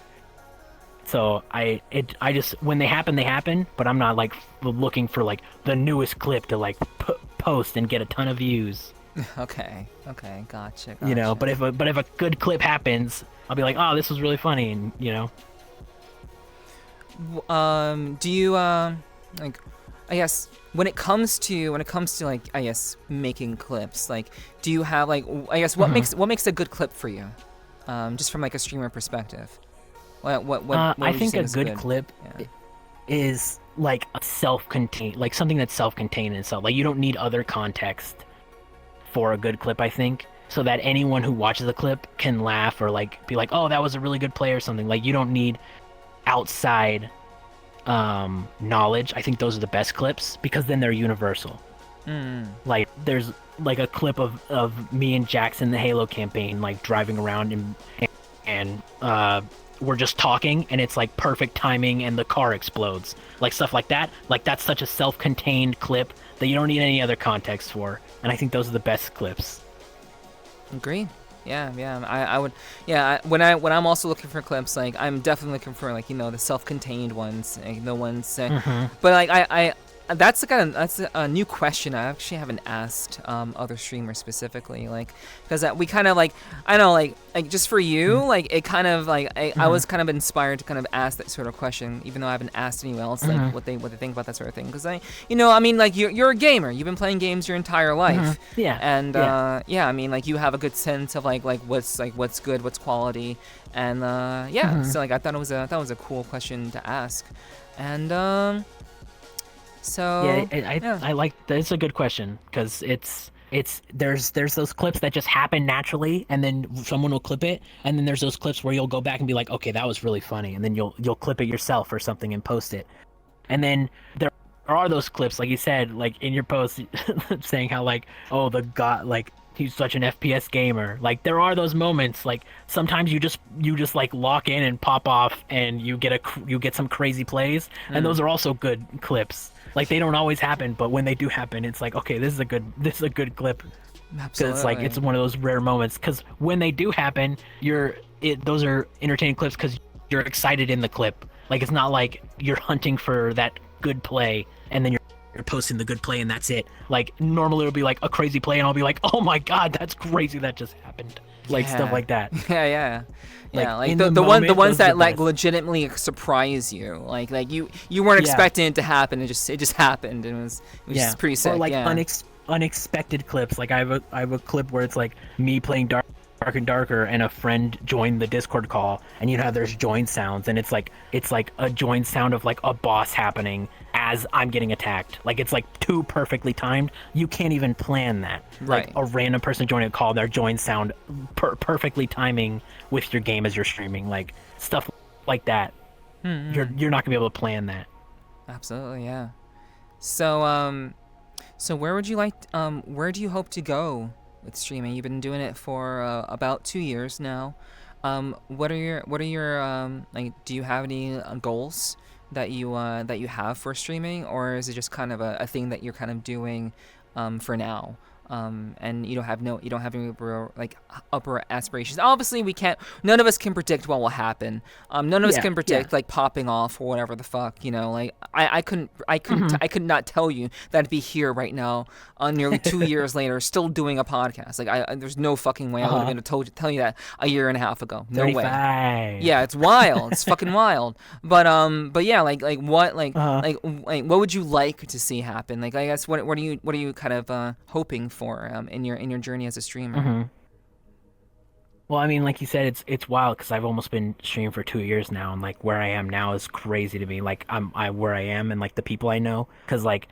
So I just, when they happen, but I'm not like looking for like the newest clip to like post and get a ton of views, Okay. Okay. Gotcha. you know. Gotcha. But if a good clip happens, I'll be like, oh, this was really funny, and you know. Do you like I guess when it comes to like I guess making clips, like do you have like I guess Mhm. what makes a good clip for you? Just from like a streamer perspective. What I would you think say a is good good? clip Yeah. is like a self-contained, like something that's self-contained in itself. Like you don't need other context for a good clip, I think, so that anyone who watches the clip can laugh or like be like, "Oh, that was a really good play" or something. Like you don't need outside knowledge. I think those are the best clips because then they're universal. Mm. Like there's like a clip of me and Jackson the Halo campaign like driving around and we're just talking and it's like perfect timing and the car explodes. Like stuff like that. Like that's such a self-contained clip that you don't need any other context for. And I think those are the best clips. Agree. Yeah, yeah. I would. Yeah. When I'm also looking for clips, like I'm definitely looking for like the self-contained ones, like, the ones. Hmm. But like I that's the kind of that's a new question I actually haven't asked other streamers specifically, like because we kind of like I know like just for you like it kind of like I Hmm. was kind of inspired to kind of ask that sort of question even though I haven't asked anyone else like Hmm. what they think about that sort of thing because I mean like you're a gamer, you've been playing games your entire Hmm. life, Yeah. and Yeah. yeah, I mean like you have a good sense of like what's good, what's quality, and yeah, Hmm. so like I thought it was a cool question to ask, and Yeah, so yeah. I like that. It's a good question because it's there's those clips that just happen naturally, and then someone will clip it, and then there's those clips where you'll go back and be like, okay, that was really funny, and then you'll clip it yourself or something and post it. And then there are those clips, like you said, like in your post, saying how like, oh, the god, like he's such an FPS gamer. Like there are those moments. Like sometimes you just like lock in and pop off, and you get some crazy plays, and Mm, those are also good clips. Like they don't always happen, but when they do happen, it's like, okay, this is a good clip because it's like it's absolutely. one of those rare moments. Because when they do happen, those are entertaining clips because you're excited in the clip. Like it's not like you're hunting for that good play and then you're posting the good play and that's it. Like normally it'll be like a crazy play and I'll be like, oh my god, that's crazy that just happened. Like stuff Yeah. like that. Yeah, yeah. Like Yeah, like in the the moment, ones those are the that like best. legitimately surprise you. Like you weren't Yeah, expecting it to happen. It just happened and it was yeah. just pretty Or sick. like Yeah. unexpected clips. Like I have a clip where it's like me playing Dark and Darker and a friend joined the Discord call and you know how there's join sounds and it's like a join sound of like a boss happening as I'm getting attacked. Like it's like too perfectly timed. You can't even plan that. Like Right. a random person joining a call, their join sound perfectly timing with your game as you're streaming. Like stuff like that. Mm-hmm. You're not gonna be able to plan that. Absolutely, yeah. So so where do you hope to go with streaming? You've been doing it for about 2 years now. What are your like? Do you have any goals that you have for streaming, or is it just kind of a thing that you're kind of doing for now? And you don't have any upper aspirations. Obviously, none of us can predict what will happen. None of us can predict like popping off or whatever the fuck, like I could not tell you that I'd be here right now, nearly 2 years later, still doing a podcast. Like there's no fucking way I would have been able to tell you that a year and a half ago. No 35. way. Yeah, it's wild. It's fucking wild. But yeah, like what what would you like to see happen? Like, I guess what are you kind of hoping for in your journey as a streamer? Well, I mean, like you said, it's wild because I've almost been streaming for 2 years now, and like where I am now is crazy to me. Like I where I am and like the people I know, because like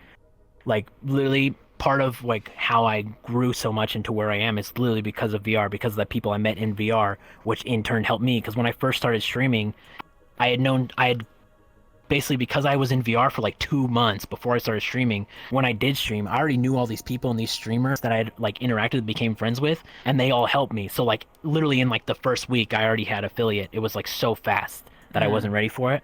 literally part of like how I grew so much into where I am is literally because of VR, because of the people I met in VR, which in turn helped me. Because when I first started streaming, I had basically, because I was in VR for like 2 months before I started streaming, when I did stream, I already knew all these people and these streamers that I had like interacted with, became friends with, and they all helped me. So like literally in like the first week, I already had affiliate. It was like so fast that I wasn't ready for it.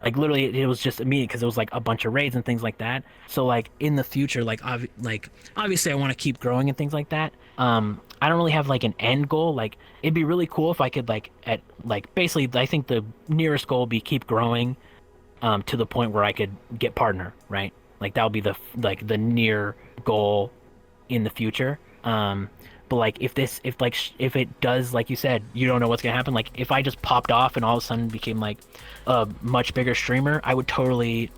Like literally, it was just immediate because it was like a bunch of raids and things like that. So like in the future, like obviously I want to keep growing and things like that. I don't really have like an end goal. Like it'd be really cool if I could basically I think the nearest goal would be keep growing to the point where I could get partner, right? Like that would be the near goal in the future. But like if it does, like you said, you don't know what's gonna happen. Like if I just popped off and all of a sudden became like a much bigger streamer, I would totally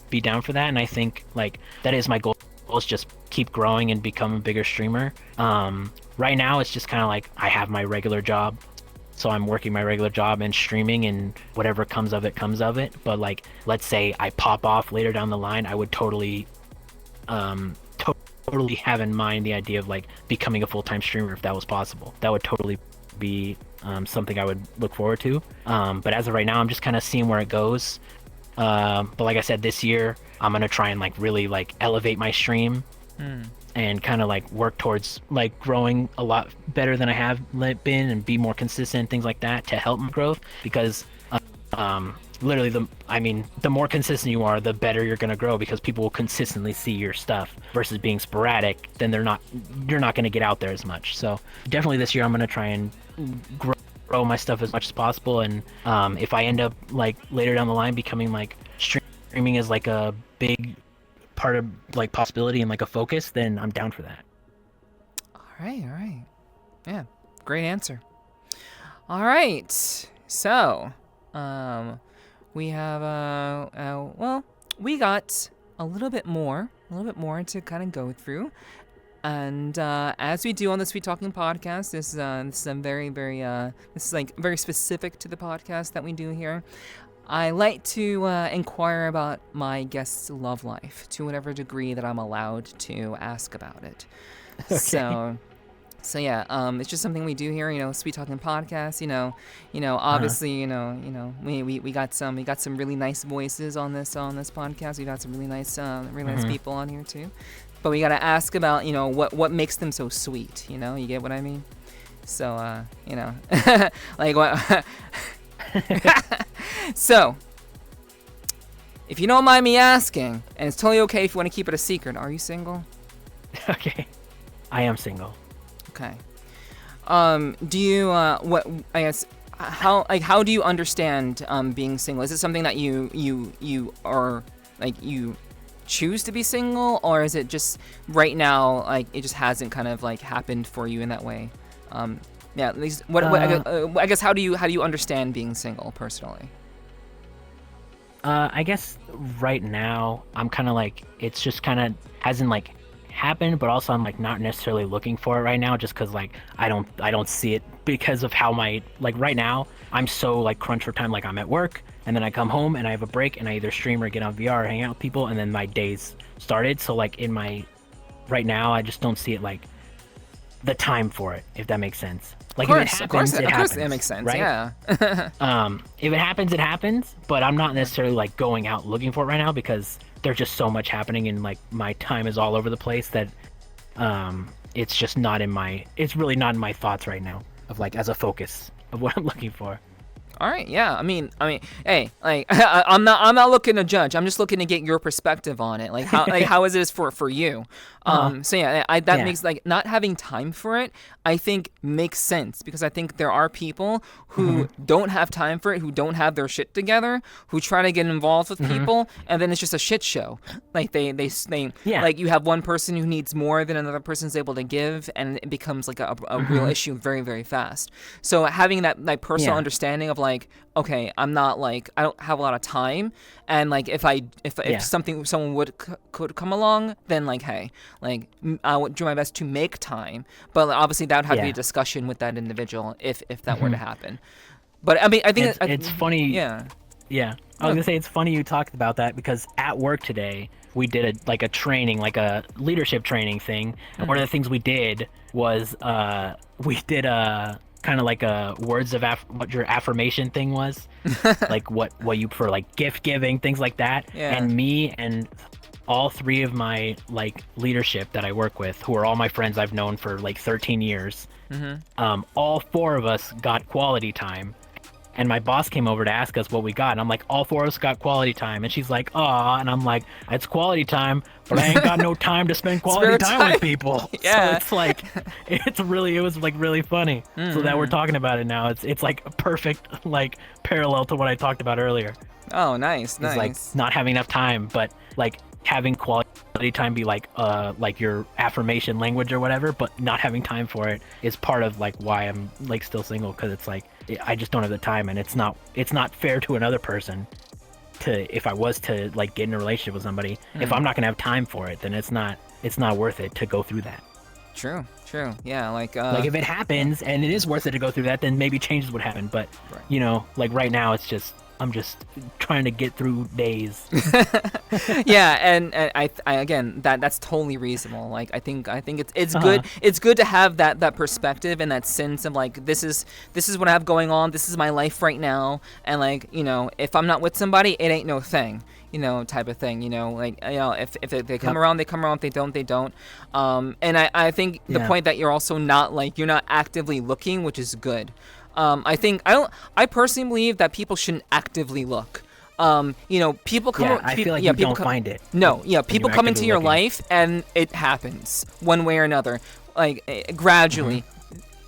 be down for that. And I think like that is my goal, is just keep growing and become a bigger streamer. Right now it's just kind of like I have my regular job. So I'm working my regular job and streaming, and whatever comes of it, comes of it. But like, let's say I pop off later down the line, I would totally have in mind the idea of like becoming a full-time streamer if that was possible. That would totally be something I would look forward to. But as of right now, I'm just kind of seeing where it goes. But like I said, this year I'm gonna try and like really like elevate my stream. And kind of like work towards like growing a lot better than I have been, and be more consistent, things like that, to help my growth. Because literally the more consistent you are, the better you're going to grow, because people will consistently see your stuff, versus being sporadic, then you're not going to get out there as much. So definitely this year I'm going to try and grow my stuff as much as possible. And if I end up like later down the line becoming like streaming as like a big part of like possibility and like a focus, then I'm down for that. All right. Yeah, great answer. All right, so we have well, we got a little bit more to kind of go through. And as we do on the Sweet Talking podcast, this is like very specific to the podcast that we do here. I like to inquire about my guest's love life to whatever degree that I'm allowed to ask about it. Okay. So yeah, it's just something we do here, Sweet Talking podcast. Obviously, we got some really nice voices on this podcast. We got some really nice people on here too. But we gotta ask about what makes them so sweet. You get what I mean? So like what. So, if you don't mind me asking, and it's totally okay if you want to keep it a secret, are you single? Okay, I am single. Okay. Do you what I guess how do you understand being single? Is it something that you are like you choose to be single, or is it just right now like it just hasn't kind of like happened for you in that way? Yeah, at least I guess how do you understand being single personally? I guess right now I'm kind of like, it's just kind of hasn't like happened, but also I'm like not necessarily looking for it right now, just because like I don't see it, because of how my like right now I'm so like crunch for time. Like I'm at work and then I come home and I have a break and I either stream or get on VR or hang out with people, and then my days started. So like in my right now I just don't see it like the time for it, if that makes sense. Like of if it happens, it happens, that makes sense, right? Yeah. If it happens, it happens, but I'm not necessarily like going out looking for it right now, because there's just so much happening and like my time is all over the place that it's just it's really not in my thoughts right now of like as a focus of what I'm looking for. All right, yeah. I mean, hey, like I'm not looking to judge. I'm just looking to get your perspective on it. Like how is this for you? So yeah, that makes like not having time for it, I think makes sense because I think there are people who don't have time for it, who don't have their shit together, who try to get involved with people, and then it's just a shit show. Like they like you have one person who needs more than another person's able to give, and it becomes like a real issue very, very fast. So having that like personal understanding of like, okay, I don't have a lot of time, and like if someone could come along, then like, hey, like I would do my best to make time, but obviously that would have to be a discussion with that individual if that were to happen. But I mean, I think it's funny. Yeah. I was gonna say it's funny you talked about that because at work today we did a training, like a leadership training thing. And one of the things we did was we did a kind of like a words of what your affirmation thing was, like what you for like gift giving, things like that. And me and all three of my like leadership that I work with, who are all my friends I've known for like 13 years, all four of us got quality time. And my boss came over to ask us what we got, and I'm like, all four of us got quality time. And she's like, aw, and I'm like, it's quality time, but I ain't got no time to spend quality time with people. So it's like, it was like really funny. So that we're talking about it now, it's like a perfect like parallel to what I talked about earlier. Oh, nice. It's like not having enough time, but like having quality time be like your affirmation language or whatever, but not having time for it is part of like why I'm like still single, because it's like I just don't have the time, and it's not fair to another person to, if I was to like get in a relationship with somebody, if I'm not gonna have time for it, then it's not worth it to go through that. True. Yeah, like if it happens and it is worth it to go through that, then maybe changes would happen. But you know, like right now, it's just I'm just trying to get through days. Yeah, and I again that's totally reasonable. Like I think it's good. It's good to have that perspective and that sense of like this is what I have going on. This is my life right now, and like, you know, if I'm not with somebody, it ain't no thing. You know, type of thing. You know, like, you know, if they come around, they come around. If they don't, they don't. And I think the point that you're also not like you're not actively looking, which is good. I personally believe that people shouldn't actively look. You know, people come. I feel like you don't find it. No, people come into your life and it happens one way or another, like gradually,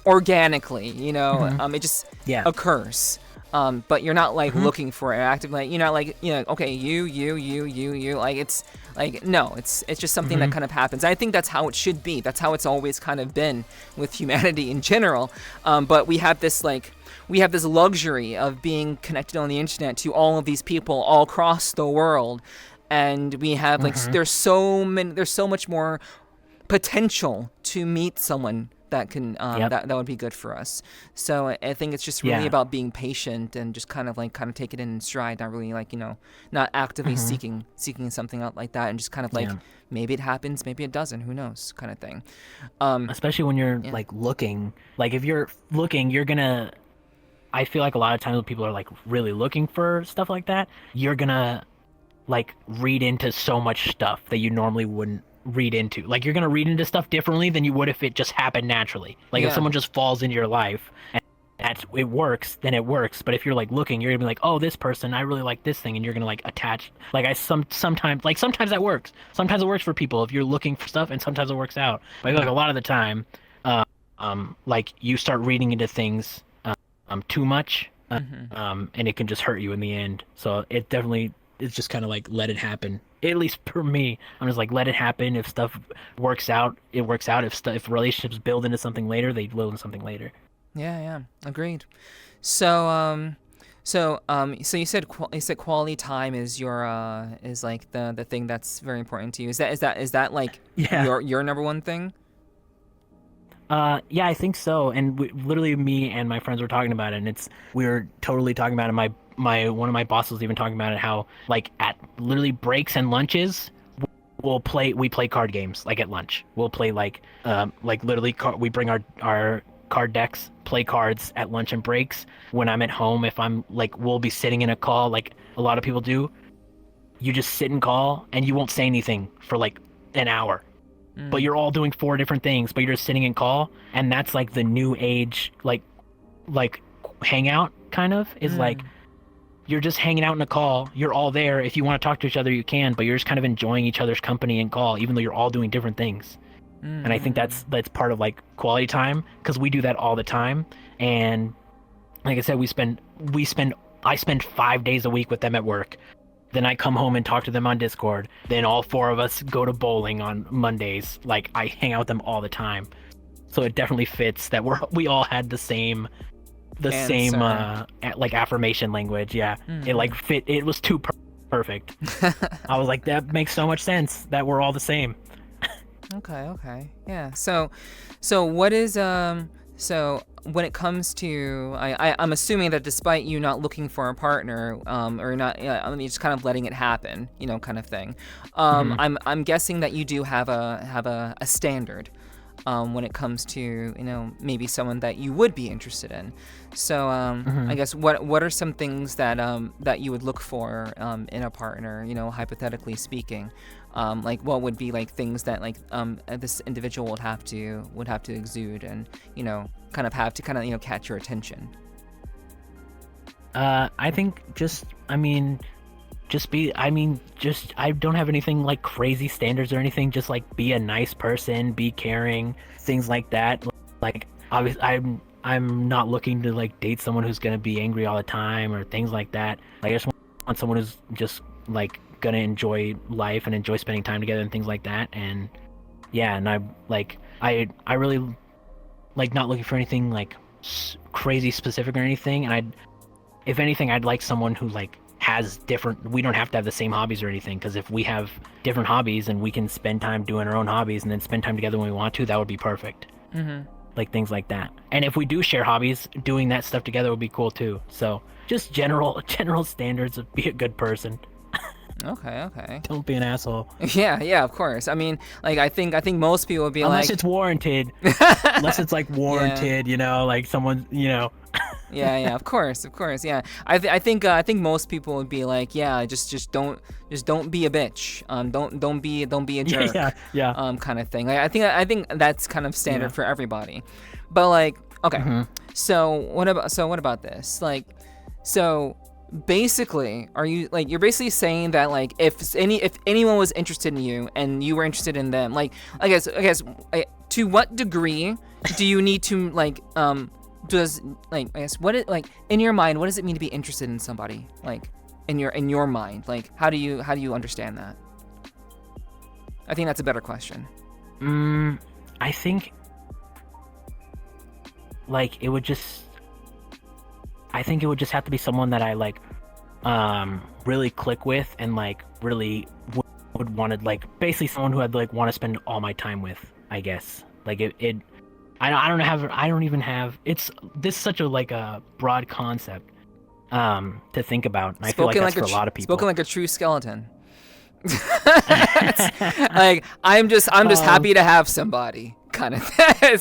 organically. You know, it just occurs. But you're not like looking for it actively. Like, you're not like, you know, okay, you. Like it's like no, it's just something that kind of happens. I think that's how it should be. That's how it's always kind of been with humanity in general. But we have this luxury of being connected on the internet to all of these people all across the world, and we have like there's so much more potential to meet someone that can that would be good for us. So I think it's just really about being patient and just kind of take it in stride, not really like, you know, not actively seeking something out like that, and just kind of like maybe it happens, maybe it doesn't, who knows, kind of thing. Especially when you're like looking, like if you're looking, you're gonna, I feel like a lot of times when people are like really looking for stuff like that, you're gonna like read into so much stuff that you normally wouldn't read into. Like you're gonna read into stuff differently than you would if it just happened naturally. Like if someone just falls into your life and it works, then it works. But if you're like looking, you're gonna be like, oh, this person, I really like this thing, and you're gonna like attach. Like sometimes that works. Sometimes it works for people if you're looking for stuff, and sometimes it works out. But I feel like a lot of the time, like you start reading into things too much, and it can just hurt you in the end. So it definitely, it's just kind of like let it happen. At least for me, I'm just like, let it happen. If stuff works out, it works out. If relationships build into something later, they build into something later. Yeah, agreed. So you said quality time is your is like the thing that's very important to you. Is that like your number one thing? Yeah, I think so. And literally, me and my friends were talking about it, and we were totally talking about it. One of my bosses was even talking about it, how like at literally breaks and lunches, we play card games. Like at lunch, we'll play like literally we bring our card decks, play cards at lunch and breaks. When I'm at home, if I'm like, we'll be sitting in a call like a lot of people do. You just sit and call, and you won't say anything for like an hour. But you're all doing 4 different things, but you're just sitting in call, and that's like the new age like hangout, kind of, is like you're just hanging out in a call. You're all there. If you want to talk to each other, you can, but you're just kind of enjoying each other's company and call, even though you're all doing different things. And I think that's part of like quality time, because we do that all the time. And like I said, I spend 5 days a week with them at work. Then I come home and talk to them on Discord. Then all 4 of us go to bowling on Mondays. Like, I hang out with them all the time. So it definitely fits that we all had the same like affirmation language. Yeah. It like fit. It was too perfect. I was like, that makes so much sense that we're all the same. Okay. Yeah. So what is so when it comes to I'm assuming that despite you not looking for a partner or not, I mean, just kind of letting it happen, kind of thing. I'm guessing that you do have a standard when it comes to maybe someone that you would be interested in. So I guess what are some things that you would look for in a partner, hypothetically speaking. Like what would be like things that like this individual would have to exude and kind of have to catch your attention. I think I don't have anything like crazy standards or anything. Just like be a nice person, be caring, things like that. Like obviously I'm not looking to like date someone who's gonna be angry all the time or things like that. Like I just want someone who's just like gonna enjoy life and enjoy spending time together and things like that. And yeah, and I really like not looking for anything like crazy specific or anything. And if anything, I'd like someone who like has different. We don't have to have the same hobbies or anything, because if we have different hobbies and we can spend time doing our own hobbies and then spend time together when we want to, that would be perfect. Like things like that. And if we do share hobbies, doing that stuff together would be cool too. So just general standards of be a good person. Okay. Don't be an asshole. Yeah, of course. I mean, like I think most people would be unless like, it's warranted. Unless it's like warranted, like someone, Yeah, of course. Yeah, I think most people would be like, yeah, just don't be a bitch. Don't be a jerk. Yeah. Kind of thing. Like, I think that's kind of standard for everybody. But like, okay. So what about this? Like, so basically, you're basically saying that like if anyone was interested in you and you were interested in them, like I guess to what degree do you need to like does like I guess what it like in your mind, what does it mean to be interested in somebody? Like in your mind, like how do you understand that? I think that's a better question. I think like it would just have to be someone that I like really click with and like really would want to like basically someone who I'd like want to spend all my time with, I guess. Like I don't even have this is such a like a broad concept to think about. And I feel like that's for a lot of people. Spoken like a true skeleton. Like I'm just happy to have somebody kind of yeah.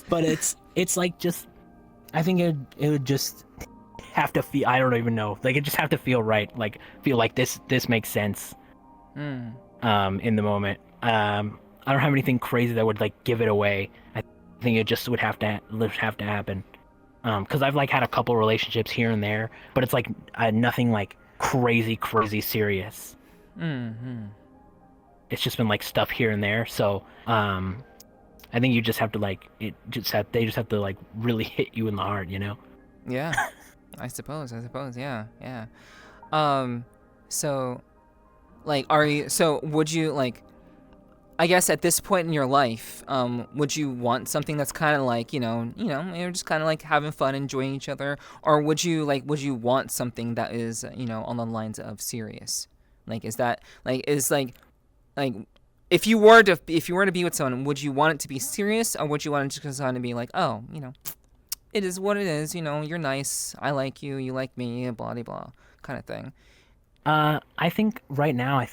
But it's like just I think it would just have to feel, I don't even know, like it just have to feel right, like feel like this makes sense in the moment. I don't have anything crazy that would like give it away. I think it just would have to happen. Because I've like had a couple relationships here and there, but it's like nothing like crazy serious. It's just been like stuff here and there. So I think you just have to like they just have to like really hit you in the heart, Yeah, I suppose. Yeah. So like would you like, I guess at this point in your life, would you want something that's kind of like, you're just kind of like having fun, enjoying each other, or would you want something that is, on the lines of serious? Like, is that like if you were to be with someone, would you want it to be serious, or would you want it just to be like, oh, it is what it is, you're nice, I like you, you like me, blah blah blah, kind of thing? I think right now,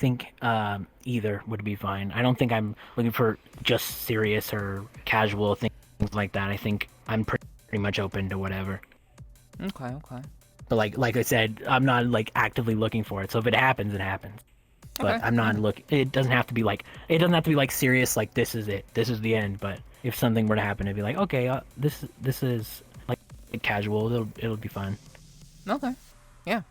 either would be fine. I don't think I'm looking for just serious or casual things like that. I think I'm pretty much open to whatever. Okay. But like I said, I'm not like actively looking for it. So if it happens, it happens. But Okay. I'm not looking. It doesn't have to be like serious. Like this is it. This is the end. But if something were to happen, it'd be like, okay, this is like casual. It'll be fun. Okay. Yeah.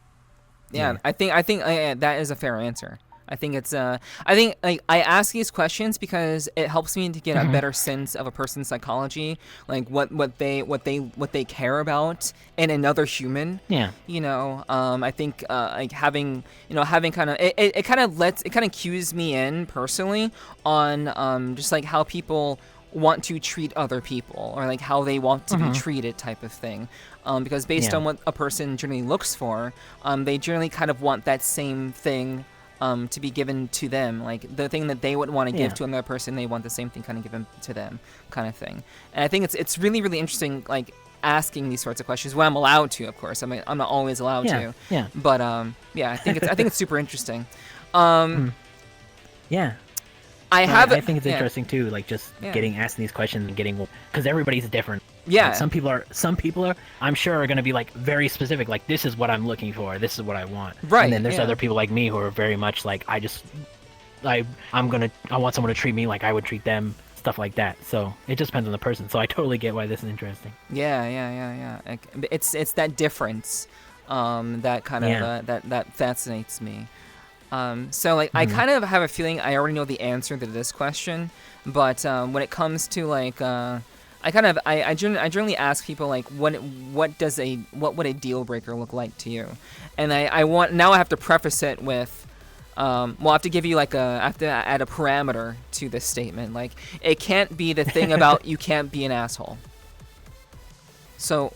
Yeah. I think that is a fair answer. I think it's I think like I ask these questions because it helps me to get a better sense of a person's psychology, like what they care about in another human. Yeah. I think like having kind of it kind of cues me in personally on just like how people want to treat other people, or like how they want to be treated, type of thing. Because based on what a person generally looks for, they generally kind of want that same thing to be given to them. Like the thing that they would want to give to another person, they want the same thing kind of given to them, kind of thing. And I think it's really, really interesting, like asking these sorts of questions when I'm allowed to. Of course, I'm not always allowed to. Yeah. But I think it's super interesting. Yeah. I think it's interesting too, like just getting asked these questions and getting, because everybody's different. Yeah. Like some people are I'm sure are going to be like very specific, like this is what I'm looking for, this is what I want. Right. And then there's other people like me who are very much like I want someone to treat me like I would treat them, stuff like that. So it just depends on the person. So I totally get why this is interesting. Yeah. It's that difference that kind of that fascinates me. So like I kind of have a feeling I already know the answer to this question, but when it comes to like I generally ask people like what would a deal breaker look like to you, and I have to preface it with I have to give you I have to add a parameter to this statement. Like it can't be the thing about you can't be an asshole. So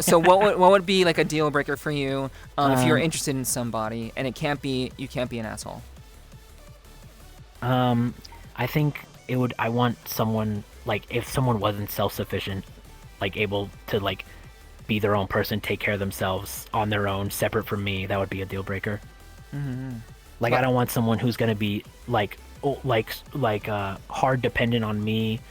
so what would be like a deal breaker for you if you're interested in somebody, and you can't be an asshole? I think I want someone, like if someone wasn't self-sufficient, like able to like be their own person, take care of themselves on their own, separate from me, that would be a deal breaker. Like I don't want someone who's gonna be like hard dependent on me,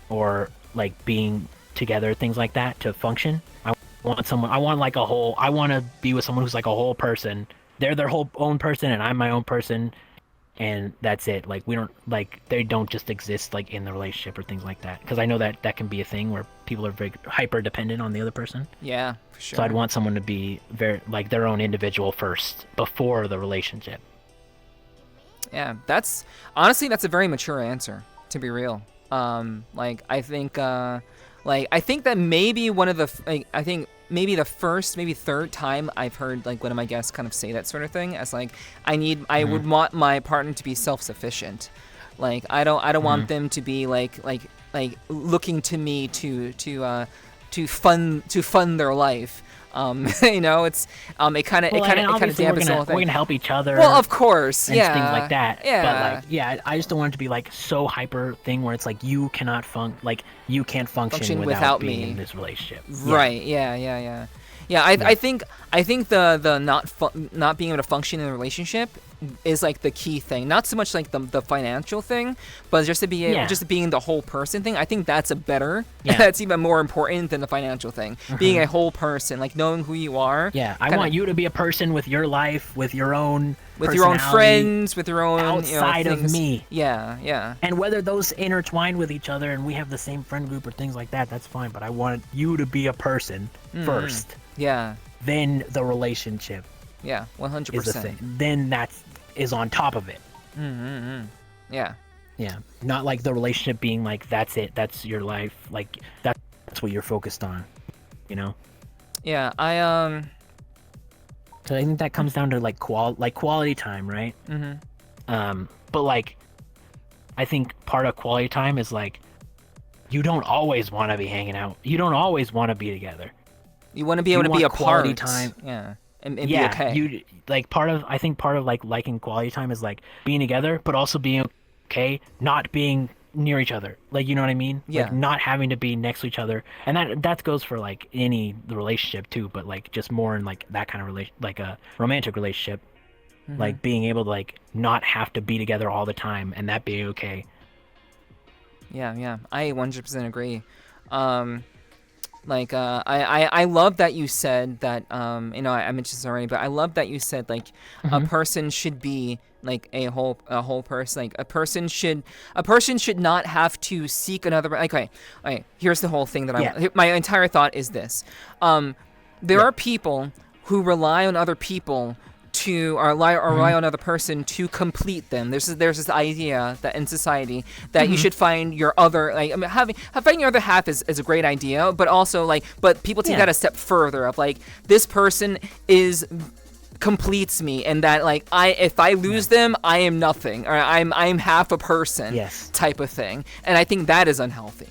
or like being together, things like that, to function. I want to be with someone who's like a whole person. They're their whole own person and I'm my own person, and that's it. Like they don't just exist like in the relationship or things like that, because I know that can be a thing where people are very hyper dependent on the other person. Yeah, for sure. So I'd want someone to be very like their own individual first before the relationship. Yeah, that's honestly a very mature answer, to be real. I think that maybe one of the maybe the first, maybe third time I've heard like one of my guests kind of say that sort of thing, as like I would want my partner to be self-sufficient. Like I don't want them to be like looking to me to fund their life. It's it kind of dampens the whole thing. We're gonna help each other. Well, of course, and things like that. Yeah. But I just don't want it to be like so hyper thing where it's like you can't function without being me in this relationship. Right. Yeah. I think the not being able to function in a relationship is like the key thing. Not so much like the financial thing, but just being the whole person thing. I think that's that's even more important than the financial thing. Being a whole person, like knowing who you are. Yeah, I want you to be a person with your life, with your own friends, with your own outside of me. Yeah. And whether those intertwine with each other and we have the same friend group or things like that, that's fine. But I want you to be a person first. Yeah. Then the relationship. Yeah, 100%. Is the thing. Then that is on top of it. Yeah. Yeah. Not like the relationship being like that's it. That's your life. Like that's what you're focused on. Yeah. So I think that comes down to like quality time, right? But like, I think part of quality time is like, you don't always want to be hanging out. You don't always want to be together. You want to be able to be a quality part. Time. Yeah. And be okay. I think part of like liking quality time is like being together, but also being okay, not being near each other. Like, you know what I mean? Yeah. Like not having to be next to each other. And that goes for like the relationship too, but like just more in like that kind of like a romantic relationship. Like being able to like not have to be together all the time and that being okay. Yeah. I 100% agree. I love that you said that, I mentioned this already, but I love that you said, like, a person should be, like a whole person. Like a person should not have to seek another. Like, okay, here's the whole thing that my entire thought is this. There are people who rely on other people to rely on another person to complete them. There's this idea that in society that you should find your other, like, I mean, finding your other half is a great idea, but also but people take that a step further of like, this person completes me, and that like if I lose them, I am nothing, or I'm half a person, type of thing. And I think that is unhealthy.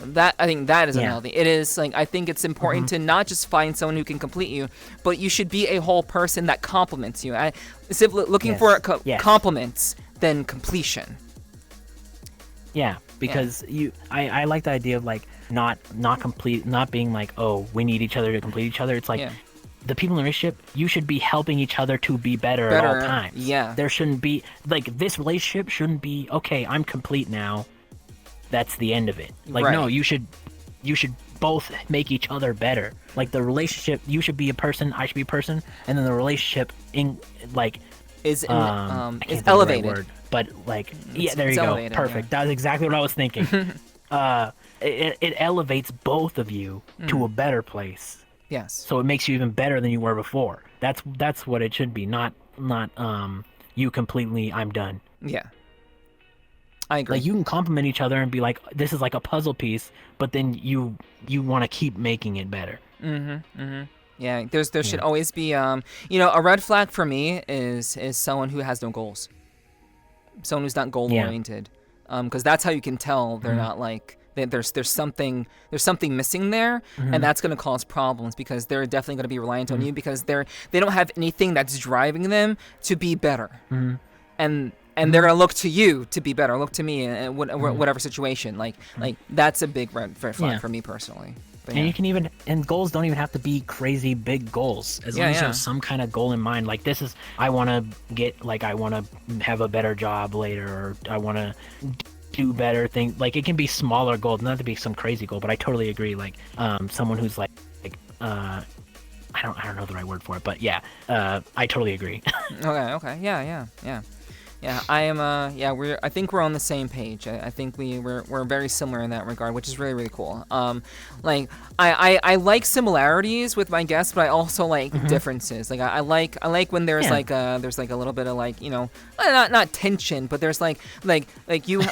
I think that is unhealthy. It is like, I think it's important to not just find someone who can complete you, but you should be a whole person that complements you. Instead of looking for compliments than completion. Yeah, because I like the idea of like not being like, oh, we need each other to complete each other. It's like the people in a relationship, you should be helping each other to be better at all times. Yeah, there shouldn't be like, this relationship shouldn't be, okay, I'm complete now, that's the end of it. Like, no, you should both make each other better. Like, the relationship, you should be a person, I should be a person, and then the relationship is elevated. But like, there you go. Perfect. That was exactly what I was thinking. It elevates both of you to a better place. Yes. So it makes you even better than you were before. That's what it should be. Not you completely, I'm done. Yeah. I agree. Like, you can compliment each other and be like, this is like a puzzle piece, but then you want to keep making it better. Yeah, there should always be a red flag for me is someone who has no goals. Someone who's not goal oriented. Because that's how you can tell they're not like, there's something missing there, and that's going to cause problems, because they're definitely going to be reliant on you, because they don't have anything that's driving them to be better. And they're gonna look to you to be better. Look to me in whatever situation. Like that's a big red flag for me personally. But and you can even, and goals don't even have to be crazy big goals. As long as you have some kind of goal in mind. Like, this is, I want to have a better job later, or I want to do better things. Like, it can be smaller goals, not to be some crazy goal. But I totally agree. Like, someone who's I don't know the right word for it, but I totally agree. Okay. Yeah, I am. I think we're on the same page. I think we're very similar in that regard, which is really, really cool. Like, I like similarities with my guests, but I also like differences. Like, I like when there's like a little bit of like, not tension, but there's like you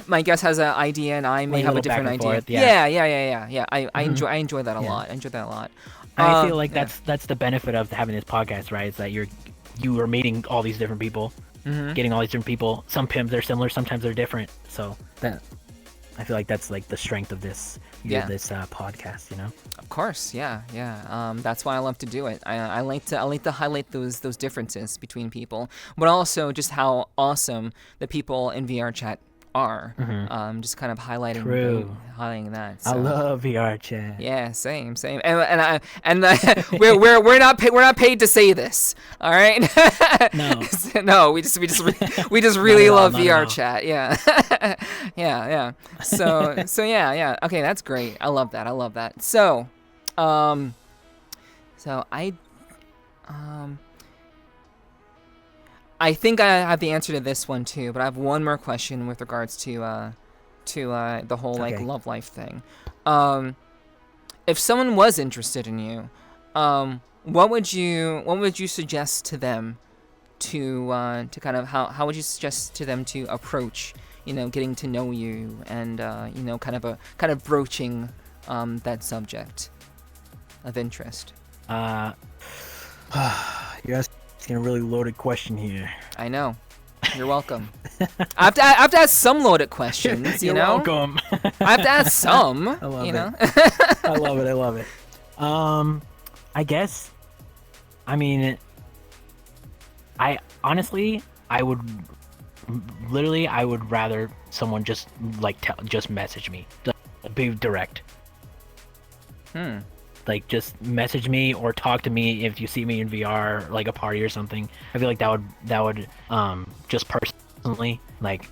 my guest has an idea and I may have a different idea. Forth, yeah. I enjoy that a lot. I enjoy that a lot. I feel like that's the benefit of having this podcast, right? Is that you are meeting all these different people. Getting all these different people. Sometimes they're similar, sometimes they're different. So that, I feel like that's like the strength of this podcast, Of course, yeah. That's why I love to do it. I like to highlight those differences between people, but also just how awesome the people in VRChat are. Just kind of highlighting that. So. I love VRChat. Yeah, same. And we're not paid to say this. All right. No, we just really love VRChat. Yeah. So yeah. Okay, that's great. I love that. So I think I have the answer to this one too, but I have one more question with regards to the whole love life thing. If someone was interested in you, what would you suggest to them to kind of how would you suggest to them to approach getting to know you and kind of broaching that subject of interest? You're asking a really loaded question here. I know. You're welcome. I have to ask some loaded questions, You're welcome. I have to ask some. I love it. I love it. I guess. I mean, I honestly, I would rather someone just just message me, be direct. Like, just message me or talk to me if you see me in VR, like a party or something. I feel like that would just personally, like,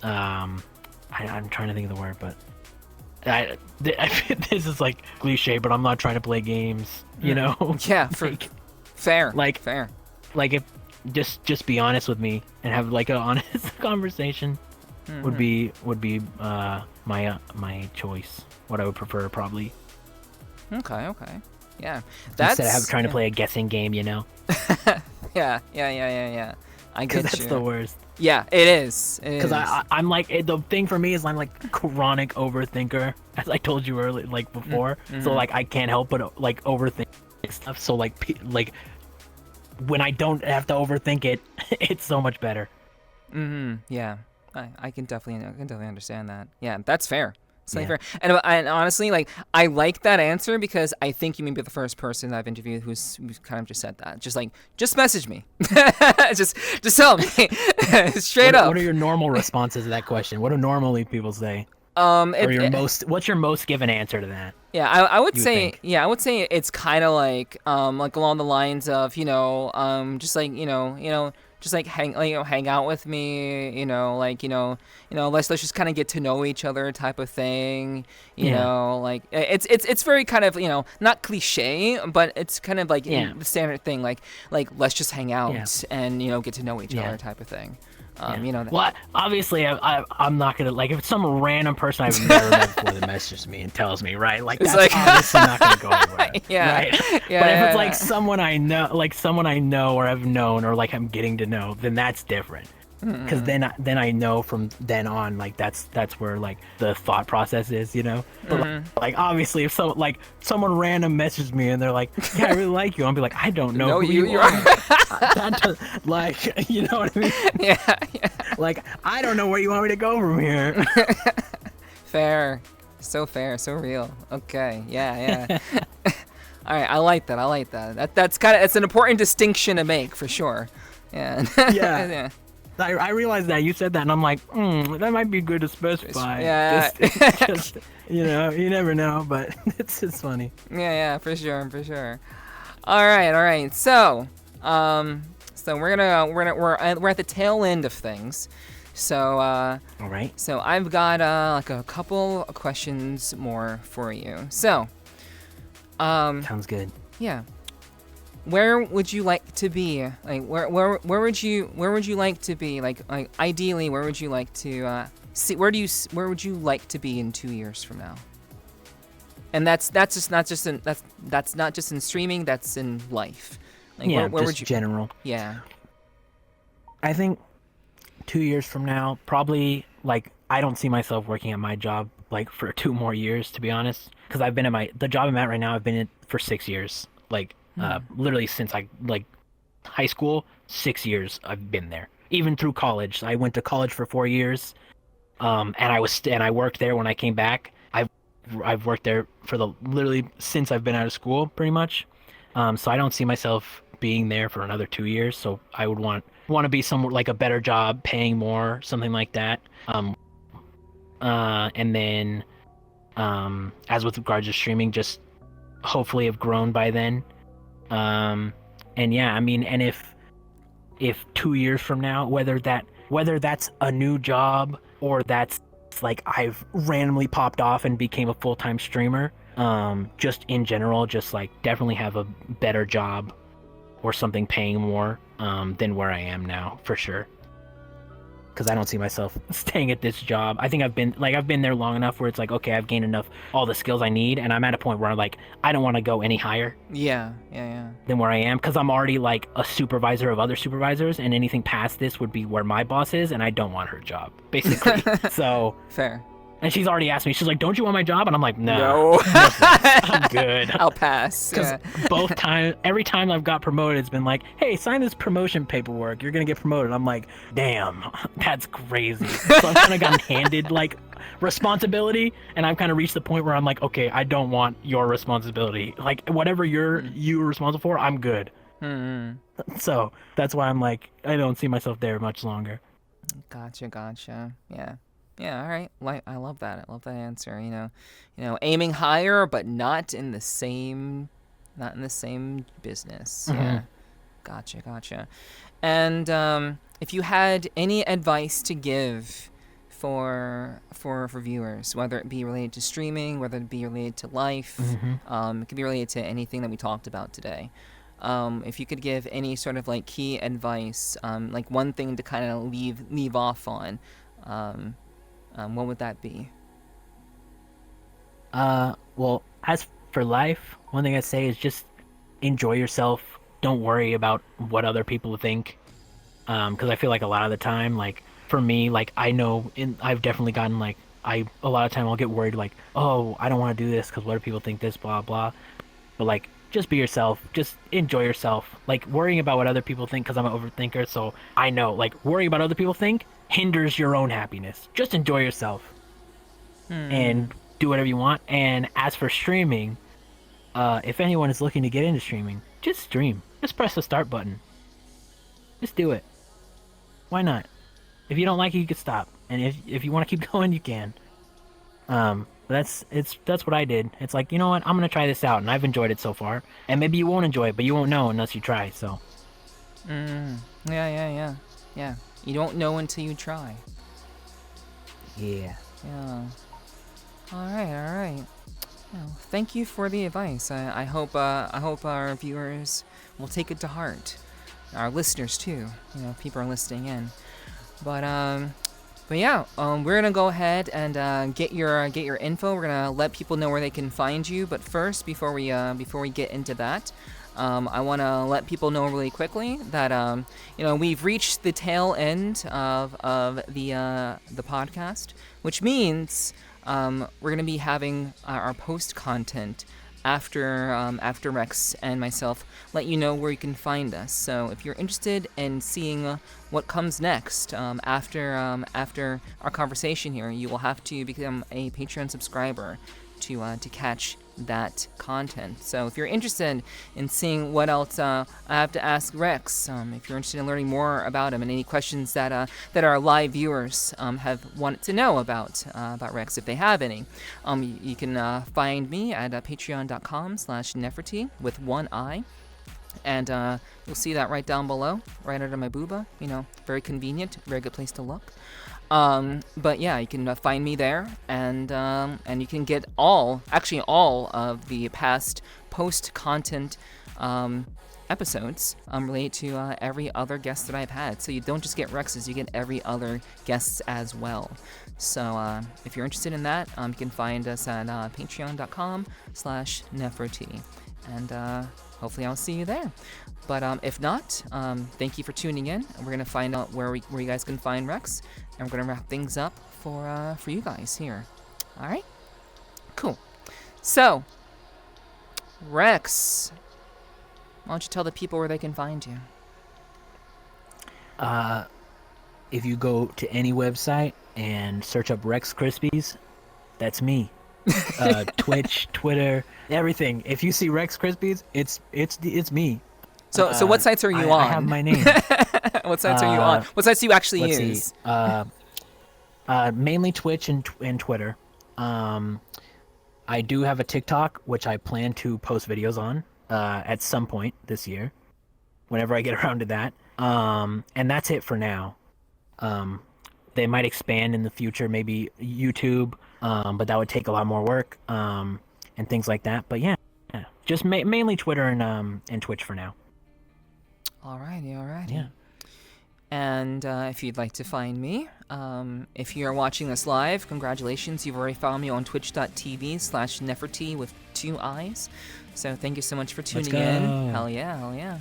I'm trying to think of the word, but this is like cliche, but I'm not trying to play games, Yeah, fair. Like, fair. Like, just be honest with me and have like an honest conversation would be my choice. What I would prefer probably. Okay. Yeah. Instead of trying to play a guessing game, you know. Yeah. I get you. That's the worst. Yeah, it is. Because I'm like, the thing for me is I'm like chronic overthinker, as I told you earlier, like before. So like I can't help but like overthink stuff. So like when I don't have to overthink it, it's so much better. Yeah, I can definitely understand that. Yeah, that's fair. Fair. And honestly, like I like that answer because I think you may be the first person I've interviewed who's kind of just said that. Just message me. just tell me straight up. What are your normal responses to that question? What do normally people say? What's your most given answer to that? Yeah, I would say it's kind of like along the lines of just like hang out with me, let's just kind of get to know each other type of thing, you know, like it's very kind of, not cliche, but it's kind of like the standard thing, like let's just hang out and, get to know each other type of thing. Well, obviously I'm not gonna, like, if it's some random person I've never met before that messages me and tells me, right, like that's obviously not gonna go anywhere. Right? But if it's like someone I know or have known or like I'm getting to know, then that's different. Because then I know from then on, like that's where like the thought process is, But like obviously if someone random messages me and they're like, yeah, I really like you, I'll be like, I don't know who you are. Like, you know what I mean? Yeah. Like, I don't know where you want me to go from here. Fair, so real. Okay, yeah. All right, I like that. That's an important distinction to make for sure. Yeah. Yeah. I realized that you said that, and I'm like, that might be good to specify. Yeah. Just, you never know, but it's funny. Yeah, for sure. All right. So we're at the tail end of things. So all right. So I've got like a couple of questions more for you. So sounds good. Yeah. Where would you like to be? Like where would you like to be? Like ideally, where would you like to see? Where would you like to be in 2 years from now? And that's not just in streaming. That's in life. Like, where just would you? General. Yeah. I think 2 years from now, probably like I don't see myself working at my job like for 2 more years, to be honest. Because I've been at the job I'm at right now. I've been in for 6 years. Like. Literally since I like high school, 6 years I've been there. Even through college, I went to college for 4 years, and I worked there when I came back. I've worked there for literally since I've been out of school, pretty much. So I don't see myself being there for another 2 years. So I would want to be somewhere like a better job, paying more, something like that. And then, as with regards to streaming, just hopefully have grown by then. And yeah, I mean, and if 2 years from now, whether that's a new job or that's like I've randomly popped off and became a full-time streamer, just in general, just like definitely have a better job or something paying more, than where I am now, for sure. Because I don't see myself staying at this job. I think I've been there long enough where it's like, okay, I've gained enough, all the skills I need, and I'm at a point where I'm like, I don't want to go any higher. Yeah. Than where I am, because I'm already like a supervisor of other supervisors, and anything past this would be where my boss is, and I don't want her job, basically. So fair. And she's already asked me, she's like, don't you want my job? And I'm like, no. I'm good. I'll pass. Because every time I've got promoted, it's been like, hey, sign this promotion paperwork. You're going to get promoted. I'm like, damn, that's crazy. So I've kind of gotten handed like responsibility, and I've kind of reached the point where I'm like, okay, I don't want your responsibility. Like whatever you're responsible for, I'm good. Mm-hmm. So that's why I'm like, I don't see myself there much longer. Gotcha. Yeah, all right. I love that. I love that answer. You know, aiming higher, but not in the same business. Mm-hmm. Yeah. Gotcha. And if you had any advice to give for viewers, whether it be related to streaming, whether it be related to life, mm-hmm. It could be related to anything that we talked about today. if you could give any sort of like key advice, like one thing to kind of leave off on, what would that be? Well, as for life, one thing I say is just enjoy yourself. Don't worry about what other people think. Because I feel like a lot of the time, like for me, like I've definitely gotten like a lot of time I'll get worried like, oh, I don't want to do this because what do people think this, blah blah. But like, just be yourself. Just enjoy yourself. Like worrying about what other people think, because I'm an overthinker, so I know like worrying about other people think hinders your own happiness. Just enjoy yourself and do whatever you want. And as for streaming, if anyone is looking to get into streaming, just stream. Just press the start button. Just do it. Why not? If you don't like it, you can stop. And if you want to keep going, you can. That's what I did. It's like, you know what? I'm gonna try this out, and I've enjoyed it so far. And maybe you won't enjoy it, but you won't know unless you try. So. Yeah. You don't know until you try. Yeah. Yeah. All right. Well, thank you for the advice. I hope our viewers will take it to heart. Our listeners too. You know, people are listening in. But yeah, we're gonna go ahead and get your info. We're gonna let people know where they can find you. But first, before we get into that, I want to let people know really quickly that we've reached the tail end of the podcast, which means we're gonna be having our post content after Rex and myself let you know where you can find us. So if you're interested in seeing what comes next after our conversation here, you will have to become a Patreon subscriber to catch that content. So if you're interested in seeing what else I have to ask Rex, if you're interested in learning more about him and any questions that our live viewers have wanted to know about Rex, if they have any, you can find me at patreon.com/Neferty with one I. And you'll see that right down below, right under my booba. You know, very convenient, very good place to look. But yeah, you can find me there, and you can get all of the past post content episodes related to every other guest that I've had. So you don't just get Rex's, you get every other guests as well. So if you're interested in that, you can find us at patreon.com/Neferty, and hopefully I'll see you there. But if not, thank you for tuning in. We're gonna find out where you guys can find Rex, and we're gonna wrap things up for you guys here. All right, cool. So, Rex, why don't you tell the people where they can find you? If you go to any website and search up RexKrispies, that's me. Twitch, Twitter, everything. If you see RexKrispies, it's me. So what sites are you on? I have my name. What sites are you on? What sites do you actually use? Mainly Twitch and Twitter. I do have a TikTok, which I plan to post videos on at some point this year, whenever I get around to that. And that's it for now. They might expand in the future, maybe YouTube, but that would take a lot more work and things like that. But yeah, just mainly Twitter and Twitch for now. Alrighty. Yeah. And if you'd like to find me, if you're watching this live, congratulations, you've already found me on twitch.tv/Neferty with 2 I's. So thank you so much for tuning in. Hell yeah.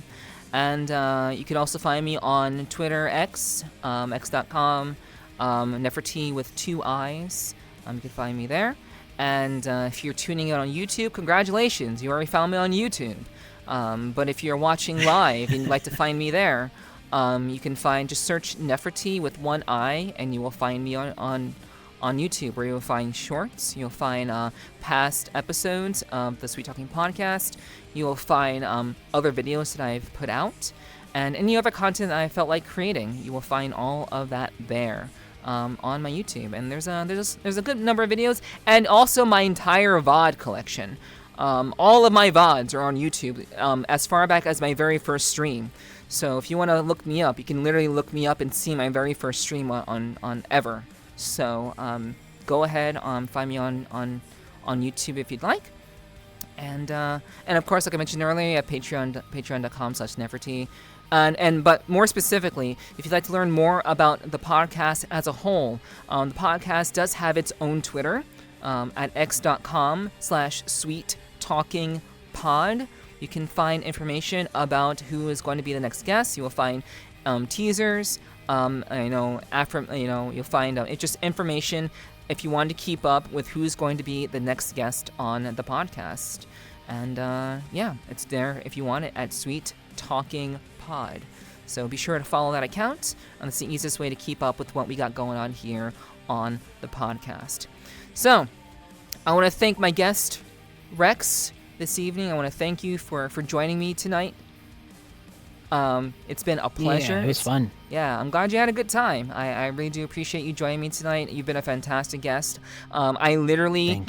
And you can also find me on Twitter, x.com, Neferty with 2 I's. You can find me there. And if you're tuning in on YouTube, congratulations, you already found me on YouTube. But if you're watching live and you'd like to find me there, you can just search Neferty with 1 I, and you will find me on YouTube, where you'll find shorts, you'll find past episodes of the Sweet Talking Podcast, you will find other videos that I've put out, and any other content that I felt like creating. You will find all of that there on my YouTube, and there's a good number of videos, and also my entire VOD collection. All of my VODs are on YouTube, as far back as my very first stream. So if you want to look me up, you can literally look me up and see my very first stream on ever. So go ahead, find me on YouTube if you'd like. And of course, like I mentioned earlier, at patreon.com/Neferty. But more specifically, if you'd like to learn more about the podcast as a whole, the podcast does have its own Twitter at x.com/sweettalkingpod. You can find information about who is going to be the next guest. You will find teasers. You'll find it's just information if you want to keep up with who's going to be the next guest on the podcast. And it's there if you want it at Sweet Talking Pod. So be sure to follow that account, and it's the easiest way to keep up with what we got going on here on the podcast. So I want to thank my guest, Rex, this evening. I want to thank you for joining me tonight. It's been a pleasure. Yeah, it was fun. Yeah, I'm glad you had a good time. I really do appreciate you joining me tonight. You've been a fantastic guest. I literally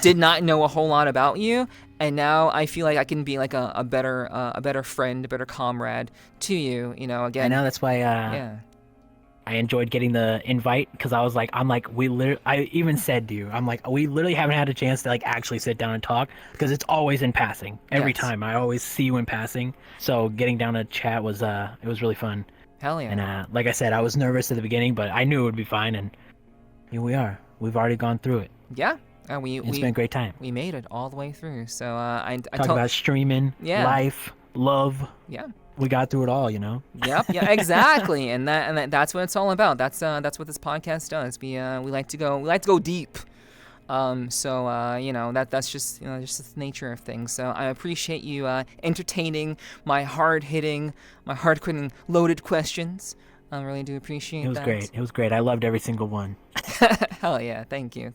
did not know a whole lot about you, and now I feel like I can be like a better friend, a better comrade to you. Again. I know, that's why. I enjoyed getting the invite, because I even said to you, we literally haven't had a chance to actually sit down and talk, because it's always in passing. Every time I always see you in passing. So getting down to chat was it was really fun. Hell yeah. And like I said, I was nervous at the beginning, but I knew it would be fine, and here we are. We've already gone through it. Yeah. It's been a great time. We made it all the way through. So I talk about streaming, life, love. Yeah. We got through it all, Yep. Yeah. Exactly. and that's what it's all about. That's what this podcast does. We like to go deep. That's just just the nature of things. So I appreciate you entertaining my hard-hitting, loaded questions. I really do appreciate that. It was great. I loved every single one. Hell yeah. Thank you.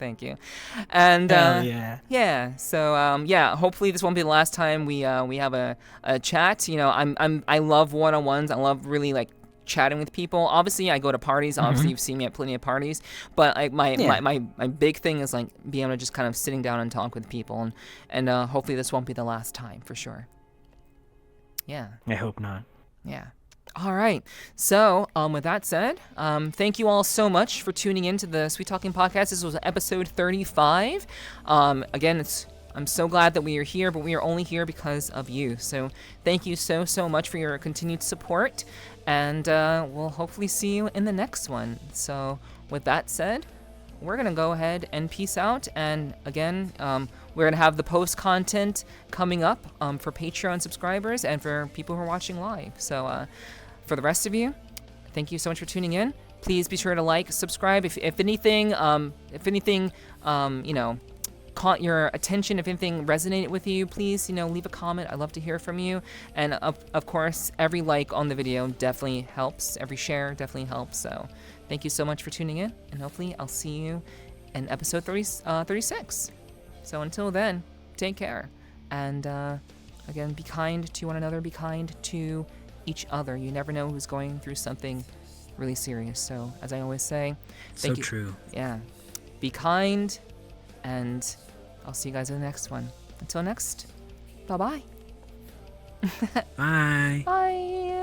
And yeah. So hopefully this won't be the last time we have a chat. I love one-on-ones. I love really chatting with people. Obviously I go to parties. Obviously you've seen me at plenty of parties, but my big thing is being able to just kind of sitting down and talk with people, and hopefully this won't be the last time for sure. Yeah. I hope not. Yeah. All right. So, with that said, thank you all so much for tuning in to the Sweet Talking Podcast. This was episode 35. Again, I'm so glad that we are here, but we are only here because of you. So, thank you so much for your continued support, and we'll hopefully see you in the next one. So, with that said, we're going to go ahead and peace out. And again, we're going to have the post content coming up for Patreon subscribers and for people who are watching live. So for the rest of you, thank you so much for tuning in. Please be sure to subscribe. If anything, caught your attention, if anything resonated with you, please, leave a comment. I'd love to hear from you. And of course, every like on the video definitely helps. Every share definitely helps. So thank you so much for tuning in, and hopefully I'll see you in episode 36. So until then, take care. And again, be kind to one another. Be kind to each other. You never know who's going through something really serious. So as I always say, thank you. So true. Yeah. Be kind, and I'll see you guys in the next one. Until next, bye-bye. Bye. Bye.